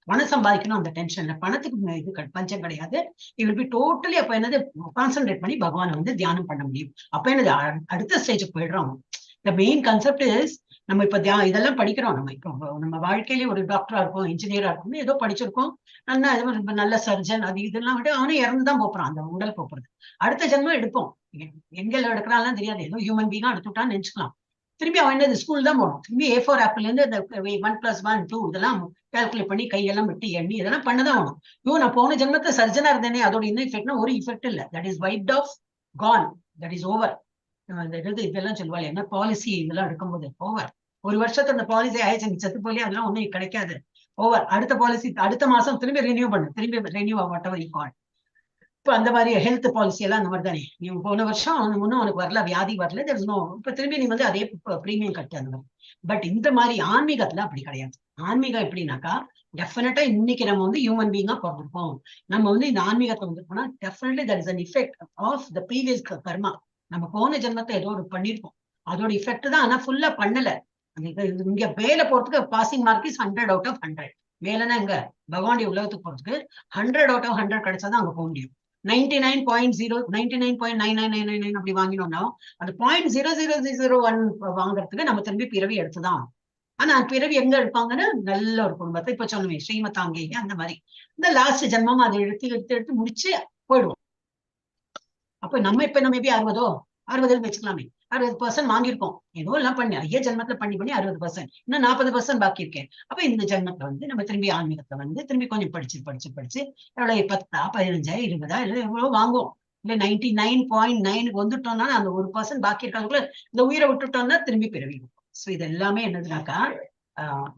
பணம் சம்பாதிக்கணும் அந்த டென்ஷன் இல்லை, பணத்துக்கு இது பஞ்சம் கிடையாது. இவள் போய் டோட்டலி அப்ப என்னது கான்சென்ட்ரேட் பண்ணி பகவானை வந்து தியானம் பண்ண முடியும். அப்ப என்னது அடுத்த ஸ்டேஜுக்கு போயிடுறோம். த மெயின் கான்செப்ட் இஸ், நம்ம இப்ப இதெல்லாம் படிக்கிறோம். நம்ம இப்போ நம்ம வாழ்க்கையிலேயே ஒரு டாக்டரா இருக்கும், இன்ஜினியரா இருக்கும், ஏதோ படிச்சிருக்கோம், நல்ல சர்ஜன், அது இதெல்லாம் விட்டு அவனும் இறந்துதான் போறான். அந்த உடல் போறது அடுத்த ஜென்மம் எடுப்போம். எங்கெல்லாம் எடுக்கிறான்லாம் தெரியாது, ஏதோ ஹியூமன் பீங்கா எடுத்துட்டான்னு நினைச்சுக்கலாம். திரும்பி அவன் என்ன ஸ்கூல் தான் போகணும். திரும்பி A4 ஆப்பிள் இருந்து இந்த 1+1 2 இதெல்லாம் கால்குலேட் பண்ணி கையெல்லாம் விட்டு எண்ணி இதெல்லாம் பண்ணதான் ஆகணும். நான் போன ஜென்மத்துல சர்ஜனா இருந்தேனே, அதோட என்ன இஃபெக்ட்னா ஒரு இஃபெக்ட் இல்ல. That is wiped off, gone, that is over. இதெல்லாம் சொல்லுவாள் என்ன பாலிசி இதெல்லாம் எடுக்கும்போது ஓவர். ஒரு வருஷத்துல அந்த பாலிசி ஆயிடுச்சு, செத்து போலி, அதெல்லாம் ஒண்ணும் கிடைக்காது, ஓவர். அடுத்த பாலிசி அடுத்த மாசம் திரும்பி ரெனியூ பண்ணு, திரும்பி ரெனியூ வாட்டவர் யூ கால். இப்ப அந்த மாதிரி ஹெல்த் பாலிசி எல்லாம் அந்த மாதிரி தானே. நீ போன வருஷம் முன்னும் உனக்கு வரல, வியாதி வரல, இப்ப திரும்பி நீ வந்து அதே பிரீமியம் கட்டு அந்த மாதிரி. பட் இந்த மாதிரி ஆன்மீகத்துல அப்படி கிடையாது. ஆன்மீகம் எப்படின்னாக்கா, டெஃபினட்டா இன்னைக்கு நம்ம வந்து ஹியூமன் பீங்கா பிறந்திருப்போம். நம்ம வந்து இந்த ஆன்மீகத்தை வந்துருப்போம்னா definitely that is an effect of the previous karma. நம்ம போன ஜென்மத்தை ஏதோ ஒரு பண்ணிருப்போம், அதோட இஃபெக்ட் தான். ஆனா ஃபுல்லா பண்ணல. இங்க மேல போறதுக்கு passing mark is 100 out of 100. மேலனா இங்க பகவானுடைய உலகத்துக்கு போறதுக்கு 100 out of 100 கிடைச்சாதான் அங்க போக முடியும். 99.99999 அப்படி வாங்கினோம்னா அந்த 0.0001 வாங்குறதுக்கு நம்ம திரும்பி பிறவி எடுத்துதான். ஆனா பிறவி எங்க எடுப்பாங்கன்னா நல்ல ஒரு குடும்பத்தை, இப்ப சொல்லுவேன் ஸ்ரீமதாங்கே அந்த மாதிரி இந்த லாஸ்ட் ஜென்மம் அதை எடுத்து முடிச்சு போயிடுவோம். அப்ப நம்ம இப்ப நம்ம மேபி 60 வச்சுக்கலாமே, 60% வாங்கியிருக்கோம். ஏதோ எல்லாம் பண்ணி ஐயா ஜென்மத்துல பண்ணி 60%, இன்னும் 40% பாக்கி இருக்கேன். அப்ப இந்த ஜென்மத்துல வந்து நம்ம திரும்பி ஆன்மீகத்தை வந்து திரும்பி கொஞ்சம் படிச்சு எவ்வளவு 10 15 20 இல்லை எவ்வளவு வாங்குவோம். இல்ல 99.9 வந்துட்டோம்னா அந்த 1% பாக்கி இருக்காதுக்குள்ள இந்த உயிரை விட்டுட்டோம்னா திரும்பி பிறவிடும். சோ இது எல்லாமே என்னதுனாக்கா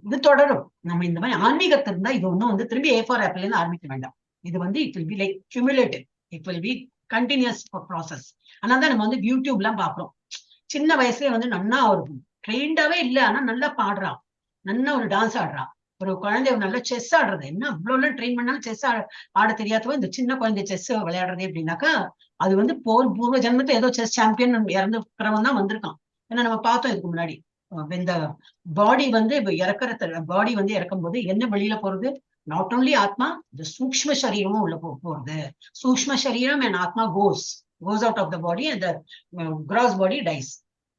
இது தொடரும். நம்ம இந்த மாதிரி ஆன்மீகத்தை இருந்தா இது ஒன்னும் வந்து திரும்பி A4 ஆப்பிள் இருந்து ஆரம்பிக்க வேண்டாம். இது வந்து it will be like cumulative, it will be continuous process. அதனாலதான் நம்ம வந்து யூடியூப் எல்லாம் பாக்குறோம். சின்ன வயசுலயே வந்து நல்லா ஒரு ட்ரெயின்டாவே இல்லை, ஆனா நல்லா பாடுறான், நல்லா ஒரு டான்ஸ் ஆடுறான். ஒரு குழந்தை நல்லா செஸ் ஆடுறது, என்ன அவ்வளவு எல்லாம் ட்ரெயின் பண்ணாலும் செஸ் ஆட தெரியாதவோ இந்த சின்ன குழந்தை செஸ் விளையாடுறது அப்படின்னாக்கா அது வந்து பூர்வ ஜென்மத்துல ஏதோ செஸ் சாம்பியன் இறந்துக்கிறவன் தான் வந்திருக்கான். ஏன்னா நம்ம பார்த்தோம் இதுக்கு முன்னாடி இந்த பாடி வந்து பாடி வந்து இறக்கும் போது என்ன வெளியில போறது, நாட் ஓன்லி ஆத்மா, இந்த சூக்ஷ்ம சரீரமும் உள்ள போறது. சூக்ஷ்ம சரீரம் and ஆத்மா goes out of the body and the gross body dies.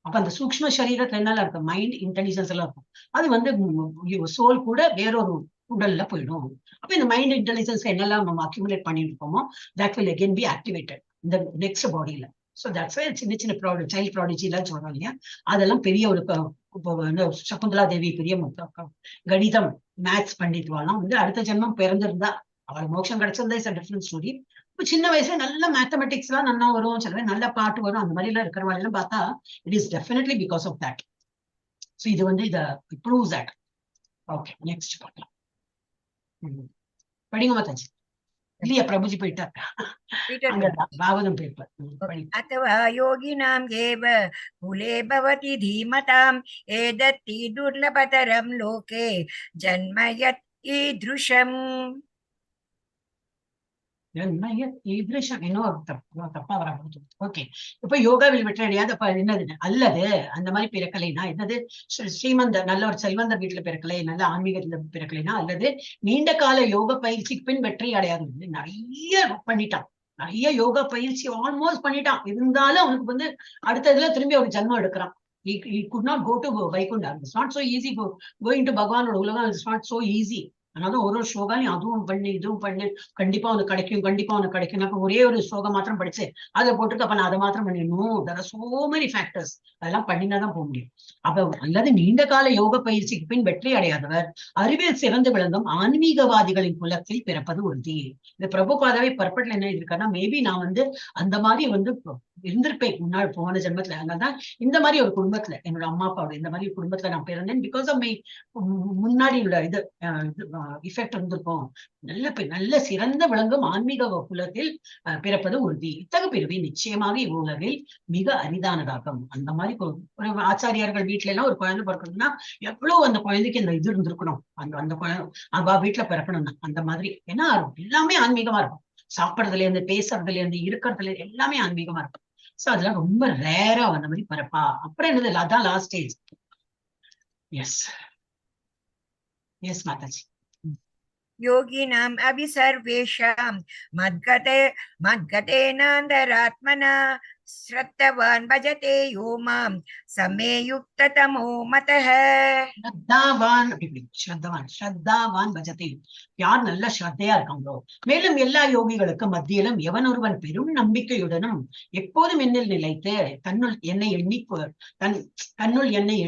அப்ப அந்த சூக்ஷ்ம சரீரத்துல என்னெல்லாம் இருக்கு, மைண்ட், இன்டெலிஜென்ஸ் எல்லாம் இருக்கும். அது வந்து சோல் கூட வேறொரு உடல்ல போயிடும். அப்ப இந்த மைண்ட் இன்டெலிஜென்ஸ் என்னெல்லாம் நம்ம அக்யூமுலேட் பண்ணிட்டு இருக்கோமோ that will again be activated இந்த நெக்ஸ்ட் பாடியில. ஸோ தட்ஸ் வை சின்ன சைல்ட் ப்ராடிஜி எல்லாம் சொல்றோம் இல்லையா, அதெல்லாம் பெரிய ஒரு சகுந்தலா தேவி பெரிய கணிதம் மேத்ஸ் பண்ணிட்டுவாலாம் வந்து அடுத்த ஜென்மம் பிறந்திருந்தா அவள் மோட்சம் கிடைச்சிருந்தா இஸ் அ டிஃபரண்ட் ஸ்டோரி. இப்போ சின்ன வயசுல நல்ல மேத்தமெட்டிக்ஸ் எல்லாம் நல்லா வரும், சில நல்ல பாட்டு வரும், அந்த மாதிரி எல்லாம் இருக்கிறவாள் பார்த்தா it is definitely because of that. So இது வந்து இதை ப்ரூவ்ஸ் தட். ஓகே, நெக்ஸ்ட் பார்க்கலாம். படிங்க மாதாஜி. இல்லையா பிரபுஜி போயிட்டார் அங்க பாகவதம் பேப்பர் படி. अथवा योगिनां एव कुले भवति धीमताम् एतत् दुर्लभतरं लोके जन्म यत् ईदृशम्. ஈதிருஷம் இன்னும் தப்பா வர ஓகே. இப்ப யோகாவில் வெற்றடையாது அப்ப என்னது அல்லது அந்த மாதிரி பிறக்கலைன்னா என்னது ஸ்ரீமந்த நல்ல ஒரு செல்வந்தர் வீட்டுல பிறக்கலை, நல்ல ஆன்மீகத்துல பிறக்கலைன்னா, அல்லது நீண்ட கால யோக பயிற்சிக்கு பின் வெற்றி அடையாது. நிறைய பண்ணிட்டான், நிறைய யோகா பயிற்சி ஆல்மோஸ்ட் பண்ணிட்டான், இருந்தாலும் அவனுக்கு வந்து அடுத்ததுல திரும்பி ஒரு ஜன்மம் எடுக்கிறான். He could not go to Vaikuntham. It's not so easy going to பகவானோட உலகம். It's not so easy. அதனால ஒரு ஸ்லோகாலையும் அதுவும் பண்ணு இதுவும் பண்ணு, கண்டிப்பா உனக்கு கிடைக்கும், கண்டிப்பா உனக்கு கிடைக்கும். ஒரே ஒரு ஸ்லோகம் மாத்திரம் படிச்சு அதை போட்டுட்டு அப்ப நான் அதை மாத்திரம் பண்ணிடணும். there are so many factors. அதெல்லாம் பண்ணினாதான் போக முடியும். அப்ப அல்லது நீண்ட கால யோக பயிற்சிக்கு பின் வெற்றி அடையாதவர் அறிவில் சிறந்து விளங்கும் ஆன்மீகவாதிகளின் குலத்தில் பிறப்பது உறுதி. இந்த பிரபுபாதாவை பர்பட்ல என்ன இருக்கான்னா, மேபி நான் வந்து அந்த மாதிரி வந்து இருந்திருப்பேன் முன்னாள் போன ஜென்மத்துல. அதனாலதான் இந்த மாதிரி ஒரு குடும்பத்துல, என்னோட அம்மா அப்பாவோட இந்த மாதிரி குடும்பத்துல நான் பிறந்தேன். பிகாஸ் ஆஃப் மை முன்னாடி உள்ள இது இஃபெக்ட் இருந்திருக்கும். நல்ல சிறந்த விளங்கும் ஆன்மீக குலத்தில் பிறப்பது உறுதி. இத்தகு பிறவி நிச்சயமாக இவ்வுலகில் மிக அரிதானதாகும். அந்த மாதிரி ஒரு ஆச்சாரியார்கள் வீட்டுல எல்லாம் ஒரு குழந்தை பிறக்கணும்னா எவ்வளவு அந்த குழந்தைக்கு அந்த இது இருந்திருக்கணும், அந்த குழந்தை அவ வீட்டுல பிறக்கணும்னா அந்த மாதிரி. ஏன்னா எல்லாமே ஆன்மீகமா இருக்கும். சாப்பிடறதுல இருந்து பேசுறதுல இருந்து இருக்கிறதுல எல்லாமே ஆன்மீகமா இருக்கும். சோ அதெல்லாம் ரொம்ப ரேரா அந்த மாதிரி பிறப்பா. அப்புறம் என்னது, அதான் last stage. Yes yes Mataji. योगिनाम् अपि सर्वेषां मद्गतेनान्तरात्मना श्रद्धवान् भजते यो मां समे युक्ततमो मतः. ஸ்ரத்தாவான் பஜத்தை, யார் நல்ல ஸ்ரத்தையா இருக்காங்களோ, மேலும் எல்லா யோகிகளுக்கும் மத்தியிலும் எவன் ஒருவன் பெரும் நம்பிக்கையுடனும் எப்போதும் என்னில் நிலைத்து தன்னுள் என்னை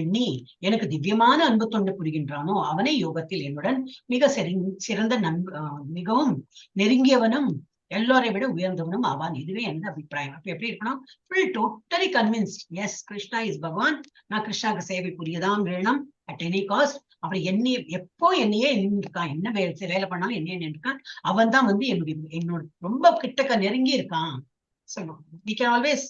எண்ணி எனக்கு திவ்யமான அன்பு தொண்டு புரிகின்றானோ அவனை யோகத்தில் என்னுடன் மிக சிறந்த மிகவும் நெருங்கியவனும் எல்லோரை விட உயர்ந்தவனும் ஆவான். இதுவே என்ன அபிப்பிராயம். அப்ப எப்படி இருக்கணும், full totally convinced. Yes, Krishna is Bhagavan, நான் கிருஷ்ணாக்கு சேவை புரியதான் வேணும் அட் எனி காஸ்ட். அப்புறம் என்னையே இருக்கான், என்ன வேலை பண்ணாலும் என்னையே நின்றுருக்கான். அவன் தான் வந்து என்னோட ரொம்ப கிட்டக்க நெருங்கி இருக்கான். So we can always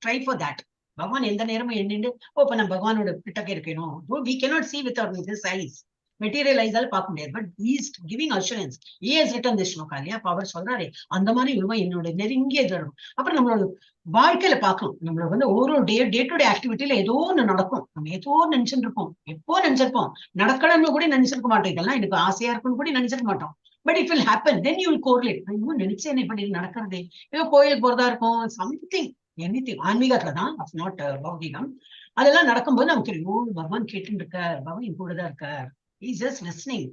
try for that. பகவான் எந்த நேரமும் எண்ணிண்டு இப்ப நான் பகவானோட கிட்டக்க இருக்கணும். We cannot see with his eyes. மெட்டீரியலைஸால பார்க்க முடியாது. But he is giving assurance. He has written this shloka இல்லையா, அவர் சொல்றாரு அந்த மாதிரி இவன் என்னோட நெருங்கிய தரும். அப்புறம் நம்மளோட வாழ்க்கையில பார்க்கணும், நம்மளோட வந்து ஒரு டே டு டே ஆக்டிவிட்டியில ஏதோ ஒண்ணு நடக்கும். நம்ம ஏதோ நினைச்சுட்டு இருப்போம், எப்போ நினைச்சிருப்போம், நடக்கணும்னு கூட நினைச்சிருக்க மாட்டோம். இதெல்லாம் எனக்கு ஆசையா இருக்குன்னு கூட நினைச்சிருக்க மாட்டோம். But it will happen, then you will correlate. இன்னும் நினைச்சேன் இப்படி நடக்கிறதே, ஏதோ கோயிலுக்கு போறதா இருக்கும், சம்திங் எனிதிங் ஆன்மீகத்துலதான், நாட் பௌதிகம். அதெல்லாம் நடக்கும்போது நமக்கு தெரியும், பகவான் கேட்டு இருக்கார், பகவான் என் கூடதான் இருக்கார். He's just listening.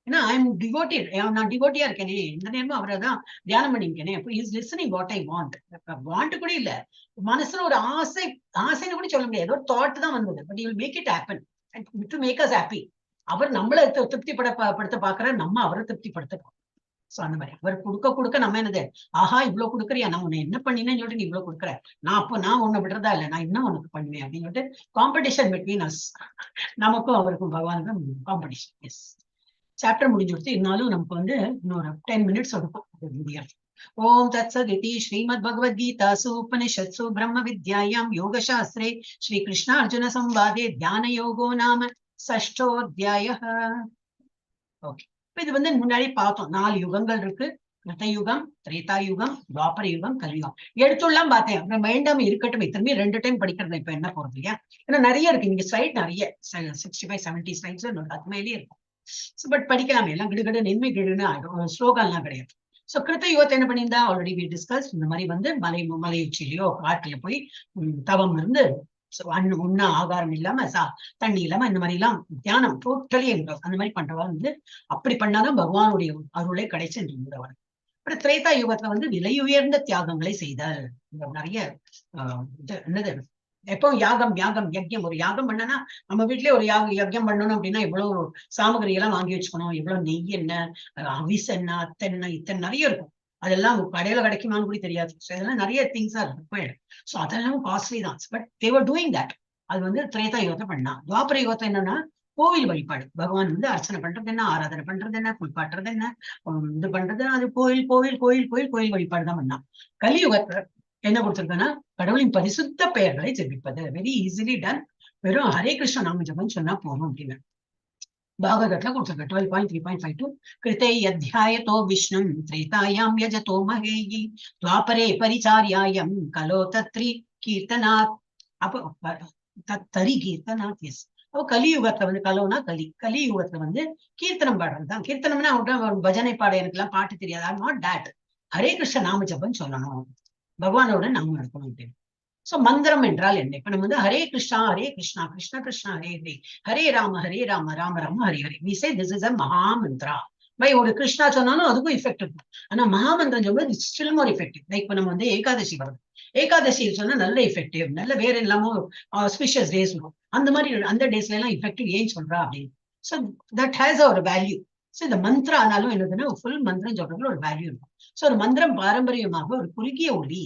ஏன்னா I'm devoted. நான் டிவோட்டியா இருக்கேனே, இந்த நேரமும் அவரை தான் தியானம் பண்ணிருக்கேனே. அப்போ he's listening what I want. Want கூட இல்ல, மனசுல ஒரு ஆசைன்னு கூட சொல்ல முடியாது, ஒரு தாட் தான் வந்தது. But he will make it happen to make us happy. அவர் நம்மளை திருப்திப்படுத்த பாக்குறாரு, நம்ம அவரை திருப்திப்படுத்த. சோ அந்த மாதிரி அவர் கொடுக்க நம்ம என்னது, ஆஹா இவ்வளவு கொடுக்குறியா, நான் உன்னை என்ன பண்ணினேன்னு சொல்லிட்டு நீ இவ்வளவு கொடுக்குற, நான் உன்னை விடுறதா இல்ல, நான் என்ன உனக்கு பண்ணுவேன் அப்படின்னு சொல்லிட்டு காம்படிஷன் பிட்வீன் அஸ், நமக்கும் அவருக்கும் பகவானுக்கும் காம்படிஷன். எஸ், சாப்டர் முடிஞ்சு கொடுத்து இருந்தாலும் நமக்கு வந்து இன்னொரு 10 minutes இருக்கும் முடியாது. ஓம் தத்சதிதி ஸ்ரீமத் பகவத்கீதாசு உபனிஷத்சு பிரம்ம வித்யாயாம் யோகசாஸ்திரே ஸ்ரீ கிருஷ்ண அர்ஜுன சம்வாதே தியான யோகோ நாம ஷஷ்டோத்யாயः. ஓகே, இது வந்து முன்னாடி பார்த்தோம், 4 யுகங்கள் இருக்கு. கிருத்தயுகம், திரேதா யுகம், துவாபர யுகம், கலியுகம். எடுத்துலாம் பார்த்தேன். அப்புறம் வேண்டாம இருக்கட்டும், திரும்பி 2 டைம் படிக்கிறது இப்ப என்ன போறது இல்லையா, ஏன்னா நிறைய இருக்கு இங்க ஸ்லைட், நிறைய 65-70 ஸ்லைட்ஸ் அது மேலேயே இருக்கும். பட் படிக்கலாமே, எல்லாம் கிடுகிடு நின்மை கிடுன்னு ஸ்லோகம் எல்லாம் கிடையாது. சோ கிருத்த யுகத்தை என்ன பண்ணியிருந்தா ஆல்ரெடி வி டிஸ்கஸ். இந்த மாதிரி வந்து மலை உச்சிலையோ காட்டுல போய் தவம் இருந்து உண்ணா ஆகாரம் இல்லாம தண்ணி இல்லாம இந்த மாதிரி எல்லாம் தியானம் டோட்டலி அந்த மாதிரி பண்றவா வந்து அப்படி பண்ணாதான் பகவானுடைய அருளை கிடைச்சிருந்தவர். அப்புறம் திரேதா யுகத்துல வந்து விலை உயர்ந்த தியாகங்களை செய்தால். நிறைய என்னது, எப்போ யாகம் யஜ்யம், ஒரு யாகம் பண்ணனா நம்ம வீட்லயே ஒரு யஜ்யம் பண்ணணும் அப்படின்னா எவ்வளவு சாமகிரி எல்லாம் வாங்கி வச்சுக்கணும், எவ்வளவு நெய் என்ன, அவிஸ் என்ன, அத்தென்ன, இத்தனை நிறைய இருக்கும். அதெல்லாம் கடையில கிடைக்குமான்னு கூட தெரியாது. இதெல்லாம் நிறைய திங்ஸா இருக்கு. சோ அதெல்லாம் காஸ்ட்லி தான். But they are doing that. அது வந்து திரேதா யுகத்தை பண்ணா. துவாபர யுகத்தை என்னன்னா கோவில் வழிபாடு. பகவான் வந்து அர்ச்சனை பண்றது என்ன, ஆராதனை பண்றது என்ன, குளிப்பாட்டுறது என்ன, இது பண்றது அது கோயில் கோயில் கோயில் கோயில் கோயில் வழிபாடு தான் பண்ணா. கலியுகத்துல என்ன கொடுத்திருக்கேன்னா கடவுளின் பரிசுத்த பெயர்களை ஜெபிப்பது. Very easily done. வெறும் ஹரே கிருஷ்ண நாம ஜபம் சொன்னா போதும் அப்படின்னு பாகவதத்துல கொடுத்திருக்க. 12.3.52 கிருத்தை அத்தியாயத்தோ விஷ்ணும் திரேதாயாம் யஜதோ மகேயி துவாபரே பரிச்சாரியாயம் கலோ தத்ரி கீர்த்தனாத். அப்ப தரி கீர்த்தனாத். எஸ். அப்போ கலியுகத்துல வந்து கலோனா கலியுகத்துல வந்து கீர்த்தனம் பாடுறதுதான். கீர்த்தனம்னா பஜனை பாட எனக்கு எல்லாம் பாட்டு தெரியாது. Not date. ஹரே கிருஷ்ண நாம ஜபம் சொல்லணும், பகவானோட நாம நடக்கணும் அப்படின்னு. சோ மந்திரம் என்றால் என்ன? இப்ப நம்ம வந்து Hare Krishna Krishna Krishna Hare Hare, Hare Rama Rama Rama Hare Hare. we say this is a மகா மந்திரா. ஒரு கிருஷ்ணா சொன்னாலும் அதுக்கும் எஃபெக்ட் இருக்கும். ஆனா மகாமந்திரம் சொல்லும்போது ஸ்டில் மோர் எஃபெக்டிவ். லைக் இப்ப நம்ம வந்து ஏகாதசி வருது, ஏகாதசி சொன்னா நல்ல எஃபெக்டிவ், நல்ல வேற எல்லாமோ ஸ்பெஷஸ் டேஸ் வரும். அந்த மாதிரி அந்த டேஸ்ல எல்லாம் எஃபெக்டிவ் ஏன் சொல்றா அப்படின்னு. சோ தட் ஹேஸ் ஒரு வேல்யூ. சோ இந்த மந்திரம் ஆனாலும் என்னதுன்னா ஃபுல் மந்திரம் சொல்றதுல ஒரு வேல்யூ இருக்கும். சோ ஒரு மந்திரம் பாரம்பரியமாக ஒரு குறுகிய ஒலி,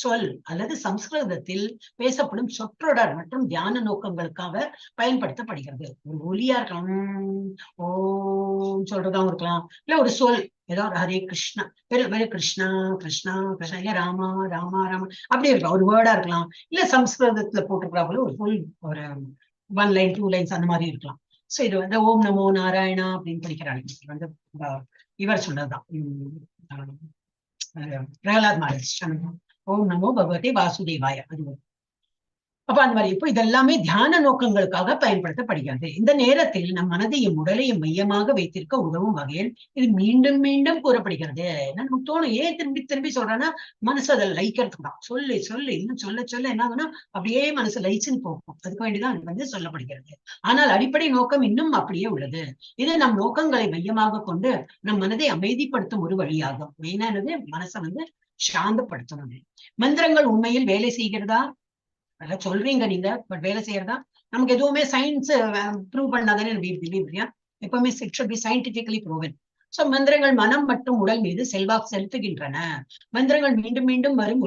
சொல் அல்லது சம்ஸ்கிருதத்தில் பேசப்படும் சொற்றொடர் மற்றும் தியான நோக்கங்களுக்காக பயன்படுத்தப்படுகிறது. ஒரு ஒலியா இருக்கலாம், ஓம் சொல்றதாவும் இருக்கலாம், இல்ல ஒரு சொல் ஏதாவது ஹரே கிருஷ்ணா வெறும் கிருஷ்ணா கிருஷ்ணா கிருஷ்ணா, இல்ல ராமா ராமா ராமா அப்படி இருக்கலாம். ஒரு வேர்டா இருக்கலாம், இல்ல சம்ஸ்கிருதத்துல போட்டிருக்கிறாப்புல ஒரு ஃபுல் ஒரு 1 லைன் 2 லைன்ஸ் அந்த மாதிரி இருக்கலாம். சோ இது வந்து ஓம் நமோ நாராயணா அப்படின்னு படிக்கிறாங்க. வந்து இவர் சொன்னதுதான், பிரகலாத் மகரிஷி ஓம் நமோ பகவதே வாசுதேவாய. அது அப்ப அந்த மாதிரி இப்போ இதெல்லாமே தியான நோக்கங்களுக்காக பயன்படுத்தப்படுகிறது. இந்த நேரத்தில் நம் மனதையும் உடலையும் மையமாக வைத்திருக்க உதவும் வகையில் இது மீண்டும் மீண்டும் கூறப்படுகிறது. நமக்கு தோணும், ஏன் திரும்பி திரும்பி சொல்றேன்னா மனசு அதை லைக்கிறதுக்கு தான். சொல்லு சொல்லு இன்னும் சொல்ல சொல்ல என்ன ஆகுனா அப்படியே மனசு லைச்சுன்னு போகும். அதுக்கு வேண்டிதான் அது வந்து சொல்லப்படுகிறது. ஆனால் அடிப்படை நோக்கம் இன்னும் அப்படியே உள்ளது. இது நம் நோக்கங்களை மையமாக கொண்டு நம் மனதை அமைதிப்படுத்தும் ஒரு வழியாகும். மெயினானது மனசை வந்து சாந்தப்படுத்தணும். மந்திரங்கள் உண்மையில் வேலை செய்கிறதா? அதெல்லாம் சொல்றீங்க நீங்க, பட் வேலை செய்யறதா? நமக்கு எதுவுமே சயின்ஸ் ப்ரூவ் பண்ணாதானே எப்பவுமே it should be scientifically proven. So மந்திரங்கள் மனம் மற்றும் உடல் மீது செல்வாக்கு செலுத்துகின்றன. மந்திரங்கள் மீண்டும் மீண்டும் வரும்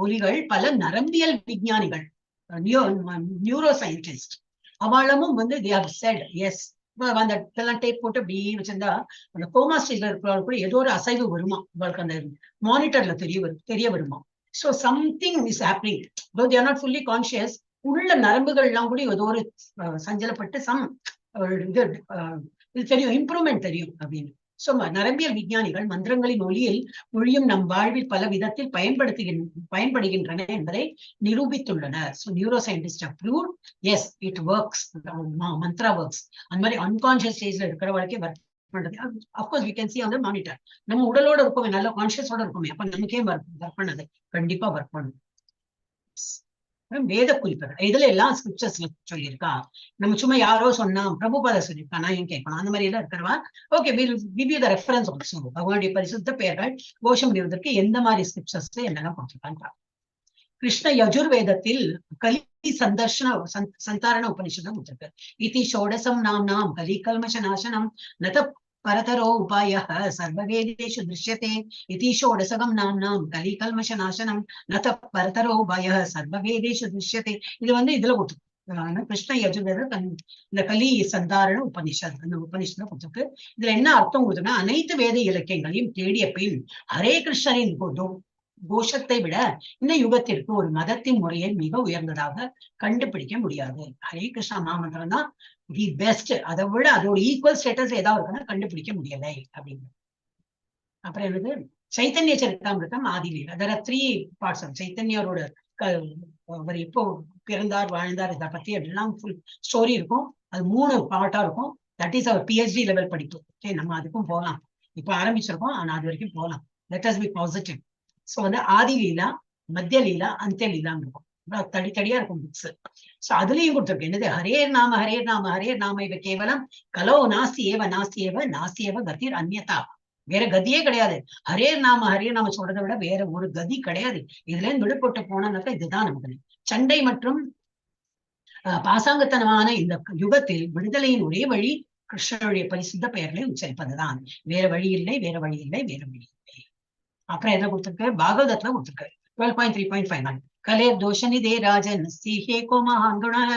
ஒலிகள் பல நரம்பியல் விஞ்ஞானிகள், நியூரோ சயின்டிஸ்ட் அவளமும் வந்து they have said yes. அந்த டேப் போட்டு அப்படி வச்சிருந்தா அந்த கோமா ஸ்டேஜ்ல இருக்கிறவங்க கூட ஏதோ ஒரு அசைவு வருமா, உங்களுக்கு அந்த மானிட்டர்ல தெரிய வருமா. So something is happening, though they are not fully conscious. உள்ள நரம்புகள் எல்லாம் கூட ஏதோ ஒரு சஞ்சலப்பட்டு இது தெரியும், இம்ப்ரூவ்மெண்ட் தெரியும் அப்படின்னு. சோ நரம்பியல் விஞ்ஞானிகள் மந்திரங்களின் மொழியும் நம் வாழ்வில் பல விதத்தில் பயன்படுகின்றன என்பதை நிரூபித்துள்ளனர். So neuro scientist have proved yes it works. Mantra works. அந்த மாதிரி அன்கான்சியஸ் ஸ்டேஜ்ல இருக்கிற வரைக்கும் ஒர்க் பண்றது. Of course we can see on the monitor. நம்ம உடலோட இருக்குமே, நல்ல கான்சியஸோட இருக்குமே, அப்ப நமக்கே ஒர்க் பண்ணது கண்டிப்பா ஒர்க் பண்ணும். வேத குறிப்புகள் இதுல எல்லாம் ஸ்கிரிப்சர்ஸ்ல சொல்லியிருக்கா. நம்ம சும்மா யாரோ சொன்னா பிரபுபாத சொல்லியிருக்கா நான் ஏன் கேட்கணும், அந்த மாதிரி எல்லாம் இருக்கிறவா okay give you the reference also. பகவானுடைய பரிசுத்த பெயர்கள் கோஷம் முடிவதற்கு எந்த மாதிரி ஸ்கிரிப்சர்ஸ்ல என்னெல்லாம் கொடுத்திருக்கான்னு. கிருஷ்ண யஜுர்வேதத்தில் கலி சந்தாரண உபனிஷதம் கொடுத்திருக்கு. இதி ஷோடசம் நாம் கலி கல்மஷ நாசனம் நத பரதரோ உபாயः சர்வவேதேஷு திருஷ்யதே. இதி ஷோடசகம் நாம் கலி கல்மஷ நாசனம் நத பரதரோ உபாயः சர்வவேதேஷு திருஷ்யதே. இது வந்து இதுல கொடுத்து கிருஷ்ண யஜுர்வேத இந்த கலி சந்தாரண உபனிஷத் அந்த உபனிஷத்துல கொடுத்துருக்கு. இதுல என்ன அர்த்தம் கொடுத்துன்னா, அனைத்து வேத இலக்கியங்களையும் தேடிய பின் ஹரே கிருஷ்ணரின் கோஷத்தை விட இந்த யுகத்திற்கு ஒரு மதத்தின் முறையை மிக உயர்ந்ததாக கண்டுபிடிக்க முடியாது. ஹரே கிருஷ்ணா மகாமந்திரம் தான் தி பெஸ்ட். அதை விட அதோட ஈக்குவல் ஸ்டேட்டஸ் ஏதாவது இருக்குன்னா கண்டுபிடிக்க முடியலை அப்படின்னு. அப்புறம் என்னது Chaitanya சரிதாமிருதம் ஆதிலீலா. there are 3 parts of சைத்தன்யரோட அவர் எப்போ பிறந்தார் வாழ்ந்தார் இதை பத்தி எல்லாம் ஃபுல் ஸ்டோரி இருக்கும். அது 3 பார்ட்டா இருக்கும். That is our PhD level படிப்பு. ஓகே, நம்ம அதுக்கும் போகலாம். இப்ப ஆரம்பிச்சிருக்கோம், ஆனா அது வரைக்கும் போகலாம். Let us be positive. So வந்து ஆதி லீலா, மத்திய லீலா, அந்திய லீலான்னு இருக்கும். தடித்தடியா இருக்கும் புக்ஸ். சோ அதுலயும் கொடுத்துருக்கு என்னது ஹரேர் நாம இவ கேவலம் கலோ நாஸ்தி ஏவ கதிர் அந்நியதா. வேற கதியே கிடையாது. ஹரேர் நாம சொல்றதை விட வேற ஒரு கதி கிடையாது. இதுல இருந்து விடுபட்டு போனாக்கா இதுதான் நமக்கு. சண்டை மற்றும் பாசாங்கத்தனமான இந்த யுகத்தில் விடுதலையின் ஒரே வழி கிருஷ்ணனுடைய பரிசுத்த பெயர்களை உச்சரிப்பதுதான். வேற வழி இல்லை. அப்புறம் எதை கொடுத்திருக்கு, பாகவதத்துல கொடுத்திருக்கு. 12.3.59 कले दोषनिधे राजन् स्त्रीहे को महान् गुणः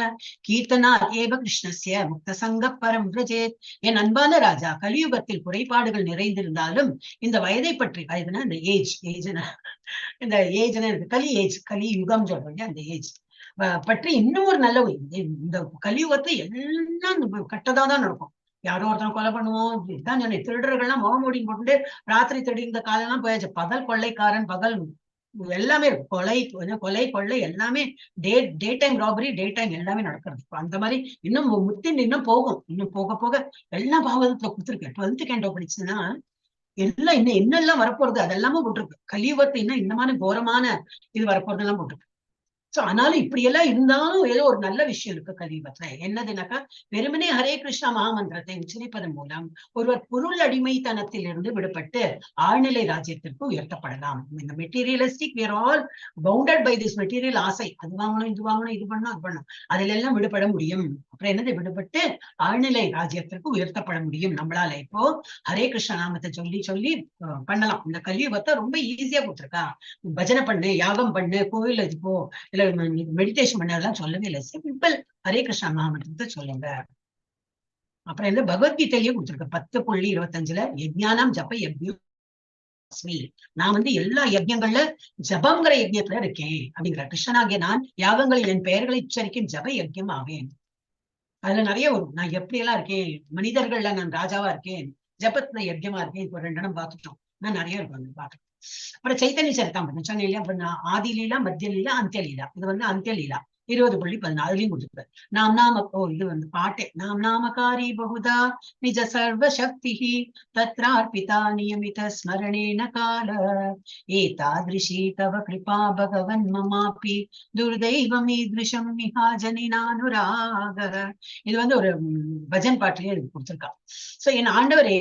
कीर्तनात् एव கிருஷ்ணஸ்ய முக்த சங்க பரம் விரஜேத். என் அன்பான ராஜா, கலியுகத்தில் குறைபாடுகள் நிறைந்திருந்தாலும் இந்த வயதை பற்றி, வயதுனா இந்த ஏஜ்னா கலி யுகம் சொல்றீங்க, அந்த ஏஜ் பற்றி இன்னும் ஒரு நல்ல இந்த கலியுகத்தை எல்லாம் கட்டதான் நடக்கும். யாரோ ஒருத்தனை கொலை பண்ணுவோம், இதுதான் சொன்னேன். திருடர்கள்லாம் முகமூடி போட்டு ராத்திரி திருடிந்த காலம் எல்லாம் போயாச்சு. பகல் கொள்ளைக்காரன், பகல் எல்லாமே கொலை கொள்ளை எல்லாமே day time robbery, day time எல்லாமே நடக்கிறது. அந்த மாதிரி இன்னும் முத்தின் இன்னும் போகும். இன்னும் போக போக எல்லாம் பாவகத்துல கொடுத்துருக்கேன். 12th கேண்டோ படிச்சுன்னா எல்லாம் இன்னும் என்னெல்லாம் வரப்போறது அதெல்லாமே போட்டிருக்கு. கலியுகத்தை இன்னும் இந்த மாதிரி கோரமான இது வரப்போறது எல்லாம் போட்டிருக்கு. சோ ஆனாலும் இப்படி எல்லாம் இருந்தாலும் ஏதோ ஒரு நல்ல விஷயம் இருக்கு கலியுகத்துல. என்னதுனாக்கா, வெறுமனே ஹரே கிருஷ்ணா மகாமந்திரத்தை உச்சரிப்பதன் மூலம் ஒருவர் பொருள் அடிமைத்தனத்தில் இருந்து விடுபட்டு ஆழ்நிலை ராஜ்யத்திற்கு உயர்த்தப்படலாம். இந்த materialistic, we are all bounded by this material ஆசை. அது வாங்கணும், இது வாங்கணும், இது பண்ணணும், அது பண்ணணும், அதுல எல்லாம் விடுபட முடியும். அப்புறம் என்னது, விடுபட்டு ஆழ்நிலை ராஜ்யத்திற்கு உயர்த்தப்பட முடியும் நம்மளால. இப்போ ஹரே கிருஷ்ண நாமத்தை சொல்லி சொல்லி பண்ணலாம். இந்த கலியுகத்தை ரொம்ப ஈஸியா கொடுத்துருக்கா. பஜனை பண்ணு, யாகம் பண்ணு, கோவில் இது போ, மெடிடேஷன் பண்ணதெல்லாம் சொல்லவே இல்லை. சிம்பிள் ஹரே கிருஷ்ணா மகாமந்திரத்தை சொல்லுங்க. அப்புறம் என்ன பகவத்கீதையிலேயே கொடுத்துருக்க 10.25 யஜ்ஞானம் ஜப யஜ்ஞம். நான் எல்லா யஜ்ஞங்கள்ல ஜபங்கிற யஜ்ஞத்துல இருக்கேன் அப்படிங்கிற. கிருஷ்ணனாகிய நான் யாகங்களில் என் பெயர்களை உச்சரிக்கும் ஜப யஜ்ஞம் ஆவேன். அதுல நிறைய வரும். நான் எப்படி எல்லாம் இருக்கேன், மனிதர்கள்ல நான் ராஜாவா இருக்கேன், ஜபத்துல யஜ்ஞமா இருக்கேன். இப்போ 2 இடம் பார்த்துட்டோம். நான் நிறைய இருக்கும் பாத்துட்டோம். அப்புறம் சைத்தன்ய சரிதாமிரதம் சொன்னேன் இல்லையா, அப்புறம் ஆதி லீலா, மத்திய லீலா, அந்திய லீலா. இது அந்திய லீலா 20.14 அதுலயும் கொடுத்துருப்பாரு. நாம் நாம இது பாட்டே. நாம் நாமகாரி பகுதா நிஜ சர்வ சக்தி தத்ரார்பிதா நியமித ஸ்மரணேன கால ஏதாத்ரிஷி தவ கிருபா பகவன் மமாபி துர்தெய்வம் ஈத்ருஷம் மிஹாஜனினானுராக. இது ஒரு பஜன் பாட்டிலேயே கொடுத்திருக்கா. சோ என் ஆண்டவரே,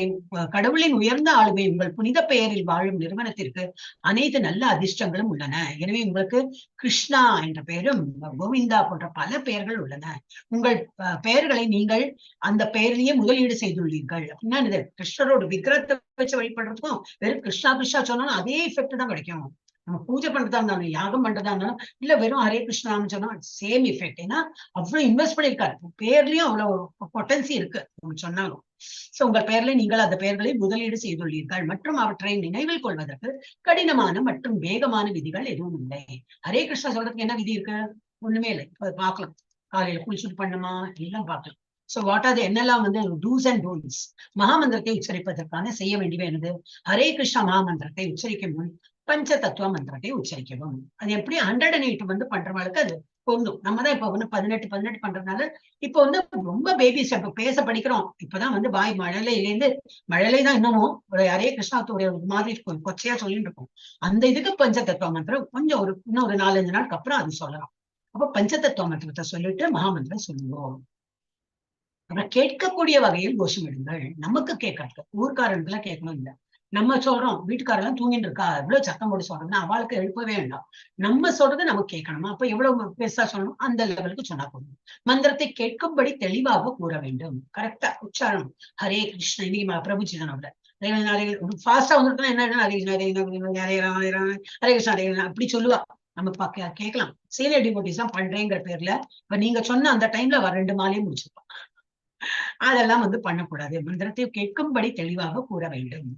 கடவுளின் உயர்ந்த ஆளுமை உங்கள் புனித பெயரில் வாழும் நிறுவனத்திற்கு அனைத்து நல்ல அதிர்ஷ்டங்களும் உள்ளன. எனவே உங்களுக்கு கிருஷ்ணா என்ற பெயரும் கோவிந்தா போன்ற பல பெயர்கள் உள்ளன. உங்கள் பெயர்களை நீங்கள் அந்த பெயரிலேயே முதலீடு செய்துள்ளீர்கள். அப்படின்னா இது கிருஷ்ணரோட விக்கிரத்தை வச்சு வழிபடுறதுக்கும் வெறும் கிருஷ்ணா கிருஷ்ணா சொன்னாலும் அதே எஃபெக்ட் தான் கிடைக்கும். நம்ம பூஜை பண்றதா இருந்தாலும், யாகம் பண்றதா இருந்தாலும், இல்ல வெறும் ஹரே கிருஷ்ணான்னு சொன்னா சேம் எஃபெக்ட். ஏன்னா அவ்வளவு இன்வெஸ்ட் பண்ணிருக்காரு. பேர்லயும் அவ்வளவு பொட்டன்சி இருக்கு சொன்னாலும். சோ உங்கள் பெயர்ல நீங்கள் அந்த பெயர்களை முதலீடு செய்துள்ளீர்கள் மற்றும் அவற்றை நினைவில் கொள்வதற்கு கடினமான மற்றும் வேகமான விதிகள் எதுவும் இல்லை. ஹரே கிருஷ்ணா சொல்றதுக்கு என்ன விதி இருக்கு? ஒண்ணுமே இல்லை. பார்க்கலாம், காலையில குளிச்சுட்டு பண்ணுமா எல்லாம் பார்க்கலாம். சோ வாட் ஆர் என்னெல்லாம் டூஸ் அண்ட் டோன்ட்ஸ். மகாமந்திரத்தை உச்சரிப்பதற்கான செய்ய வேண்டியது என்னது? ஹரே கிருஷ்ணா மகாமந்திரத்தை உச்சரிக்கும் முன் பஞ்ச தத்துவ மந்திரத்தை உச்சரிக்கவும். அது எப்படி 108 பண்றவங்களுக்கு அது பொருந்தும். நம்ம தான் இப்ப 18 பண்றதுனால இப்ப ரொம்ப பேபி ஸ்டெப் பேச படிக்கிறோம். இப்பதான் பாய் மழலை தான் இன்னமும் ஒரு ஹரே கிருஷ்ணாத்துடைய மாதிரி கொச்சையா சொல்லிட்டு இருக்கோம். அந்த இதுக்கு பஞ்ச தத்துவ மந்திரம் கொஞ்சம் இன்னும் ஒரு 4-5 நாளுக்கு அப்புறம் அது சொல்லலாம். அப்ப பஞ்ச தத்துவ மந்திரத்தை சொல்லிட்டு மகாமந்திரம் சொல்லுவோம். அப்புறம் கேட்கக்கூடிய வகையில் கோஷமிடுங்கள். நமக்கு கேட்கறது, ஊர்க்காரனுக்குலாம் கேட்கணும் இல்லை. நம்ம சொல்றோம், வீட்டுக்காரெல்லாம் தூங்கிட்டு இருக்கா, எவ்வளவு சத்தம் போட்டு சொல்றோம்னா அவளுக்கு எழுப்பவே வேண்டாம். நம்ம சொல்றது நமக்கு கேட்கணுமா? அப்ப எவ்வளவு பெருசா சொல்லணும், அந்த லெவலுக்கு சொன்னா போதும். மந்திரத்தை கேட்கும்படி தெளிவாக கூற வேண்டும். கரெக்டா உச்சாரணம். ஹரே கிருஷ்ண. இன்னைக்கு பிரபுஜிதனோட ஃபாஸ்டா வந்துருக்குன்னா என்ன, ஹரே கிருஷ்ணா அப்படி சொல்லுவா. நம்ம கேட்கலாம். சீனியர் டிவோட்டிஸ் தான் பண்றேங்கிற பேர்ல இப்ப நீங்க சொன்ன அந்த டைம்ல 2 மாலையும் முடிச்சிருப்பான். அதெல்லாம் பண்ணக்கூடாது. மந்திரத்தை கேட்கும்படி தெளிவாக கூற வேண்டும்.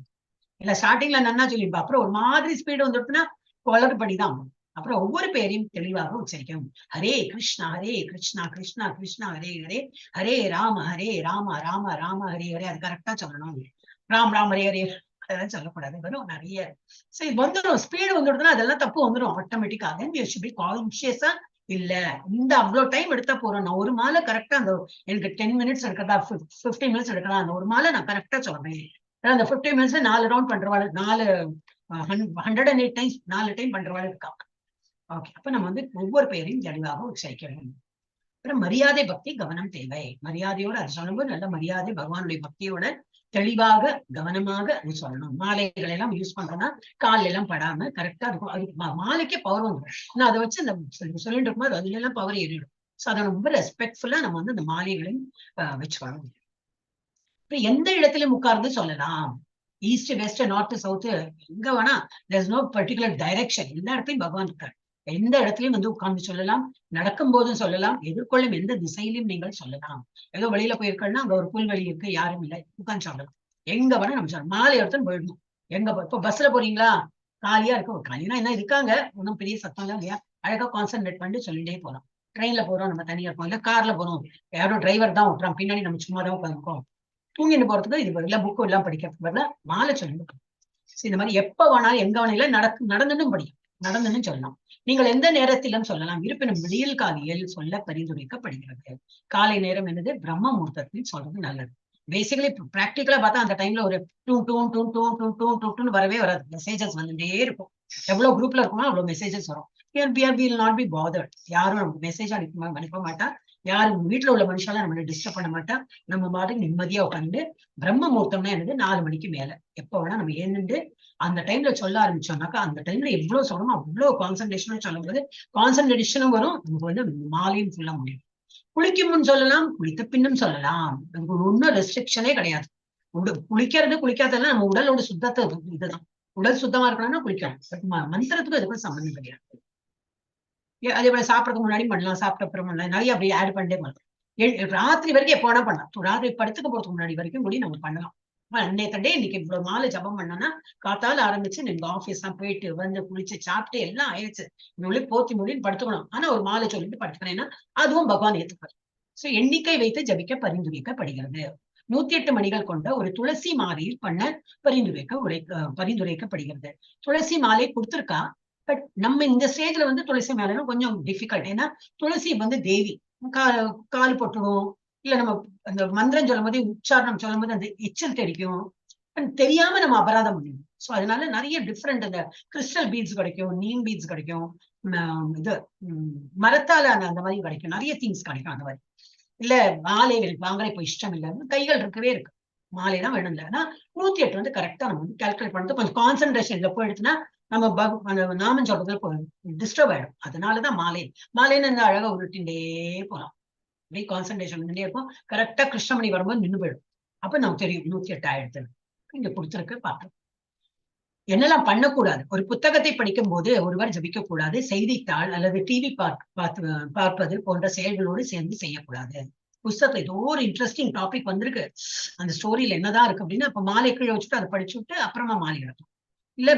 இல்ல ஸ்டார்டிங்ல நன்னா சொல்லிருப்பா, அப்புறம் ஒரு மாதிரி ஸ்பீடு வந்துட்டுன்னா குளறுபடிதான். அப்புறம் ஒவ்வொரு பேரையும் தெளிவாக உச்சரிக்கும். ஹரே கிருஷ்ணா கிருஷ்ணா கிருஷ்ணா ஹரே ஹரே, ஹரே ராம ராம ராம ஹரே ஹரே. அது கரெக்டா சொல்லணும். ராம் ராம் ஹரே ஹரே அதெல்லாம் சொல்லக்கூடாது. வரும் நிறைய. சரி வந்துடும், ஸ்பீடு வந்துடுதுன்னா அதெல்லாம் தப்பு வந்துடும் ஆட்டோமேட்டிக்கா. கான்சியஸா இல்ல இந்த அவ்வளவு டைம் எடுத்தா போறோம். நான் ஒரு மாலை கரெக்டா எனக்கு 10 மினிட்ஸ் எடுக்கிறதா, 15 மினிட்ஸ் எடுக்கலாம். அந்த ஒரு மாலை நான் கரெக்டா சொல்றேன். அந்த 15 மினிட்ஸ் 4 ரவுண்ட் பண்றவாள், 108 டைம்ஸ் 4 டைம் பண்றவாள் இருக்கா. ஓகே, அப்ப நம்ம ஒவ்வொரு பெயரையும் தெளிவாக உச்சரிக்கணும். அப்புறம் மரியாதை பக்தி கவனம் தேவை. மரியாதையோட அது சொல்லும்போது நல்ல மரியாதை பகவானுடைய பக்தியோட தெளிவாக கவனமாக அது சொல்லணும். மாலைகளை எல்லாம் யூஸ் பண்றோம்னா கால் எல்லாம் படாம கரெக்டா இருக்கும். அது மாலைக்கே பவர் வந்துடும். ஆனா அதை வச்சு அந்த சொல்லிட்டு இருக்கும்போது அதுல எல்லாம் பவர் ஏறிடும். சோ அதை ரொம்ப ரெஸ்பெக்ட்ஃபுல்லா நம்ம அந்த மாலைகளையும் வச்சுக்கணும். எந்த இடத்திலும் உட்கார்ந்து சொல்லலாம். ஈஸ்ட் வெஸ்ட் நார்த் சவுத் எங்க வேணா there's no particular direction. எல்லா இடத்துலயும் பகவான் இருக்கார். எந்த இடத்துலயும் வந்து உட்கார்ந்து சொல்லலாம், நடக்கும் போதும் சொல்லலாம், எதிர்கொள்ளும் எந்த திசையிலும் நீங்கள் சொல்லலாம். ஏதோ வெளியில போயிருக்கோம்னா அங்க ஒரு புல்வெளி இருக்கு, யாரும் இல்லை, உட்கார்ந்து சொல்லலாம். எங்க வேணா நம்ம சொல்லலாம். மாலை இடத்துல போயிடணும். எங்க இப்போ பஸ்ல போறீங்களா, காலியா இருக்கு, காலினா என்ன இருக்காங்க, ஒன்றும் பெரிய சத்தம் இல்லை இல்லையா, அழகா கான்சென்ட்ரேட் பண்ணிட்டு சொல்லிட்டே போகலாம். ட்ரெயின்ல போறோம் நம்ம தனியா இருப்போம், இல்ல கார்ல போறோம், யாரோ டிரைவர் தான் ஓட்டுறான், பின்னாடி நம்ம சும்மா தான் உட்காந்துருக்கோம், தூங்கிட்டு போறதுக்கு இது பதிலா புக்கு எல்லாம் படிக்கிறதுக்கு பதிலா மாலை சொல்லிட்டு இந்த மாதிரி எப்ப வேணாலும் எங்க வேணாலும் நடந்துன்னு படிக்கும், நடந்துன்னு சொல்லலாம். நீங்கள் எந்த நேரத்திலும் சொல்லலாம். இருப்பினும் விடியல் காலையில் சொல்ல பரிந்துரைக்கப்படுகிறது. காலை நேரம் என்னது, பிரம்ம முகூர்த்தத்தில் சொல்றது நல்லது. பேசிக்கலி பிராக்டிக்கலா பார்த்தா அந்த டைம்ல ஒரு டூ டூ டூ டூ டூ டூ டூ டூன்னு வரவே வராது. மெசேஜஸ் வந்துட்டே இருக்கும். எவ்வளவு குரூப்ல இருக்குமோ அவ்வளவு மெசேஜஸ் வரும். not be bothered. யாரும் மெசேஜ் அனுப்ப மாட்டா, யாரும் வீட்டுல உள்ள மனுஷால நம்மளை டிஸ்டர்ப் பண்ண மாட்டா. நம்ம மாதிரி நிம்மதியா உட்காந்து பிரம்ம முகூர்த்தம்னா என்னது, 4 மணிக்கு மேல எப்ப வேணா நம்ம ஏந்துட்டு அந்த டைம்ல சொல்ல ஆரம்பிச்சோம்னாக்கா அந்த டைம்ல எவ்வளவு சொல்லணும் அவ்வளவு கான்சன்ட்ரேஷனும் சொல்லும்போது கான்சன்ட்ரேஷனும் வரும். நமக்கு வந்து மாலையும் ஃபுல்லா முடியும். குளிக்கும் முன் சொல்லலாம், குளித்த பின்னும் சொல்லலாம். நமக்கு ஒன்றும் ரெஸ்ட்ரிக்ஷனே கிடையாது. குளிக்கிறது குளிக்காதெல்லாம் நம்ம உடலோட சுத்தத்தை இதுதான். உடல் சுத்தமா இருக்கணும்னா குளிக்கலாம். பட் மந்திரத்துக்கும் எதுக்கும் சம்பந்தம் கிடையாது. அதே போல சாப்பிடறதுக்கு முன்னாடி பண்ணலாம், சாப்பிட்ட அப்புறம் பண்ணலாம், நிறைய அப்படி ஆட் பண்ணிட்டே பண்ணலாம். ராத்திரி வரைக்கும் எப்போ வேணா பண்ணலாம். ராத்திரி படுத்துக்க போறதுக்கு முன்னாடி வரைக்கும் கூட நம்ம பண்ணலாம். நேத்தண்டே இன்னைக்கு இவ்வளவு மாலை ஜபம் பண்ணோம்னா காத்தால ஆரம்பிச்சு நீங்க ஆபீஸ் எல்லாம் போயிட்டு வந்து குளிச்சு சாப்பிட்டு எல்லாம் ஆயிடுச்சு, இன்னொரு போத்தி மொழின்னு படுத்துக்கணும். ஆனா ஒரு மாலை சொல்லிட்டு படுத்துக்கிறேன்னா அதுவும் பகவான் ஏத்துப்பார். சோ எண்ணிக்கை வைத்து ஜபிக்க பரிந்துரைக்கப்படுகிறது. 108 மணிகள் கொண்ட ஒரு துளசி மாலையில் பண்ண பரிந்துரைக்கப்படுகிறது. துளசி மாலை கொடுத்திருக்கா, பட் நம்ம இந்த ஸ்டேஜ்ல வந்து துளசி மாலைனா கொஞ்சம் டிஃபிகல்ட். ஏன்னா துளசி வந்து தேவி, கால் போட்டுடும், இல்ல நம்ம அந்த மந்திரம் சொல்லும் போது உச்சாரணம் சொல்லும் போது அந்த எச்சல் தெரிக்கும், தெரியாம நம்ம அபராதம் பண்ணிடும். சோ அதனால நிறைய டிஃப்ரெண்ட் அந்த கிறிஸ்டல் பீட்ஸ் கிடைக்கும், நீம் பீட்ஸ் கிடைக்கும், இது மரத்தால அந்த மாதிரி கிடைக்கும், நிறைய திங்ஸ் கிடைக்கும். அந்த மாதிரி இல்ல மாலை வாங்குற இப்ப இஷ்டம் இல்ல, கைகள் இருக்கவே இருக்கு, மாலை தான் வேணும். இல்ல ஆனா 108 வந்து கரெக்டா நம்ம வந்து கால்குலேட் பண்ணிட்டு கொஞ்சம் கான்சன்ட்ரேஷன் இதுல போயிடுச்சுன்னா நம்ம நாமம் சொல்றதுல டிஸ்டர்ப் ஆயிடும். அதனாலதான் மாலைன்னு இந்த அழகா உருட்டிண்டே போலாம். அப்படியே கான்சன்ட்ரேஷன் பண்ணிட்டே இருக்கும். கரெக்டா கிருஷ்ணமணி வரும்போது நின்று போயிடும். அப்ப நமக்கு தெரியும் 108 ஆயிடுது. இங்க கொடுத்துருக்கு பார்க்கலாம். என்னெல்லாம் பண்ணக்கூடாது. ஒரு புத்தகத்தை படிக்கும் போது ஒருவர் ஜபிக்க கூடாது. செய்தித்தாள் அல்லது டிவி பார்ப்பது போன்ற செயல்களோடு சேர்ந்து செய்யக்கூடாது. புத்தகத்துல ஏதோ ஒரு இன்ட்ரெஸ்டிங் டாபிக் வந்திருக்கு, அந்த ஸ்டோரியில என்னதான் இருக்கு அப்படின்னா அப்ப மாலை கீழே வச்சுட்டு அதை படிச்சு விட்டு அப்புறமா மாலை எடுக்கும். இல்ல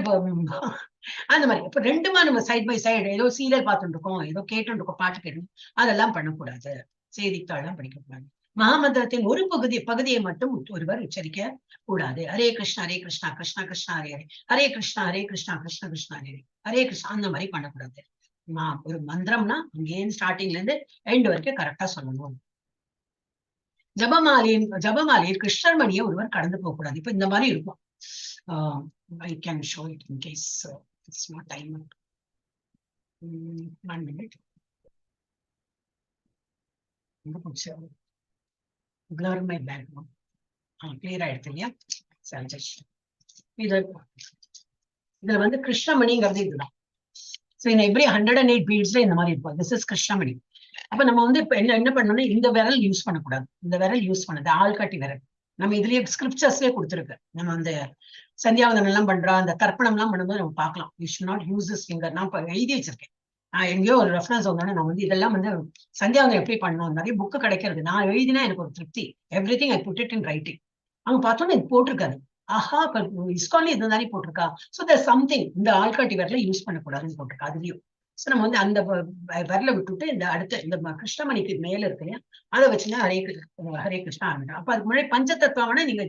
அந்த மாதிரி இப்ப ரெண்டுமா நம்ம சைட் பை சைடு ஏதோ சீரியல் பார்த்துட்டு இருக்கோம், ஏதோ கேட்டு இருக்கோம், பாட்டு கேட்டு, அதெல்லாம் பண்ணக்கூடாது. செய்தித்தாள்லாம் படிக்கக்கூடாது. மகாமந்திரத்தின் ஒரு பகுதியை மட்டும் ஒருவர் உச்சரிக்க கூடாது. ஹரே கிருஷ்ணா கிருஷ்ணா கிருஷ்ணா ஹரே ஹரே, ஹரே கிருஷ்ணா கிருஷ்ணா கிருஷ்ணா ஹரே ஹரே கிருஷ்ணா, அந்த மாதிரி பண்ணக்கூடாது. ஒரு மந்திரம்னா அங்கேயும் ஸ்டார்டிங்ல இருந்து எண்ட் வரைக்கும் கரெக்டா சொல்லணும். ஜபமாலையில் கிருஷ்ணர் மணியை ஒருவர் கடந்து போக கூடாது. இப்ப இந்த மாதிரி இருக்கும். I can show it in case it's not time. 1 minute. Blur my background. Clear ஆயிடுச்சு இல்லையா? இதுல வந்து கிருஷ்ணமணிங்கிறது இதுதான். So in every 108 beadsல இந்த மாதிரி இருக்கும். This is Krishnamani. அப்ப நம்ம வந்து இப்ப என்ன பண்ணணும்னா இந்த விரல் யூஸ் பண்ணக்கூடாது. இந்த விரல் யூஸ் பண்ணது ஆள்காட்டி விரல். நம்ம இதுலயே ஸ்கிரிப்சர்ஸ்லயே கொடுத்துருக்கு. நம்ம அந்த சந்தியாவதனம் எல்லாம் பண்றோம், அந்த தர்ப்பணம் எல்லாம் பண்ணும்போது நம்ம பார்க்கலாம். You should not use this finger. நான் எழுதி வச்சிருக்கேன். நான் எங்கேயோ ஒரு ரெஃபரன்ஸ் வந்தோடனே நான் வந்து இதெல்லாம் வந்து சந்தியாவதனம் எப்படி பண்ணணும், நிறைய புக்கு கிடைக்கிறது. நான் எழுதினா எனக்கு ஒரு திருப்தி. Everything I put it in writing. அவங்க பார்த்தோன்னா இது போட்டிருக்காரு. ஆஹா, இஸ்கான்ல இது தானே போட்டிருக்கா. ஸோ தேர் சம்திங் இந்த ஆள்காட்டி விரல யூஸ் பண்ணக்கூடாதுன்னு போட்டிருக்கா அதுலயும். சோ நம்ம வந்து அந்த விரல விட்டுட்டு இந்த அடுத்த இந்த கிருஷ்ணமணிக்கு மேல இருக்கு இல்லையா, அதை வச்சுன்னா ஹரே கிருஷ்ணா ஆரம்பிக்கும். அப்ப அதுக்கு முன்னாடி பஞ்சதத்துவம்னா நீங்க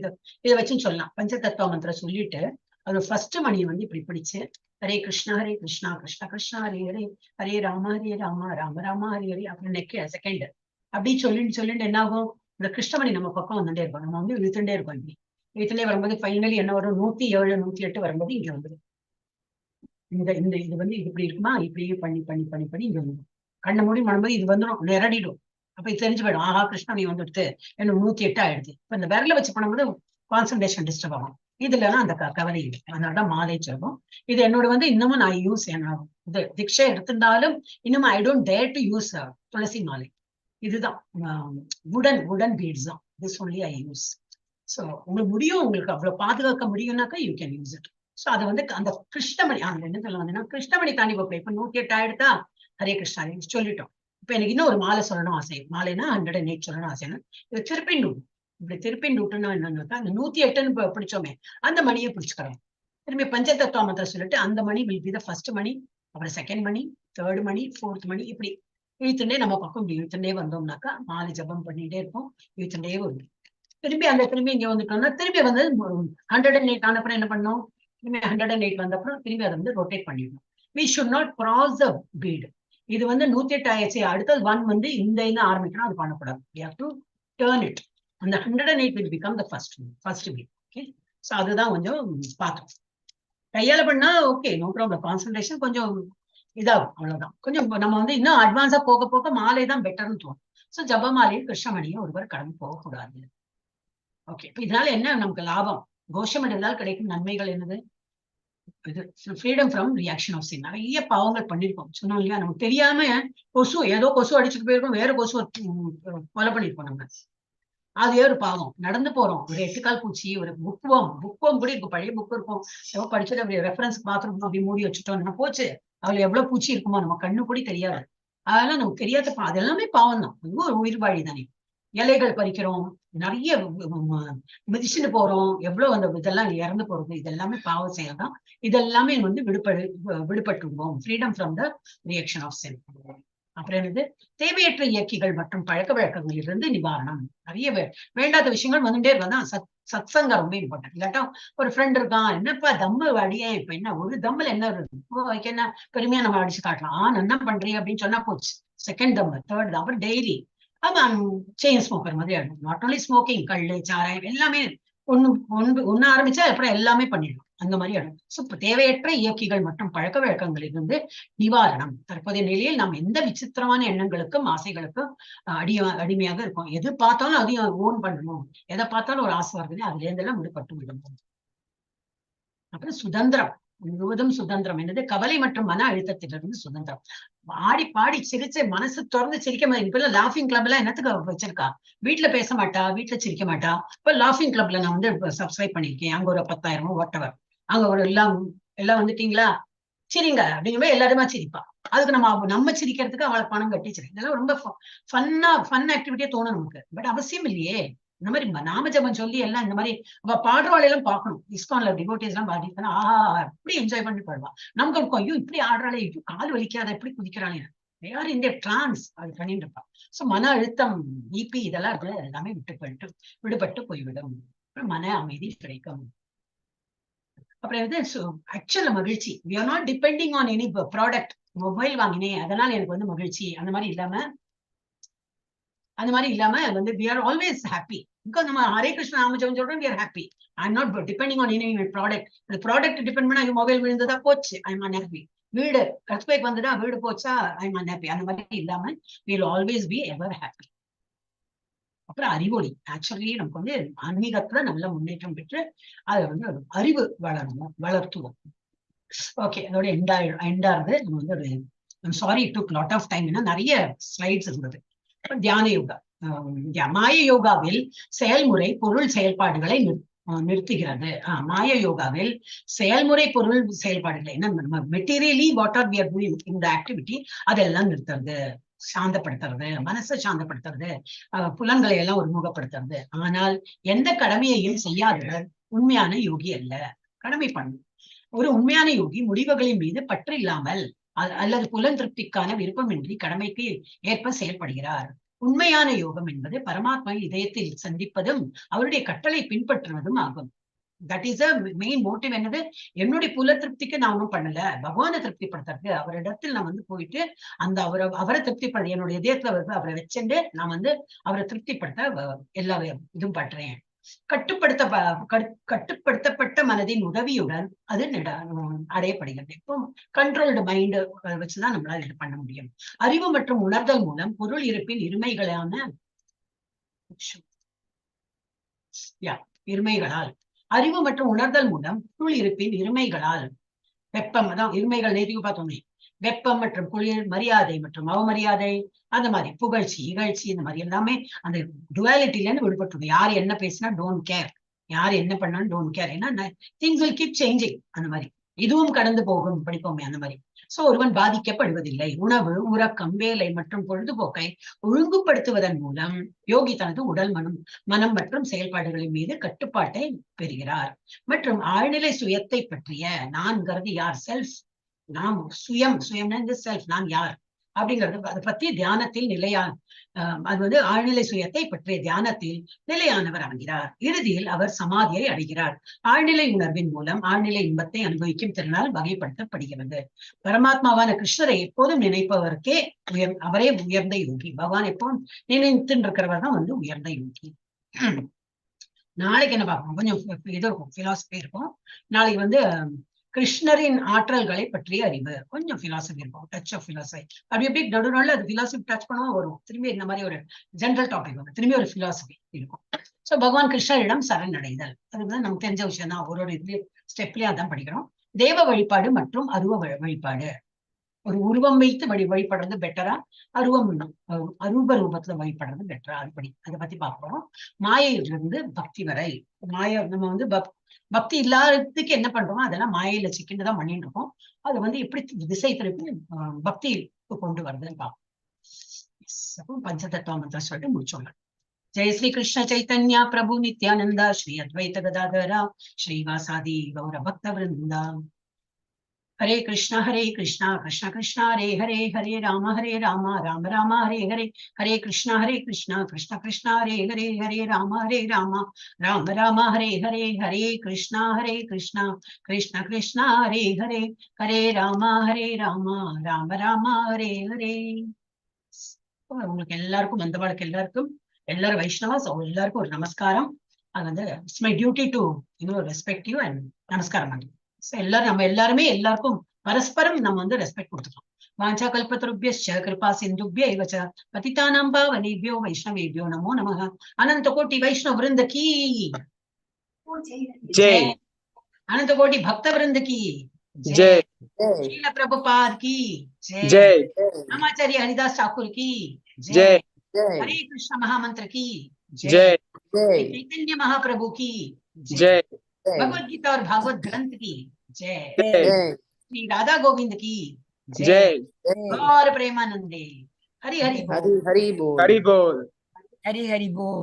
இதை வச்சுன்னு சொல்லலாம். பஞ்சதத்துவ மந்திரம் சொல்லிட்டு அது ஃபர்ஸ்ட் மணியை வந்து இப்படி பிடிச்சு ஹரே கிருஷ்ணா கிருஷ்ணா கிருஷ்ணா ஹரே ஹரே, ஹரே ராம ராம ராம ஹரே ஹரே அப்படின்னு செகண்ட் அப்படி சொல்லிட்டு என்ன ஆகும், இந்த கிருஷ்ணமணி நம்ம பக்கம் வந்துட்டே இருக்கும். நம்ம வந்து இழுத்துட்டே இருக்கோம். இப்படி இழுத்துட்டே வரும்போது ஃபைனலி என்ன வரும், 107 108 வரும்போது இங்க வந்துடும். இது வந்து இப்படி இருக்குமா, இப்படியே பண்ணி இங்க வந்துடும். கண்ணை மூடி பண்ணும்போது இது வந்துடும், நிரடிடும். அப்ப இது தெரிஞ்சு போயிடும், ஆஹா கிருஷ்ணமணி வந்துடுத்து, என்ன 108 ஆயிடுது. இப்ப இந்த விரல வச்சு பண்ணும்போது கான்சன்ட்ரேஷன் டிஸ்டர்ப் ஆகும். இதுலலாம் அந்த கவலை இல்லை. அதனாலதான் மாலை சொல்லும். இது என்னோட வந்து இன்னமும் நான் யூஸ் இது திக்ஷை எடுத்திருந்தாலும் இன்னமும் I don't dare to use துளசி மாலை. இதுதான் வுடன் பீட்ஸ் தான். This only I use. So உங்களுக்கு முடியும், உங்களுக்கு அவ்வளவு பாதுகாக்க முடியும்னாக்கா you can use it. So அதை வந்து அந்த கிருஷ்ணமணி என்ன சொல்ல வந்தீங்கன்னா கிருஷ்ணமணி தாண்டி போய் இப்ப 108 ஆயிடுதா, ஹரே கிருஷ்ணா சொல்லிட்டோம். இப்ப எனக்கு இன்னும் ஒரு மாலை சொல்லணும் ஆசை, மாலைனா 108 சொல்லணும் ஆசைன்னா இதை திருப்பிண்டு இப்படி திருப்பிண்டு விட்டுன்னா என்னன்னாக்கா அந்த 108ன்னு பிடிச்சோமே அந்த மணியை பிடிச்சுக்கிறோம். திரும்பி பஞ்சதத்துவ மந்திரம் சொல்லிட்டு அந்த மணி வில் பி த ஃபர்ஸ்ட் மணி, அப்புறம் செகண்ட் மணி, தேர்ட் மணி, ஃபோர்த் மணி, இப்படி இழுத்துட்டே நம்ம பக்கம் இப்படி இழுத்துட்டே வந்தோம்னாக்கா மாலை ஜபம் பண்ணிட்டே இருப்போம், இழுத்துட்டே வரும். திரும்பி இங்க வந்துட்டோம்னா திரும்பி வந்து 108 ஆனப்புறம் என்ன பண்ணோம், திரும்பி 108 வந்தப்புறம் திரும்பி அதை வந்து ரொட்டேட் பண்ணிடணும். We should not cross a beat. இது வந்து 108 ஆயிடுச்சு, அடுத்தது 1 வந்து இந்த ஆரம்பிக்கணும், அது பண்ணக்கூடாது. we have to turn it. அந்த 108 will become the first beat. Okay, so அதுதான் கொஞ்சம் பார்த்தோம். கையால பண்ணா ஓகே, நோ ப்ராப்ளம், கான்சன்ட்ரேஷன் கொஞ்சம் இதாகும், அவ்வளவுதான். கொஞ்சம் நம்ம வந்து இன்னும் அட்வான்ஸா போக போக மாலை தான் பெட்டர்னு தோணும். சோ ஜபமாலையும் கிருஷ்ணமணியும் ஒருவர் கடந்து போகக்கூடாது. ஓகே, இதனால என்ன நமக்கு லாபம், கோஷம் அடைவதால் கிடைக்கும் நன்மைகள் என்னது, இது freedom from reaction of sin. நிறைய பாவங்கள் பண்ணிருக்கோம் சொன்னோம் இல்லையா, நமக்கு தெரியாம கொசு ஏதோ கொசு அடிச்சுட்டு போயிருக்கோம், வேற கொசு கொலை பண்ணிருக்கோம் நம்ம, அதே ஒரு பாவம். நடந்து போறோம், ஒரு 8 கால் பூச்சி, ஒரு புக்வம் கூட இருக்கும், பழைய புக் இருக்கும், ஏதோ படிச்சுட்டு அப்படி ரெஃபரன்ஸ் பாத்ரூம் அப்படி மூடி வச்சுட்டோம் போச்சு, அதுல எவ்வளவு பூச்சி இருக்குமோ நம்ம கண்ணு கூட தெரியாது. அதெல்லாம் நமக்கு தெரியாத அது எல்லாமே பாவம் தான், அதுவும் ஒரு உயிர் வாழி தானே. இலைகள் பறிக்கிறோம், நிறைய மிதிச்சுட்டு போறோம், எவ்வளவு அந்த இதெல்லாம் இறந்து போறது, இதெல்லாமே பாவம் செய்யறதான். இதெல்லாமே வந்து விடுபட்டுருவோம், freedom from the reaction of sin. அப்புறம் என்னது, தேவையற்ற இயக்கிகள் மற்றும் பழக்க வழக்கங்களில் இருந்து நிவாரணம். நிறைய வேண்டாத விஷயங்கள் வந்துட்டே இருக்கதான். சத்சங்கம் ரொம்ப இம்பார்ட்டன்ட். இல்லாட்டா ஒரு ஃப்ரெண்ட் இருக்கான், என்னப்பா தம்மு அடியே, இப்ப என்ன ஒரு தம்முல என்ன இருக்கு, என்ன பெருமையா நம்ம அடிச்சு காட்டலாம், என்ன பண்றீங்க அப்படின்னு சொன்னா போச்சு, செகண்ட் தம்மு, தேர்ட் தம், அப்புறம் டெய்லி செயின் ஸ்மோக்கர் மாதிரி ஆகும். நாட் ஓன்லி ஸ்மோக்கிங், கள்ளு சாராயம் எல்லாமே ஒண்ணு ஆரம்பிச்சா அப்புறம் எல்லாமே பண்ணிடலாம், அந்த மாதிரி ஆகும். சோ தேவையற்ற இயக்கிகள் மற்றும் பழக்க வழக்கங்களில் இருந்து நிவாரணம். தற்போதைய நிலையில் நாம் எந்த விசித்திரமான எண்ணங்களுக்கும் ஆசைகளுக்கும் அடிமையாக இருக்கும். எது பார்த்தாலும் அதையும் ஓன் பண்ணணும், எதை பார்த்தாலும் ஒரு ஆசை வருது, அதுல இருந்தெல்லாம் விடுபட்டு விடும். அப்புறம் சுதந்திரம், முழுவதும் சுதந்திரம் என்னது, கவலை மற்றும் மன அழுத்தத்திலிருந்து சுதந்திரம். ஆடி பாடி சிரிச்சு மனசு திறந்து சிரிக்க மாதிரி. இப்ப எல்லாம் லாஃபிங் கிளப் எல்லாம் என்னத்துக்கு வச்சிருக்கா, வீட்டுல பேச மாட்டா, வீட்டுல சிரிக்க மாட்டா. இப்ப லாஃபிங் கிளப்ல நான் வந்து சப்ஸ்கிரைப் பண்ணிருக்கேன், அங்க ஒரு 10,000 வாட்டவர், அங்க ஒரு எல்லாம் வந்துட்டீங்களா சரிங்க அப்படிங்கும்போது எல்லாருமா சிரிப்பா. அதுக்கு நம்ம சிரிக்கிறதுக்கு அவளை பணம் கட்டி சிரி, இதெல்லாம் ரொம்ப ஃபன் ஆக்டிவிட்டியா தோணும் நமக்கு. பட் அவசியம் இல்லையே. இந்த மாதிரி நாம ஜபம் சொல்லி எல்லாம் இந்த மாதிரி அவ பாடுறாள் எல்லாம் பார்க்கணும். இஸ்கான்ல டிவோட்டிஸ் எல்லாம் பாடிட்டு ஆஹா எப்படி என்ஜாய் பண்ணி பாடுவா. நமக்கு இருக்கும், ஐயோ இப்படி ஆடுறாளே, ஐயோ கால் வலிக்காத, எப்படி குதிக்கிறாளே, யார் இந்த டிரான்ஸ் அது பண்ணிட்டு இருப்பா. சோ மன அழுத்தம், பிபி இதெல்லாம் எல்லாமே விடுபட்டு போய்விடும். மன அமைதி கிடைக்கும். அப்புறம் வந்து ஆக்சுவல் மகிழ்ச்சி, we are not depending on any product. Mobile வாங்கினேன் அதனால எனக்கு வந்து மகிழ்ச்சி, அந்த மாதிரி இல்லாம வந்து we are always happy because நம்ம ஹரே கிருஷ்ணா நாம ஜெபம் சொல்றோம், we are happy. I am not depending on any product. அந்த ப்ராடக்ட் டிபெண்ட் பண்ணா மொபைல் விழுந்ததா போச்சு, I am unhappy. வீடு கட்ஸ்பேக் வந்ததா வீடு போச்சா, I am unhappy. அந்த மாதிரி இல்லாம we will always be ever happy. அப்புறம் அறிவொளி, ஆக்சுவலி நமக்கு வந்து ஆன்மீகத்துல நல்ல முன்னேற்றம் பெற்று அதை வந்து அறிவு வளர்த்துவோம். ஓகே, அதோட எண்டாருது. நம்ம வந்து ஒரு sorry it took lot of time, நிறைய ஸ்லைட்ஸ் இருந்தது. தியான யோகா, மாய யோகாவில் செயல்முறை பொருள் செயல்பாடுகளை நிறுத்துகிறது. மாய யோகாவில் செயல்முறை பொருள் செயல்பாடுகளை என்ன materially what are we are doing இந்த ஆக்டிவிட்டி அதெல்லாம் நிறுத்துறது, சாந்தப்படுத்துறது, மனசை சாந்தப்படுத்துறது, புலன்களை எல்லாம் ஒருமுகப்படுத்துறது. ஆனால் எந்த கடமையையும் செய்யாதவர் உண்மையான யோகி அல்ல. கடமை பண்ணும் ஒரு உண்மையான யோகி முடிவுகளின் மீது பற்று இல்லாமல் அல்லது புலன் திருப்திக்கான விருப்பமின்றி கடமைக்கு ஏற்ப செயல்படுகிறார். உண்மையான யோகம் என்பது பரமாத்மா இதயத்தில் சந்திப்பதும் அவருடைய கட்டளை பின்பற்றுவதும் ஆகும். That is a main motive. என்னது, என்னுடைய புல திருப்திக்கு நான் ஒன்றும் பண்ணல, பகவானை திருப்திப்படுத்துறதுக்கு அவரிடத்தில் நான் வந்து போயிட்டு அந்த அவரை திருப்திப்படுத்த என்னுடைய இதயத்துல அவரை வச்சுட்டு நான் வந்து அவரை திருப்திப்படுத்த எல்லா இதுவும் பண்றேன். கட்டுப்படுத்தப்பட்ட மனதின் உதவியுடன் அது அடையப்படுகிறது. இப்போ கண்ட்ரோல்டு மைண்ட் வச்சுதான் நம்மளால இது பண்ண முடியும். அறிவு மற்றும் உணர்தல் மூலம் பொருள் இருப்பின் இருமைகளால் அறிவு மற்றும் உணர்தல் மூலம் பொருள் இருப்பின் இருமைகளால் வெப்பம், அதான் இருமைகள் நேற்று பார்த்தோமே, வெப்பம் மற்றும் குளிர், மரியாதை மற்றும் அவமரியாதை, அந்த மாதிரி புகழ்ச்சி இகழ்ச்சி, இந்த மாதிரி எல்லாமே அந்த டுவாலிட்டில இருந்து விடுபட்டு யார் என்ன பேசினா டோன்ட் கேர், யார் என்ன பண்ணாலும் டோன்ட் கேர். ஏன்னா திங்ஸ் வில் கீப் சேஞ்சிங். அந்த மாதிரி இதுவும் கடந்து போகும், படிப்போமே அந்த மாதிரி. சோ ஒருவன் பாதிக்கப்படுவதில்லை. உணவு, உறக்கம், வேலை மற்றும் பொழுதுபோக்கை ஒழுங்குபடுத்துவதன் மூலம் யோகி தனது உடல், மனம் மற்றும் செயல்பாடுகளின் மீது கட்டுப்பாட்டை பெறுகிறார். மற்றும் ஆழ்நிலை சுயத்தை பற்றிய நான்கிறது யார், செல்ஃப், நாம் சுயம், சுயம்னா செல்ஃப், நான் யார் அப்படிங்கிறது அதை பத்தி தியானத்தில் அது ஆழ்நிலை சுயத்தை பற்றிய தியானத்தில் நிலையானவர் ஆகிறார். இறுதியில் அவர் சமாதியை அடைகிறார். ஆழ்நிலை உணர்வின் மூலம் ஆழ்நிலை இன்பத்தை அனுபவிக்கும் திறனால் வகைப்படுத்தப்படுகிறது. பரமாத்மாவான கிருஷ்ணரை எப்போதும் நினைப்பவருக்கே அவரே உயர்ந்த யோகி. பகவான் எப்போதும் நினைத்துட்டு இருக்கிறவர் தான் உயர்ந்த யோகி. நாளைக்கு என்ன பார்ப்போம், கொஞ்சம் இது இருக்கும், பிலாசபி இருக்கும். நாளைக்கு கிருஷ்ணரின் ஆற்றல்களை பற்றிய அறிவு, கொஞ்சம் பிலாசபி இருக்கும், டச் ஆஃப் பிலாசபி. அப்படி எப்படி நடுநாள் அது பிலாசபி டச் பண்ணவும் வரும். திரும்பி இந்த மாதிரி ஒரு ஜெனரல் டாபிக் வரும், திரும்பி ஒரு பிலாசபி இருக்கும். சோ பகவான் கிருஷ்ணரிடம் சரணடைதல், அதுதான் நமக்கு தெரிஞ்ச விஷயம் தான். ஒரு இதுலயும் ஸ்டெப்லயே அதான் படிக்கிறோம். தேவ வழிபாடு மற்றும் அருவ வழிபாடு. ஒரு உருவம் வைத்து வழிபடுறது பெட்டரா, அரூப ரூபத்துல வழிபடுறது பெட்டரா, அதை பத்தி பார்க்கிறோம். மாயையிலிருந்து பக்தி வரை. நம்ம பக்தி இல்லாததுக்கு என்ன பண்றோமோ அதெல்லாம் மாயையில சிக்கிட்டு தான் பண்ணிட்டு இருக்கோம். அது எப்படி திசை திருப்பி பக்தி கொண்டு வருதுன்னு பார்ப்போம். பஞ்சதத்துவ மந்திரம் சொல்லிட்டு முடிச்சோங்க. जय श्री कृष्ण चैतन्य प्रभु नित्यानंद श्री अद्वैत गदाधर श्रीवासादि गौर भक्त वृंदा. हरे कृष्णा कृष्णा कृष्णा हरे हरे, हरे राम राम राम हरे हरे, हरे कृष्णा कृष्णा कृष्णा हरे हरे, हरे राम राम राम हरे हरे, हरे कृष्णा कृष्णा कृष्णा हरे हरे, हरे राम राम राम हरे हरे. உங்களுக்கு எல்லாருக்கும் வந்தவாளுக்கு எல்லாரும் வைஷ்ணவாஸ் எல்லாருக்கும் ஒரு நமஸ்காரம். அது it's my duty to respect you and நமஸ்காரம் பண்ணி. எல்லாரும் நம்ம எல்லாருமே எல்லாருக்கும் பரஸ்பரம் நம்ம ரெஸ்பெக்ட் கொடுத்துக்கணும். வாஞ்சா கல்பத்ருப்யஸ்ச கிருபா சிந்துப்யைவ ச பதிதானாம் பாவனேப்யோ வைஷ்ணவேப்யோ நமோ நமः. அனந்த கோட்டி வைஷ்ணவ விருந்த கீ ஜெய். अनंत कोटि भक्त वृंद की जय। श्रील प्रभुपाद की जय। आचार्य हरिदास ठाकुर की जय। हरे कृष्ण महामंत्र की जय। चैतन्य महाप्रभु की जय। भगवद गीता और भागवत ग्रंथ की जय। श्री राधा गोविंद की जय। गौर प्रेमानंदे हरि हरि बोल। हरि बोल। हरि हरि बोल।